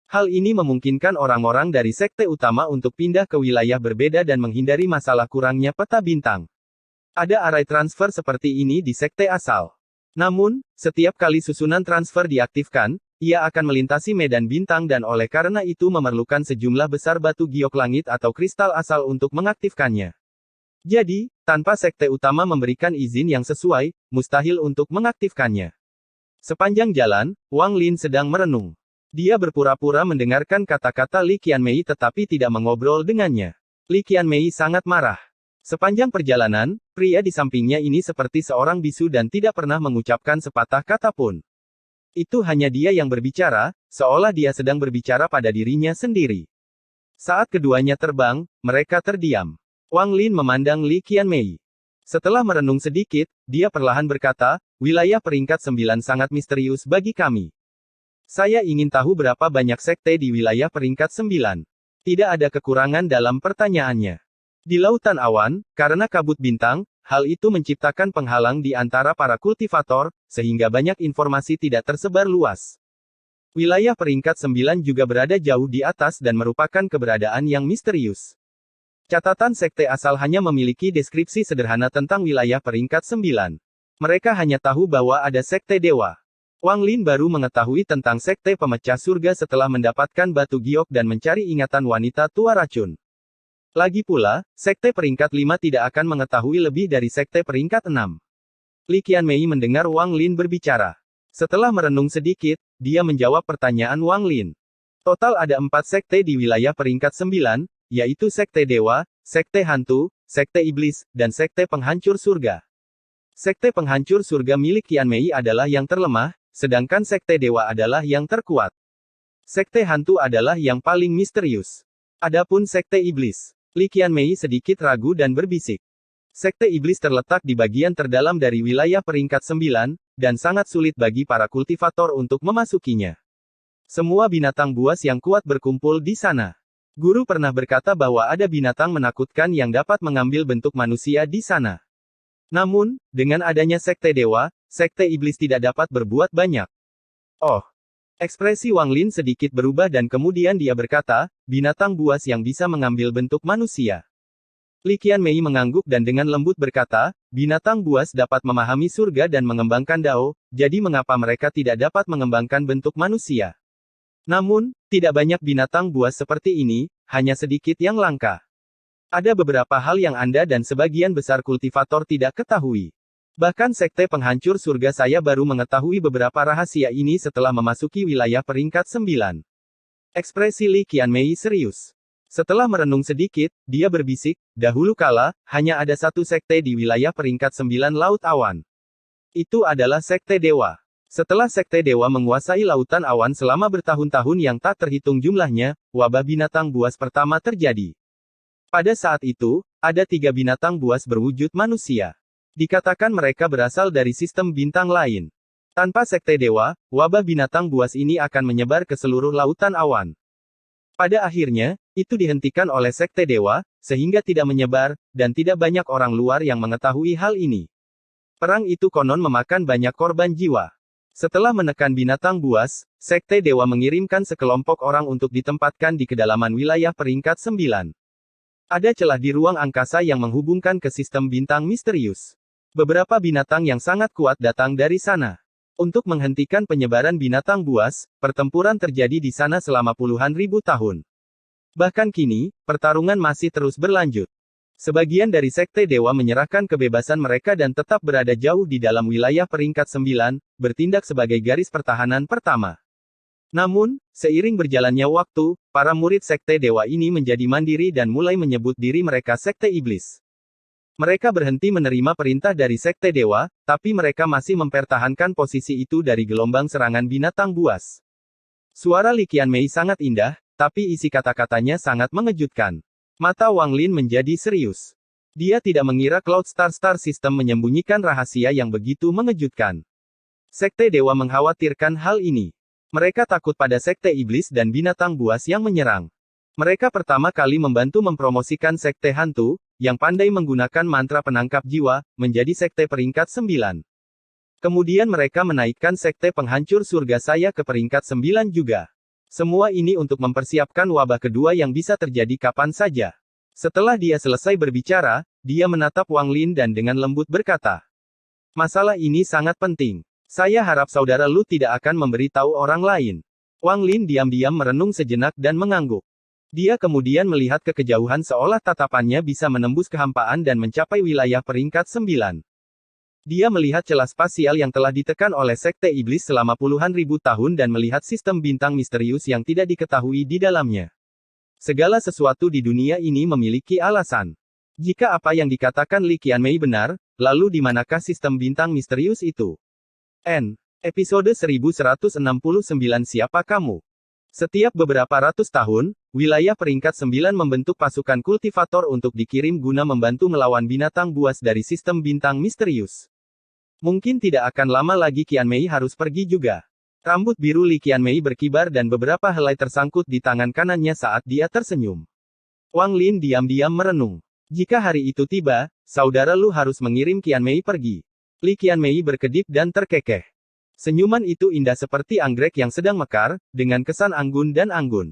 Hal ini memungkinkan orang-orang dari sekte utama untuk pindah ke wilayah berbeda dan menghindari masalah kurangnya peta bintang. Ada array transfer seperti ini di sekte asal. Namun, setiap kali susunan transfer diaktifkan, ia akan melintasi medan bintang dan oleh karena itu memerlukan sejumlah besar batu giok langit atau kristal asal untuk mengaktifkannya. Jadi, tanpa sekte utama memberikan izin yang sesuai, mustahil untuk mengaktifkannya. Sepanjang jalan, Wang Lin sedang merenung. Dia berpura-pura mendengarkan kata-kata Li Qianmei tetapi tidak mengobrol dengannya. Li Qianmei sangat marah. Sepanjang perjalanan, pria di sampingnya ini seperti seorang bisu dan tidak pernah mengucapkan sepatah kata pun. Itu hanya dia yang berbicara, seolah dia sedang berbicara pada dirinya sendiri. Saat keduanya terbang, mereka terdiam. Wang Lin memandang Li Qianmei. Setelah merenung sedikit, dia perlahan berkata, wilayah peringkat 9 sangat misterius bagi kami. Saya ingin tahu berapa banyak sekte di wilayah peringkat 9. Tidak ada kekurangan dalam pertanyaannya. Di lautan awan, karena kabut bintang, hal itu menciptakan penghalang di antara para kultivator, sehingga banyak informasi tidak tersebar luas. Wilayah peringkat 9 juga berada jauh di atas dan merupakan keberadaan yang misterius. Catatan sekte asal hanya memiliki deskripsi sederhana tentang wilayah peringkat 9. Mereka hanya tahu bahwa ada sekte dewa. Wang Lin baru mengetahui tentang sekte pemecah surga setelah mendapatkan batu giok dan mencari ingatan wanita tua racun. Lagi pula, sekte peringkat 5 tidak akan mengetahui lebih dari sekte peringkat 6. Li Qianmei mendengar Wang Lin berbicara. Setelah merenung sedikit, dia menjawab pertanyaan Wang Lin. Total ada 4 sekte di wilayah peringkat 9, yaitu sekte dewa, sekte hantu, sekte iblis, dan sekte penghancur surga. Sekte penghancur surga milik Qianmei adalah yang terlemah, sedangkan sekte dewa adalah yang terkuat. Sekte hantu adalah yang paling misterius. Adapun sekte iblis, Li Qianmei sedikit ragu dan berbisik. Sekte iblis terletak di bagian terdalam dari wilayah peringkat 9, dan sangat sulit bagi para kultivator untuk memasukinya. Semua binatang buas yang kuat berkumpul di sana. Guru pernah berkata bahwa ada binatang menakutkan yang dapat mengambil bentuk manusia di sana. Namun, dengan adanya sekte dewa, sekte iblis tidak dapat berbuat banyak. Oh! Ekspresi Wang Lin sedikit berubah dan kemudian dia berkata, binatang buas yang bisa mengambil bentuk manusia. Li Qianmei mengangguk dan dengan lembut berkata, binatang buas dapat memahami surga dan mengembangkan dao, jadi mengapa mereka tidak dapat mengembangkan bentuk manusia? Namun, tidak banyak binatang buas seperti ini, hanya sedikit yang langka. Ada beberapa hal yang Anda dan sebagian besar kultivator tidak ketahui. Bahkan sekte penghancur surga saya baru mengetahui beberapa rahasia ini setelah memasuki wilayah peringkat 9. Ekspresi Li Qianmei serius. Setelah merenung sedikit, dia berbisik, dahulu kala, hanya ada satu sekte di wilayah peringkat 9 Laut Awan. Itu adalah sekte dewa. Setelah sekte dewa menguasai lautan awan selama bertahun-tahun yang tak terhitung jumlahnya, wabah binatang buas pertama terjadi. Pada saat itu, ada 3 binatang buas berwujud manusia. Dikatakan mereka berasal dari sistem bintang lain. Tanpa sekte dewa, wabah binatang buas ini akan menyebar ke seluruh lautan awan. Pada akhirnya, itu dihentikan oleh sekte dewa, sehingga tidak menyebar, dan tidak banyak orang luar yang mengetahui hal ini. Perang itu konon memakan banyak korban jiwa. Setelah menekan binatang buas, sekte dewa mengirimkan sekelompok orang untuk ditempatkan di kedalaman wilayah peringkat 9. Ada celah di ruang angkasa yang menghubungkan ke sistem bintang misterius. Beberapa binatang yang sangat kuat datang dari sana. Untuk menghentikan penyebaran binatang buas, pertempuran terjadi di sana selama puluhan ribu tahun. Bahkan kini, pertarungan masih terus berlanjut. Sebagian dari sekte dewa menyerahkan kebebasan mereka dan tetap berada jauh di dalam wilayah peringkat 9, bertindak sebagai garis pertahanan pertama. Namun, seiring berjalannya waktu, para murid sekte dewa ini menjadi mandiri dan mulai menyebut diri mereka sekte iblis. Mereka berhenti menerima perintah dari sekte dewa, tapi mereka masih mempertahankan posisi itu dari gelombang serangan binatang buas. Suara Li Qianmei sangat indah, tapi isi kata-katanya sangat mengejutkan. Mata Wang Lin menjadi serius. Dia tidak mengira Cloud Star System menyembunyikan rahasia yang begitu mengejutkan. Sekte dewa mengkhawatirkan hal ini. Mereka takut pada sekte iblis dan binatang buas yang menyerang. Mereka pertama kali membantu mempromosikan sekte hantu, yang pandai menggunakan mantra penangkap jiwa, menjadi sekte peringkat 9. Kemudian mereka menaikkan sekte penghancur surga saya ke peringkat 9 juga. Semua ini untuk mempersiapkan wabah kedua yang bisa terjadi kapan saja. Setelah dia selesai berbicara, dia menatap Wang Lin dan dengan lembut berkata, "Masalah ini sangat penting. Saya harap saudara Lu tidak akan memberitahu orang lain." Wang Lin diam-diam merenung sejenak dan mengangguk. Dia kemudian melihat ke kejauhan seolah tatapannya bisa menembus kehampaan dan mencapai wilayah peringkat 9. Dia melihat celah spasial yang telah ditekan oleh Sekte Iblis selama puluhan ribu tahun dan melihat sistem bintang misterius yang tidak diketahui di dalamnya. Segala sesuatu di dunia ini memiliki alasan. Jika apa yang dikatakan Li Qianmei benar, lalu di manakah sistem bintang misterius itu? Episode 1169 Siapa Kamu? Setiap beberapa ratus tahun, wilayah peringkat 9 membentuk pasukan kultivator untuk dikirim guna membantu melawan binatang buas dari sistem bintang misterius. Mungkin tidak akan lama lagi Qianmei harus pergi juga. Rambut biru Li Qianmei berkibar dan beberapa helai tersangkut di tangan kanannya saat dia tersenyum. Wang Lin diam-diam merenung. Jika hari itu tiba, saudara Lu harus mengirim Qianmei pergi. Li Qianmei berkedip dan terkekeh. Senyuman itu indah seperti anggrek yang sedang mekar, dengan kesan anggun dan anggun.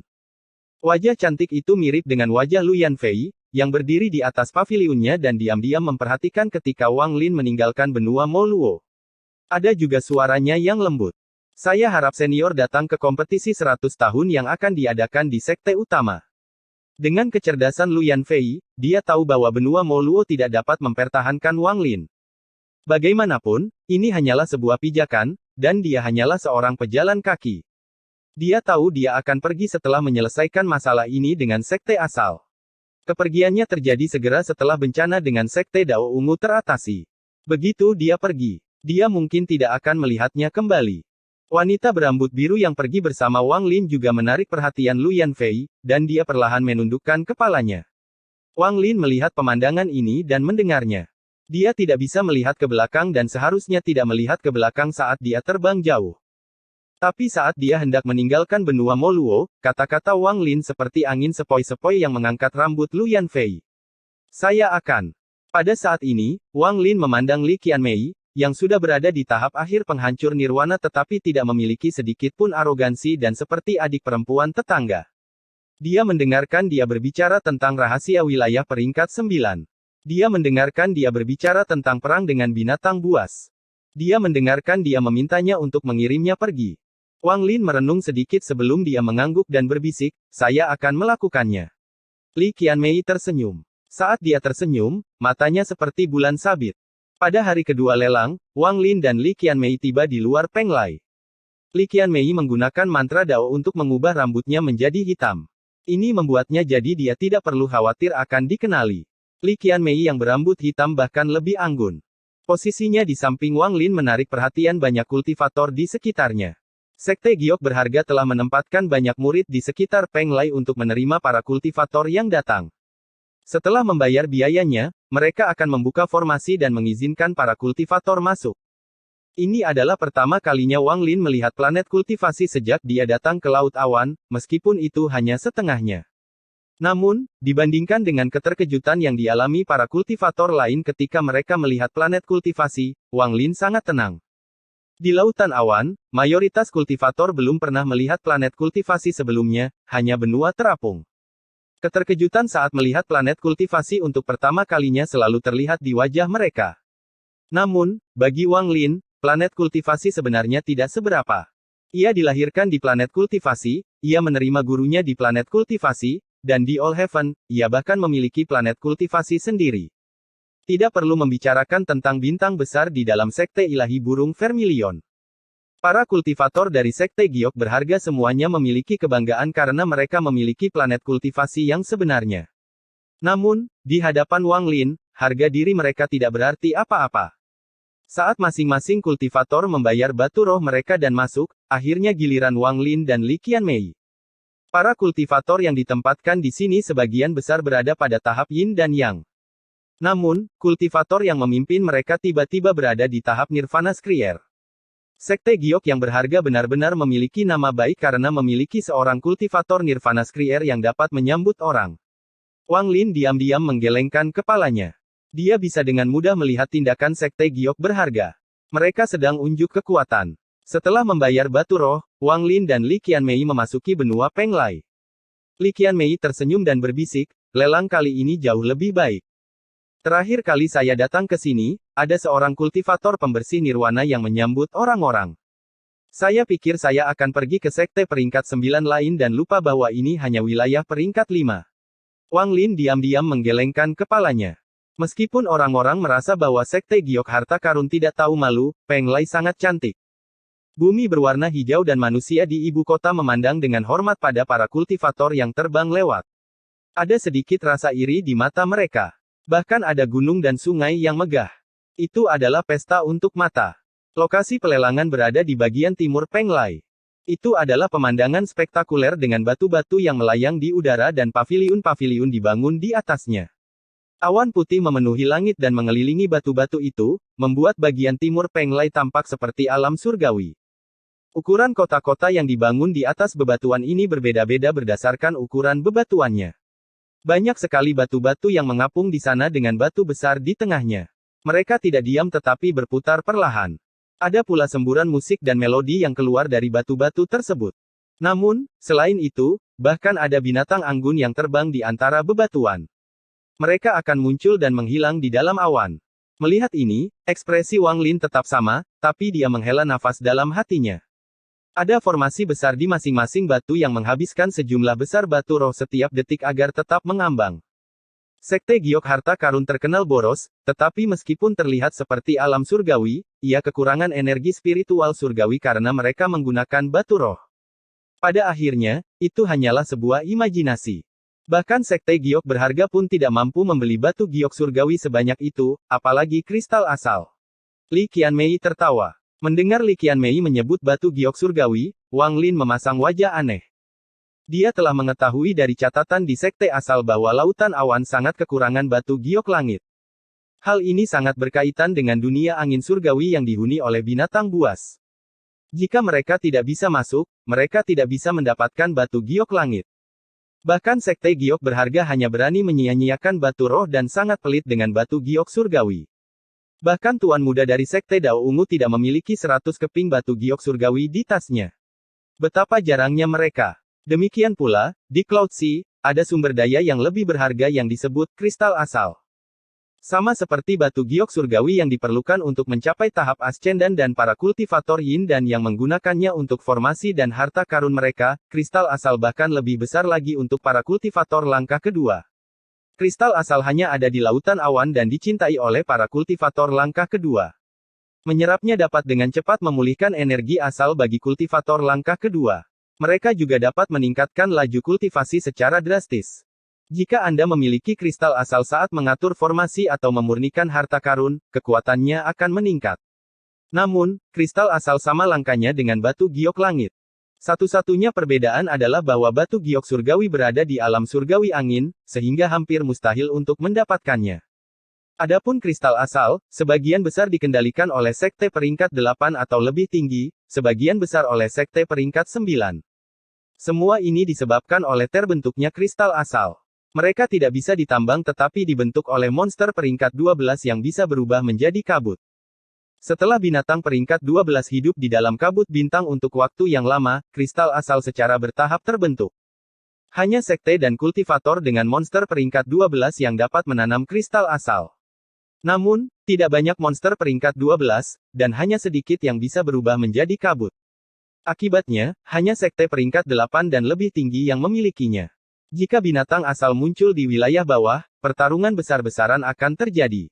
Wajah cantik itu mirip dengan wajah Lu Yanfei, yang berdiri di atas pavilionnya dan diam-diam memperhatikan ketika Wang Lin meninggalkan benua Moluo. Ada juga suaranya yang lembut. Saya harap senior datang ke kompetisi 100 tahun yang akan diadakan di sekte utama. Dengan kecerdasan Lu Yanfei, dia tahu bahwa benua Moluo tidak dapat mempertahankan Wang Lin. Bagaimanapun, ini hanyalah sebuah pijakan, dan dia hanyalah seorang pejalan kaki. Dia tahu dia akan pergi setelah menyelesaikan masalah ini dengan sekte asal. Kepergiannya terjadi segera setelah bencana dengan sekte Dao Ungu teratasi. Begitu dia pergi, dia mungkin tidak akan melihatnya kembali. Wanita berambut biru yang pergi bersama Wang Lin juga menarik perhatian Lu Yanfei, dan dia perlahan menundukkan kepalanya. Wang Lin melihat pemandangan ini dan mendengarnya. Dia tidak bisa melihat ke belakang dan seharusnya tidak melihat ke belakang saat dia terbang jauh. Tapi saat dia hendak meninggalkan benua Moluo, kata-kata Wang Lin seperti angin sepoi-sepoi yang mengangkat rambut Lu Yanfei. Saya akan. Pada saat ini, Wang Lin memandang Li Qianmei, yang sudah berada di tahap akhir penghancur nirwana tetapi tidak memiliki sedikit pun arogansi dan seperti adik perempuan tetangga. Dia mendengarkan dia berbicara tentang rahasia wilayah peringkat 9. Dia mendengarkan dia berbicara tentang perang dengan binatang buas. Dia mendengarkan dia memintanya untuk mengirimnya pergi. Wang Lin merenung sedikit sebelum dia mengangguk dan berbisik, "Saya akan melakukannya." Li Qianmei tersenyum. Saat dia tersenyum, matanya seperti bulan sabit. Pada hari kedua lelang, Wang Lin dan Li Qianmei tiba di luar Penglai. Li Qianmei menggunakan mantra Dao untuk mengubah rambutnya menjadi hitam. Ini membuatnya jadi dia tidak perlu khawatir akan dikenali. Li Qianmei yang berambut hitam bahkan lebih anggun. Posisinya di samping Wang Lin menarik perhatian banyak kultivator di sekitarnya. Sekte Giok berharga telah menempatkan banyak murid di sekitar Penglai untuk menerima para kultivator yang datang. Setelah membayar biayanya, mereka akan membuka formasi dan mengizinkan para kultivator masuk. Ini adalah pertama kalinya Wang Lin melihat planet kultivasi sejak dia datang ke Laut Awan, meskipun itu hanya setengahnya. Namun, dibandingkan dengan keterkejutan yang dialami para kultivator lain ketika mereka melihat planet kultivasi, Wang Lin sangat tenang. Di Lautan Awan, mayoritas kultivator belum pernah melihat planet kultivasi sebelumnya, hanya benua terapung. Keterkejutan saat melihat planet kultivasi untuk pertama kalinya selalu terlihat di wajah mereka. Namun, bagi Wang Lin, planet kultivasi sebenarnya tidak seberapa. Ia dilahirkan di planet kultivasi, ia menerima gurunya di planet kultivasi, dan di All Heaven, ia bahkan memiliki planet kultivasi sendiri. Tidak perlu membicarakan tentang bintang besar di dalam sekte ilahi burung Vermilion. Para kultivator dari sekte Giok berharga semuanya memiliki kebanggaan karena mereka memiliki planet kultivasi yang sebenarnya. Namun, di hadapan Wang Lin, harga diri mereka tidak berarti apa-apa. Saat masing-masing kultivator membayar batu roh mereka dan masuk, akhirnya giliran Wang Lin dan Li Qianmei. Para kultivator yang ditempatkan di sini sebagian besar berada pada tahap Yin dan Yang. Namun, kultivator yang memimpin mereka tiba-tiba berada di tahap Nirvana Skrier. Sekte Giok yang berharga benar-benar memiliki nama baik karena memiliki seorang kultivator Nirvana Skrier yang dapat menyambut orang. Wang Lin diam-diam menggelengkan kepalanya. Dia bisa dengan mudah melihat tindakan Sekte Giok berharga. Mereka sedang unjuk kekuatan. Setelah membayar batu roh, Wang Lin dan Li Qianmei memasuki benua Peng Lai. Li Qianmei tersenyum dan berbisik, lelang kali ini jauh lebih baik. Terakhir kali saya datang ke sini, ada seorang kultivator pembersih nirwana yang menyambut orang-orang. Saya pikir saya akan pergi ke sekte peringkat 9 lain dan lupa bahwa ini hanya wilayah peringkat 5. Wang Lin diam-diam menggelengkan kepalanya. Meskipun orang-orang merasa bahwa sekte Giok harta karun tidak tahu malu, Peng Lai sangat cantik. Bumi berwarna hijau dan manusia di ibu kota memandang dengan hormat pada para kultivator yang terbang lewat. Ada sedikit rasa iri di mata mereka. Bahkan ada gunung dan sungai yang megah. Itu adalah pesta untuk mata. Lokasi pelelangan berada di bagian timur Peng Lai. Itu adalah pemandangan spektakuler dengan batu-batu yang melayang di udara dan paviliun-paviliun dibangun di atasnya. Awan putih memenuhi langit dan mengelilingi batu-batu itu, membuat bagian timur Peng Lai tampak seperti alam surgawi. Ukuran kota-kota yang dibangun di atas bebatuan ini berbeda-beda berdasarkan ukuran bebatuannya. Banyak sekali batu-batu yang mengapung di sana dengan batu besar di tengahnya. Mereka tidak diam tetapi berputar perlahan. Ada pula semburan musik dan melodi yang keluar dari batu-batu tersebut. Namun, selain itu, bahkan ada binatang anggun yang terbang di antara bebatuan. Mereka akan muncul dan menghilang di dalam awan. Melihat ini, ekspresi Wang Lin tetap sama, tapi dia menghela nafas dalam hatinya. Ada formasi besar di masing-masing batu yang menghabiskan sejumlah besar batu roh setiap detik agar tetap mengambang. Sekte Giok harta karun terkenal boros, tetapi meskipun terlihat seperti alam surgawi, ia kekurangan energi spiritual surgawi karena mereka menggunakan batu roh. Pada akhirnya, itu hanyalah sebuah imajinasi. Bahkan Sekte Giok berharga pun tidak mampu membeli batu giok surgawi sebanyak itu, apalagi kristal asal. Li Qianmei tertawa. Mendengar Li Qianmei menyebut batu giok surgawi, Wang Lin memasang wajah aneh. Dia telah mengetahui dari catatan di sekte asal bahwa lautan awan sangat kekurangan batu giok langit. Hal ini sangat berkaitan dengan dunia angin surgawi yang dihuni oleh binatang buas. Jika mereka tidak bisa masuk, mereka tidak bisa mendapatkan batu giok langit. Bahkan sekte giok berharga hanya berani menyia-nyiakan batu roh dan sangat pelit dengan batu giok surgawi. Bahkan tuan muda dari sekte Dao Ungu tidak memiliki 100 keping batu giok surgawi di tasnya. Betapa jarangnya mereka. Demikian pula, di Cloud Sea, ada sumber daya yang lebih berharga yang disebut kristal asal. Sama seperti batu giok surgawi yang diperlukan untuk mencapai tahap ascendan dan para kultivator yin dan yang menggunakannya untuk formasi dan harta karun mereka, kristal asal bahkan lebih besar lagi untuk para kultivator langkah kedua. Kristal asal hanya ada di lautan awan dan dicintai oleh para kultivator langkah kedua. Menyerapnya dapat dengan cepat memulihkan energi asal bagi kultivator langkah kedua. Mereka juga dapat meningkatkan laju kultivasi secara drastis. Jika Anda memiliki kristal asal saat mengatur formasi atau memurnikan harta karun, kekuatannya akan meningkat. Namun, kristal asal sama langkanya dengan batu giok langit. Satu-satunya perbedaan adalah bahwa batu giok surgawi berada di alam surgawi angin, sehingga hampir mustahil untuk mendapatkannya. Adapun kristal asal, sebagian besar dikendalikan oleh sekte peringkat 8 atau lebih tinggi, sebagian besar oleh sekte peringkat 9. Semua ini disebabkan oleh terbentuknya kristal asal. Mereka tidak bisa ditambang tetapi dibentuk oleh monster peringkat 12 yang bisa berubah menjadi kabut. Setelah binatang peringkat 12 hidup di dalam kabut bintang untuk waktu yang lama, kristal asal secara bertahap terbentuk. Hanya sekte dan kultivator dengan monster peringkat 12 yang dapat menanam kristal asal. Namun, tidak banyak monster peringkat 12, dan hanya sedikit yang bisa berubah menjadi kabut. Akibatnya, hanya sekte peringkat 8 dan lebih tinggi yang memilikinya. Jika binatang asal muncul di wilayah bawah, pertarungan besar-besaran akan terjadi.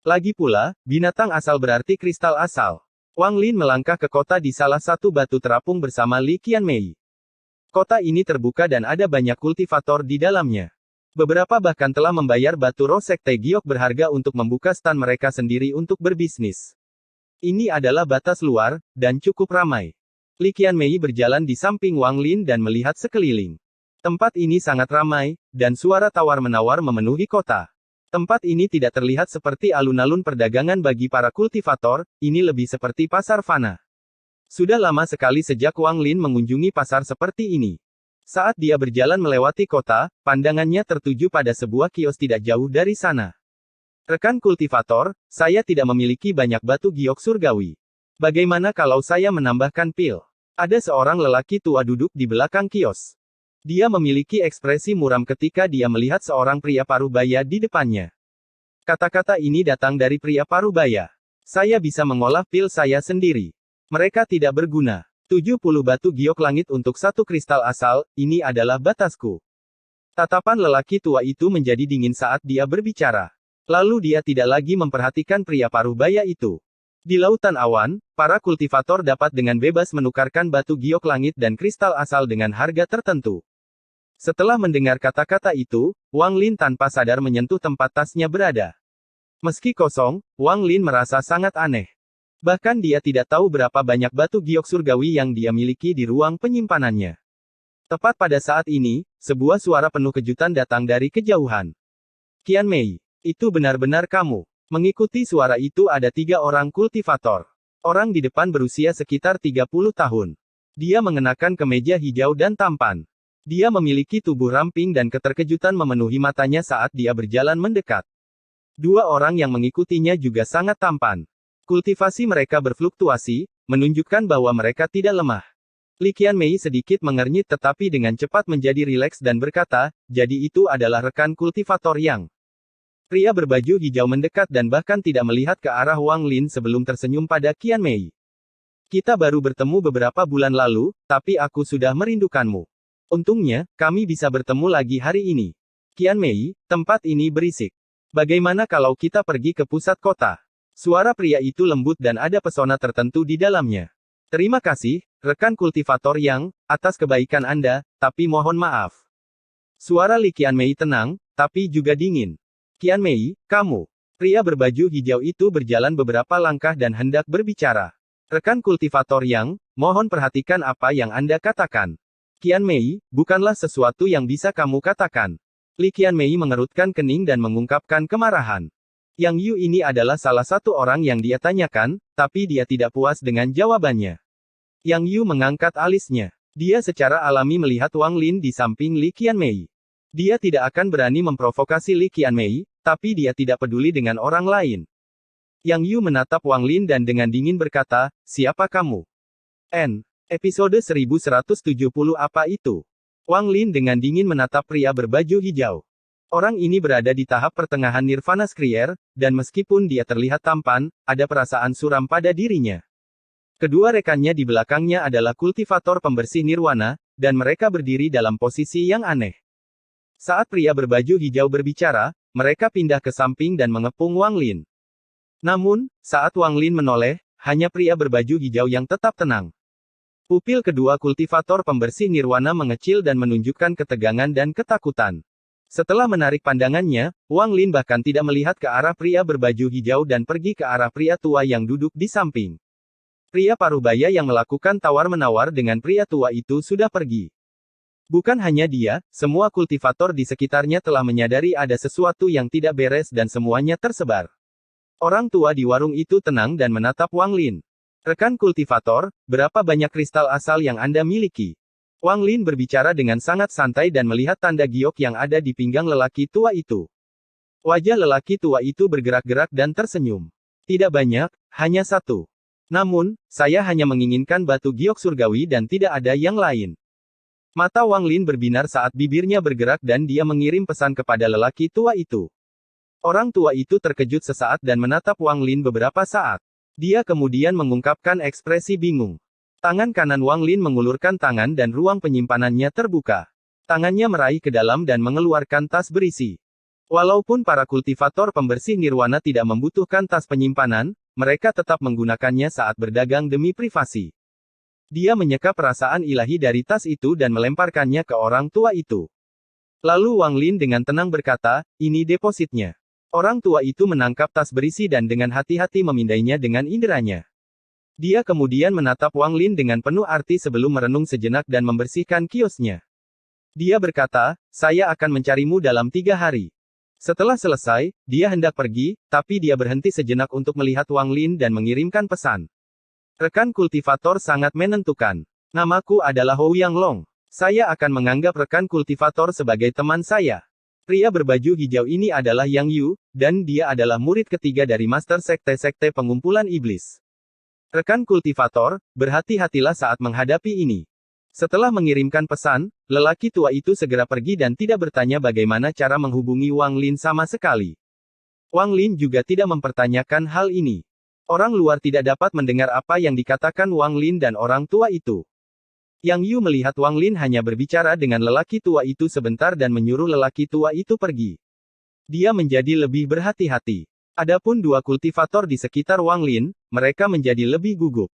Lagi pula, binatang asal berarti kristal asal. Wang Lin melangkah ke kota di salah satu batu terapung bersama Li Qianmei. Kota ini terbuka dan ada banyak kultivator di dalamnya. Beberapa bahkan telah membayar batu roh sekte giok berharga untuk membuka stan mereka sendiri untuk berbisnis. Ini adalah batas luar, dan cukup ramai. Li Qianmei berjalan di samping Wang Lin dan melihat sekeliling. Tempat ini sangat ramai, dan suara tawar-menawar memenuhi kota. Tempat ini tidak terlihat seperti alun-alun perdagangan bagi para kultivator, ini lebih seperti pasar fana. Sudah lama sekali sejak Wang Lin mengunjungi pasar seperti ini. Saat dia berjalan melewati kota, pandangannya tertuju pada sebuah kios tidak jauh dari sana. Rekan kultivator, saya tidak memiliki banyak batu giok surgawi. Bagaimana kalau saya menambahkan pil? Ada seorang lelaki tua duduk di belakang kios. Dia memiliki ekspresi muram ketika dia melihat seorang pria parubaya di depannya. Kata-kata ini datang dari pria parubaya. Saya bisa mengolah pil saya sendiri. Mereka tidak berguna. 70 batu giok langit untuk satu kristal asal, ini adalah batasku. Tatapan lelaki tua itu menjadi dingin saat dia berbicara. Lalu dia tidak lagi memperhatikan pria parubaya itu. Di lautan awan, para kultivator dapat dengan bebas menukarkan batu giok langit dan kristal asal dengan harga tertentu. Setelah mendengar kata-kata itu, Wang Lin tanpa sadar menyentuh tempat tasnya berada. Meski kosong, Wang Lin merasa sangat aneh. Bahkan dia tidak tahu berapa banyak batu giok surgawi yang dia miliki di ruang penyimpanannya. Tepat pada saat ini, sebuah suara penuh kejutan datang dari kejauhan. Qian Mei, itu benar-benar kamu. Mengikuti suara itu ada 3 orang kultivator. Orang di depan berusia sekitar 30 tahun. Dia mengenakan kemeja hijau dan tampan. Dia memiliki tubuh ramping dan keterkejutan memenuhi matanya saat dia berjalan mendekat. 2 orang yang mengikutinya juga sangat tampan. Kultivasi mereka berfluktuasi, menunjukkan bahwa mereka tidak lemah. Li Qianmei sedikit mengernyit tetapi dengan cepat menjadi rileks dan berkata, jadi itu adalah rekan kultivator Yang. Pria berbaju hijau mendekat dan bahkan tidak melihat ke arah Wang Lin sebelum tersenyum pada Qianmei. Kita baru bertemu beberapa bulan lalu, tapi aku sudah merindukanmu. Untungnya, kami bisa bertemu lagi hari ini. Qianmei, tempat ini berisik. Bagaimana kalau kita pergi ke pusat kota? Suara pria itu lembut dan ada pesona tertentu di dalamnya. Terima kasih, rekan kultivator Yang, atas kebaikan Anda, tapi mohon maaf. Suara Li Qianmei tenang, tapi juga dingin. Qianmei, kamu. Pria berbaju hijau itu berjalan beberapa langkah dan hendak berbicara. Rekan kultivator Yang, mohon perhatikan apa yang Anda katakan. Qianmei, bukanlah sesuatu yang bisa kamu katakan. Li Qianmei mengerutkan kening dan mengungkapkan kemarahan. Yang Yu ini adalah salah satu orang yang dia tanyakan, tapi dia tidak puas dengan jawabannya. Yang Yu mengangkat alisnya. Dia secara alami melihat Wang Lin di samping Li Qianmei. Dia tidak akan berani memprovokasi Li Qianmei, tapi dia tidak peduli dengan orang lain. Yang Yu menatap Wang Lin dan dengan dingin berkata, siapa kamu? Episode 1170 apa itu? Wang Lin dengan dingin menatap pria berbaju hijau. Orang ini berada di tahap pertengahan Nirvana Skrier, dan meskipun dia terlihat tampan, ada perasaan suram pada dirinya. Kedua rekannya di belakangnya adalah kultivator pembersih nirwana, dan mereka berdiri dalam posisi yang aneh. Saat pria berbaju hijau berbicara, mereka pindah ke samping dan mengepung Wang Lin. Namun, saat Wang Lin menoleh, hanya pria berbaju hijau yang tetap tenang. Pupil kedua kultivator pembersih nirwana mengecil dan menunjukkan ketegangan dan ketakutan. Setelah menarik pandangannya, Wang Lin bahkan tidak melihat ke arah pria berbaju hijau dan pergi ke arah pria tua yang duduk di samping. Pria parubaya yang melakukan tawar-menawar dengan pria tua itu sudah pergi. Bukan hanya dia, semua kultivator di sekitarnya telah menyadari ada sesuatu yang tidak beres dan semuanya tersebar. Orang tua di warung itu tenang dan menatap Wang Lin. Rekan kultivator, berapa banyak kristal asal yang Anda miliki? Wang Lin berbicara dengan sangat santai dan melihat tanda giok yang ada di pinggang lelaki tua itu. Wajah lelaki tua itu bergerak-gerak dan tersenyum. Tidak banyak, hanya 1. Namun, saya hanya menginginkan batu giok surgawi dan tidak ada yang lain. Mata Wang Lin berbinar saat bibirnya bergerak dan dia mengirim pesan kepada lelaki tua itu. Orang tua itu terkejut sesaat dan menatap Wang Lin beberapa saat. Dia kemudian mengungkapkan ekspresi bingung. Tangan kanan Wang Lin mengulurkan tangan dan ruang penyimpanannya terbuka. Tangannya meraih ke dalam dan mengeluarkan tas berisi. Walaupun para kultivator pembersih nirwana tidak membutuhkan tas penyimpanan, mereka tetap menggunakannya saat berdagang demi privasi. Dia menyeka perasaan ilahi dari tas itu dan melemparkannya ke orang tua itu. Lalu Wang Lin dengan tenang berkata, ini depositnya. Orang tua itu menangkap tas berisi dan dengan hati-hati memindainya dengan inderanya. Dia kemudian menatap Wang Lin dengan penuh arti sebelum merenung sejenak dan membersihkan kiosnya. Dia berkata, saya akan mencarimu dalam 3 hari. Setelah selesai, dia hendak pergi, tapi dia berhenti sejenak untuk melihat Wang Lin dan mengirimkan pesan. Rekan kultivator sangat menentukan. Namaku adalah Hou Yang Long. Saya akan menganggap rekan kultivator sebagai teman saya. Pria berbaju hijau ini adalah Yang Yu, dan dia adalah murid ketiga dari Master Sekte-Sekte Pengumpulan Iblis. Rekan kultivator, berhati-hatilah saat menghadapi ini. Setelah mengirimkan pesan, lelaki tua itu segera pergi dan tidak bertanya bagaimana cara menghubungi Wang Lin sama sekali. Wang Lin juga tidak mempertanyakan hal ini. Orang luar tidak dapat mendengar apa yang dikatakan Wang Lin dan orang tua itu. Yang Yu melihat Wang Lin hanya berbicara dengan lelaki tua itu sebentar dan menyuruh lelaki tua itu pergi. Dia menjadi lebih berhati-hati. Adapun dua kultivator di sekitar Wang Lin, mereka menjadi lebih gugup.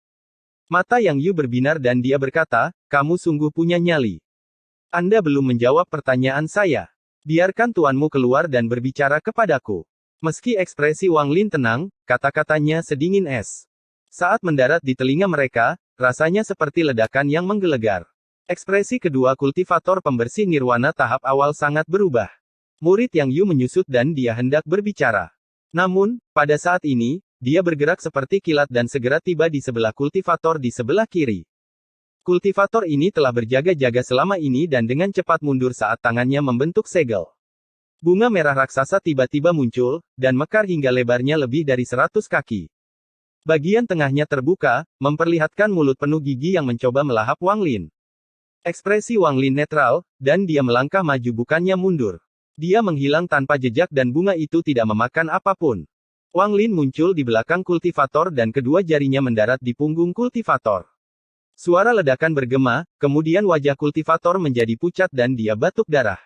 Mata Yang Yu berbinar dan dia berkata, "Kamu sungguh punya nyali. Anda belum menjawab pertanyaan saya. Biarkan tuanmu keluar dan berbicara kepadaku." Meski ekspresi Wang Lin tenang, kata-katanya sedingin es. Saat mendarat di telinga mereka, rasanya seperti ledakan yang menggelegar. Ekspresi kedua kultivator pembersih nirwana tahap awal sangat berubah. Murid Yang Yu menyusut dan dia hendak berbicara. Namun, pada saat ini, dia bergerak seperti kilat dan segera tiba di sebelah kultivator di sebelah kiri. Kultivator ini telah berjaga-jaga selama ini dan dengan cepat mundur saat tangannya membentuk segel. Bunga merah raksasa tiba-tiba muncul, dan mekar hingga lebarnya lebih dari 100 kaki. Bagian tengahnya terbuka, memperlihatkan mulut penuh gigi yang mencoba melahap Wang Lin. Ekspresi Wang Lin netral, dan dia melangkah maju bukannya mundur. Dia menghilang tanpa jejak dan bunga itu tidak memakan apapun. Wang Lin muncul di belakang kultivator dan kedua jarinya mendarat di punggung kultivator. Suara ledakan bergema, kemudian wajah kultivator menjadi pucat dan dia batuk darah.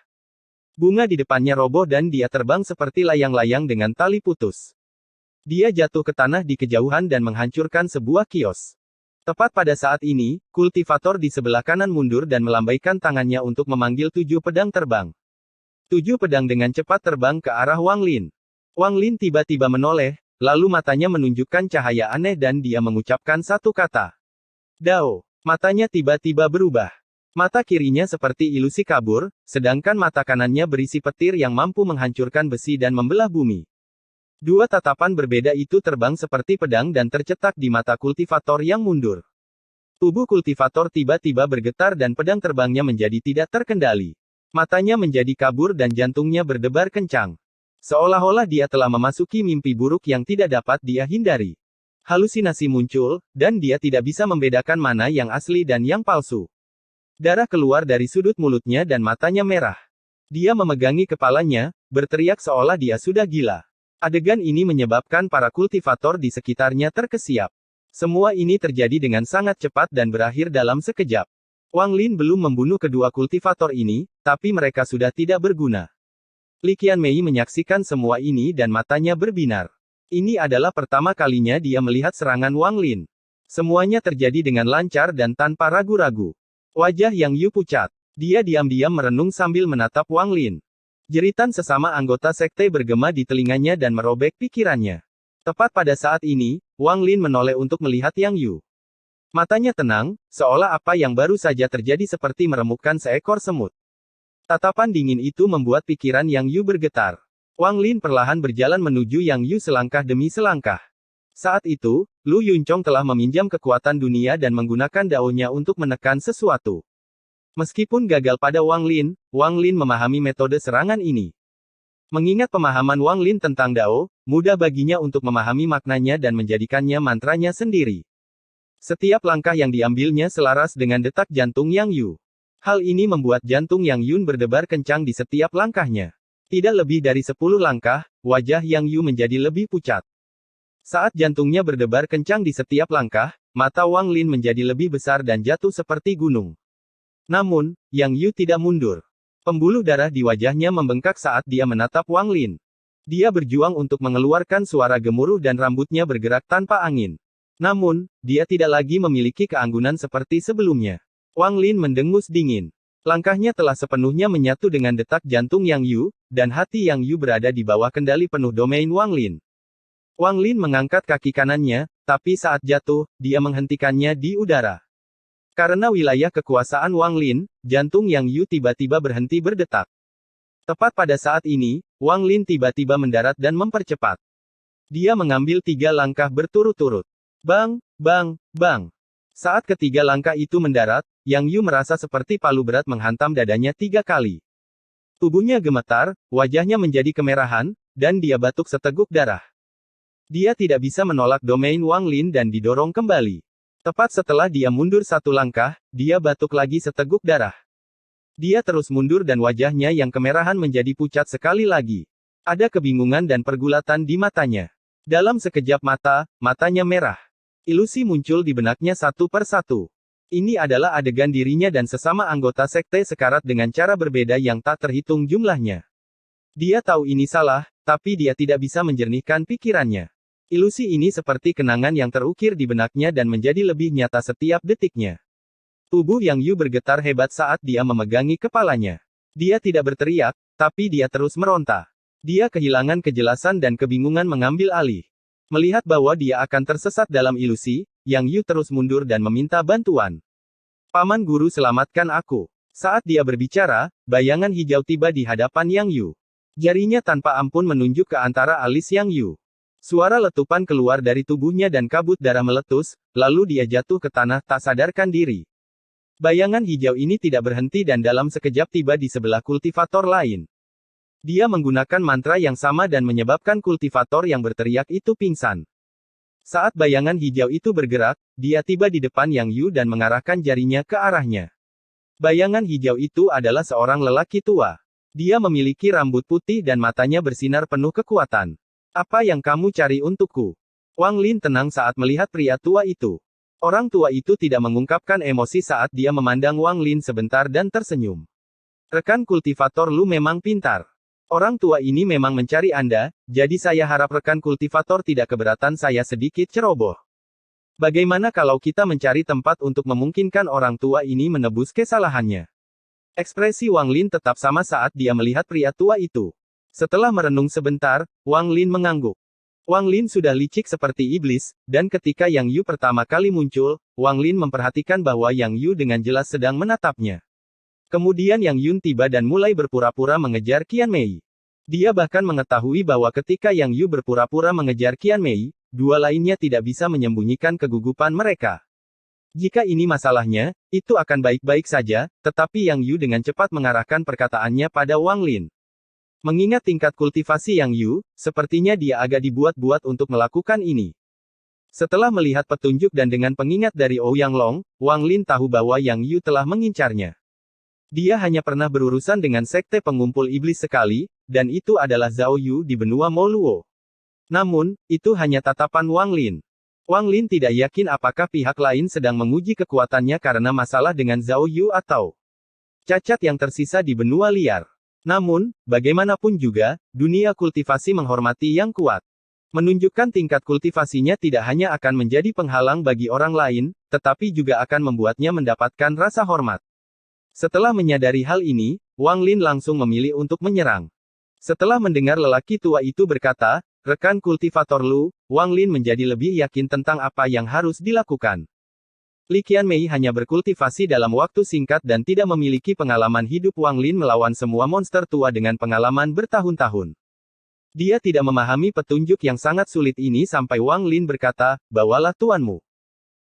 Bunga di depannya roboh dan dia terbang seperti layang-layang dengan tali putus. Dia jatuh ke tanah di kejauhan dan menghancurkan sebuah kios. Tepat pada saat ini, kultivator di sebelah kanan mundur dan melambaikan tangannya untuk memanggil 7 pedang terbang. 7 pedang dengan cepat terbang ke arah Wang Lin. Wang Lin tiba-tiba menoleh, lalu matanya menunjukkan cahaya aneh dan dia mengucapkan satu kata. Dao. Matanya tiba-tiba berubah. Mata kirinya seperti ilusi kabur, sedangkan mata kanannya berisi petir yang mampu menghancurkan besi dan membelah bumi. Dua tatapan berbeda itu terbang seperti pedang dan tercetak di mata kultivator yang mundur. Tubuh kultivator tiba-tiba bergetar dan pedang terbangnya menjadi tidak terkendali. Matanya menjadi kabur dan jantungnya berdebar kencang. Seolah-olah dia telah memasuki mimpi buruk yang tidak dapat dia hindari. Halusinasi muncul, dan dia tidak bisa membedakan mana yang asli dan yang palsu. Darah keluar dari sudut mulutnya dan matanya merah. Dia memegangi kepalanya, berteriak seolah dia sudah gila. Adegan ini menyebabkan para kultivator di sekitarnya terkesiap. Semua ini terjadi dengan sangat cepat dan berakhir dalam sekejap. Wang Lin belum membunuh kedua kultivator ini, tapi mereka sudah tidak berguna. Li Qianmei menyaksikan semua ini dan matanya berbinar. Ini adalah pertama kalinya dia melihat serangan Wang Lin. Semuanya terjadi dengan lancar dan tanpa ragu-ragu. Wajah Yang Yu pucat. Dia diam-diam merenung sambil menatap Wang Lin. Jeritan sesama anggota sekte bergema di telinganya dan merobek pikirannya. Tepat pada saat ini, Wang Lin menoleh untuk melihat Yang Yu. Matanya tenang, seolah apa yang baru saja terjadi seperti meremukkan seekor semut. Tatapan dingin itu membuat pikiran Yang Yu bergetar. Wang Lin perlahan berjalan menuju Yang Yu selangkah demi selangkah. Saat itu, Lu Yunchong telah meminjam kekuatan dunia dan menggunakan daonya untuk menekan sesuatu. Meskipun gagal pada Wang Lin memahami metode serangan ini. Mengingat pemahaman Wang Lin tentang Dao, mudah baginya untuk memahami maknanya dan menjadikannya mantranya sendiri. Setiap langkah yang diambilnya selaras dengan detak jantung Yang Yu. Hal ini membuat jantung Yang Yun berdebar kencang di setiap langkahnya. Tidak lebih dari 10 langkah, wajah Yang Yu menjadi lebih pucat. Saat jantungnya berdebar kencang di setiap langkah, mata Wang Lin menjadi lebih besar dan jatuh seperti gunung. Namun, Yang Yu tidak mundur. Pembuluh darah di wajahnya membengkak saat dia menatap Wang Lin. Dia berjuang untuk mengeluarkan suara gemuruh dan rambutnya bergerak tanpa angin. Namun, dia tidak lagi memiliki keanggunan seperti sebelumnya. Wang Lin mendengus dingin. Langkahnya telah sepenuhnya menyatu dengan detak jantung Yang Yu, dan hati Yang Yu berada di bawah kendali penuh domain Wang Lin. Wang Lin mengangkat kaki kanannya, tapi saat jatuh, dia menghentikannya di udara. Karena wilayah kekuasaan Wang Lin, jantung Yang Yu tiba-tiba berhenti berdetak. Tepat pada saat ini, Wang Lin tiba-tiba mendarat dan mempercepat. Dia mengambil 3 langkah berturut-turut. Bang, bang, bang. Saat ketiga langkah itu mendarat, Yang Yu merasa seperti palu berat menghantam dadanya 3 kali. Tubuhnya gemetar, wajahnya menjadi kemerahan, dan dia batuk seteguk darah. Dia tidak bisa menolak domain Wang Lin dan didorong kembali. Tepat setelah dia mundur 1 langkah, dia batuk lagi seteguk darah. Dia terus mundur dan wajahnya yang kemerahan menjadi pucat sekali lagi. Ada kebingungan dan pergulatan di matanya. Dalam sekejap mata, matanya merah. Ilusi muncul di benaknya satu per satu. Ini adalah adegan dirinya dan sesama anggota sekte sekarat dengan cara berbeda yang tak terhitung jumlahnya. Dia tahu ini salah, tapi dia tidak bisa menjernihkan pikirannya. Ilusi ini seperti kenangan yang terukir di benaknya dan menjadi lebih nyata setiap detiknya. Tubuh Yang Yu bergetar hebat saat dia memegangi kepalanya. Dia tidak berteriak, tapi dia terus meronta. Dia kehilangan kejelasan dan kebingungan mengambil alih. Melihat bahwa dia akan tersesat dalam ilusi, Yang Yu terus mundur dan meminta bantuan. Paman Guru, selamatkan aku. Saat dia berbicara, bayangan hijau tiba di hadapan Yang Yu. Jarinya tanpa ampun menunjuk ke antara alis Yang Yu. Suara letupan keluar dari tubuhnya dan kabut darah meletus, lalu dia jatuh ke tanah tak sadarkan diri. Bayangan hijau ini tidak berhenti dan dalam sekejap tiba di sebelah kultivator lain. Dia menggunakan mantra yang sama dan menyebabkan kultivator yang berteriak itu pingsan. Saat bayangan hijau itu bergerak, dia tiba di depan Yang Yu dan mengarahkan jarinya ke arahnya. Bayangan hijau itu adalah seorang lelaki tua. Dia memiliki rambut putih dan matanya bersinar penuh kekuatan. Apa yang kamu cari untukku? Wang Lin tenang saat melihat pria tua itu. Orang tua itu tidak mengungkapkan emosi saat dia memandang Wang Lin sebentar dan tersenyum. Rekan kultivator Lu memang pintar. Orang tua ini memang mencari Anda, jadi saya harap rekan kultivator tidak keberatan saya sedikit ceroboh. Bagaimana kalau kita mencari tempat untuk memungkinkan orang tua ini menebus kesalahannya? Ekspresi Wang Lin tetap sama saat dia melihat pria tua itu. Setelah merenung sebentar, Wang Lin mengangguk. Wang Lin sudah licik seperti iblis, dan ketika Yang Yu pertama kali muncul, Wang Lin memperhatikan bahwa Yang Yu dengan jelas sedang menatapnya. Kemudian Yang Yun tiba dan mulai berpura-pura mengejar Qian Mei. Dia bahkan mengetahui bahwa ketika Yang Yu berpura-pura mengejar Qian Mei, dua lainnya tidak bisa menyembunyikan kegugupan mereka. Jika ini masalahnya, itu akan baik-baik saja, tetapi Yang Yu dengan cepat mengarahkan perkataannya pada Wang Lin. Mengingat tingkat kultivasi Yang Yu, sepertinya dia agak dibuat-buat untuk melakukan ini. Setelah melihat petunjuk dan dengan pengingat dari Ouyang Long, Wang Lin tahu bahwa Yang Yu telah mengincarnya. Dia hanya pernah berurusan dengan sekte pengumpul iblis sekali, dan itu adalah Zhao Yu di benua Moluo. Namun, itu hanya tatapan Wang Lin. Wang Lin tidak yakin apakah pihak lain sedang menguji kekuatannya karena masalah dengan Zhao Yu atau cacat yang tersisa di benua liar. Namun, bagaimanapun juga, dunia kultivasi menghormati yang kuat. Menunjukkan tingkat kultivasinya tidak hanya akan menjadi penghalang bagi orang lain, tetapi juga akan membuatnya mendapatkan rasa hormat. Setelah menyadari hal ini, Wang Lin langsung memilih untuk menyerang. Setelah mendengar lelaki tua itu berkata, rekan kultivator Lu, Wang Lin menjadi lebih yakin tentang apa yang harus dilakukan. Li Qianmei hanya berkultivasi dalam waktu singkat dan tidak memiliki pengalaman hidup. Wang Lin melawan semua monster tua dengan pengalaman bertahun-tahun. Dia tidak memahami petunjuk yang sangat sulit ini sampai Wang Lin berkata, bawalah tuanmu.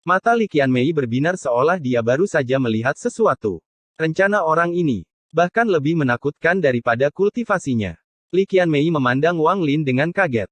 Mata Li Qianmei berbinar seolah dia baru saja melihat sesuatu. Rencana orang ini bahkan lebih menakutkan daripada kultivasinya. Li Qianmei memandang Wang Lin dengan kaget.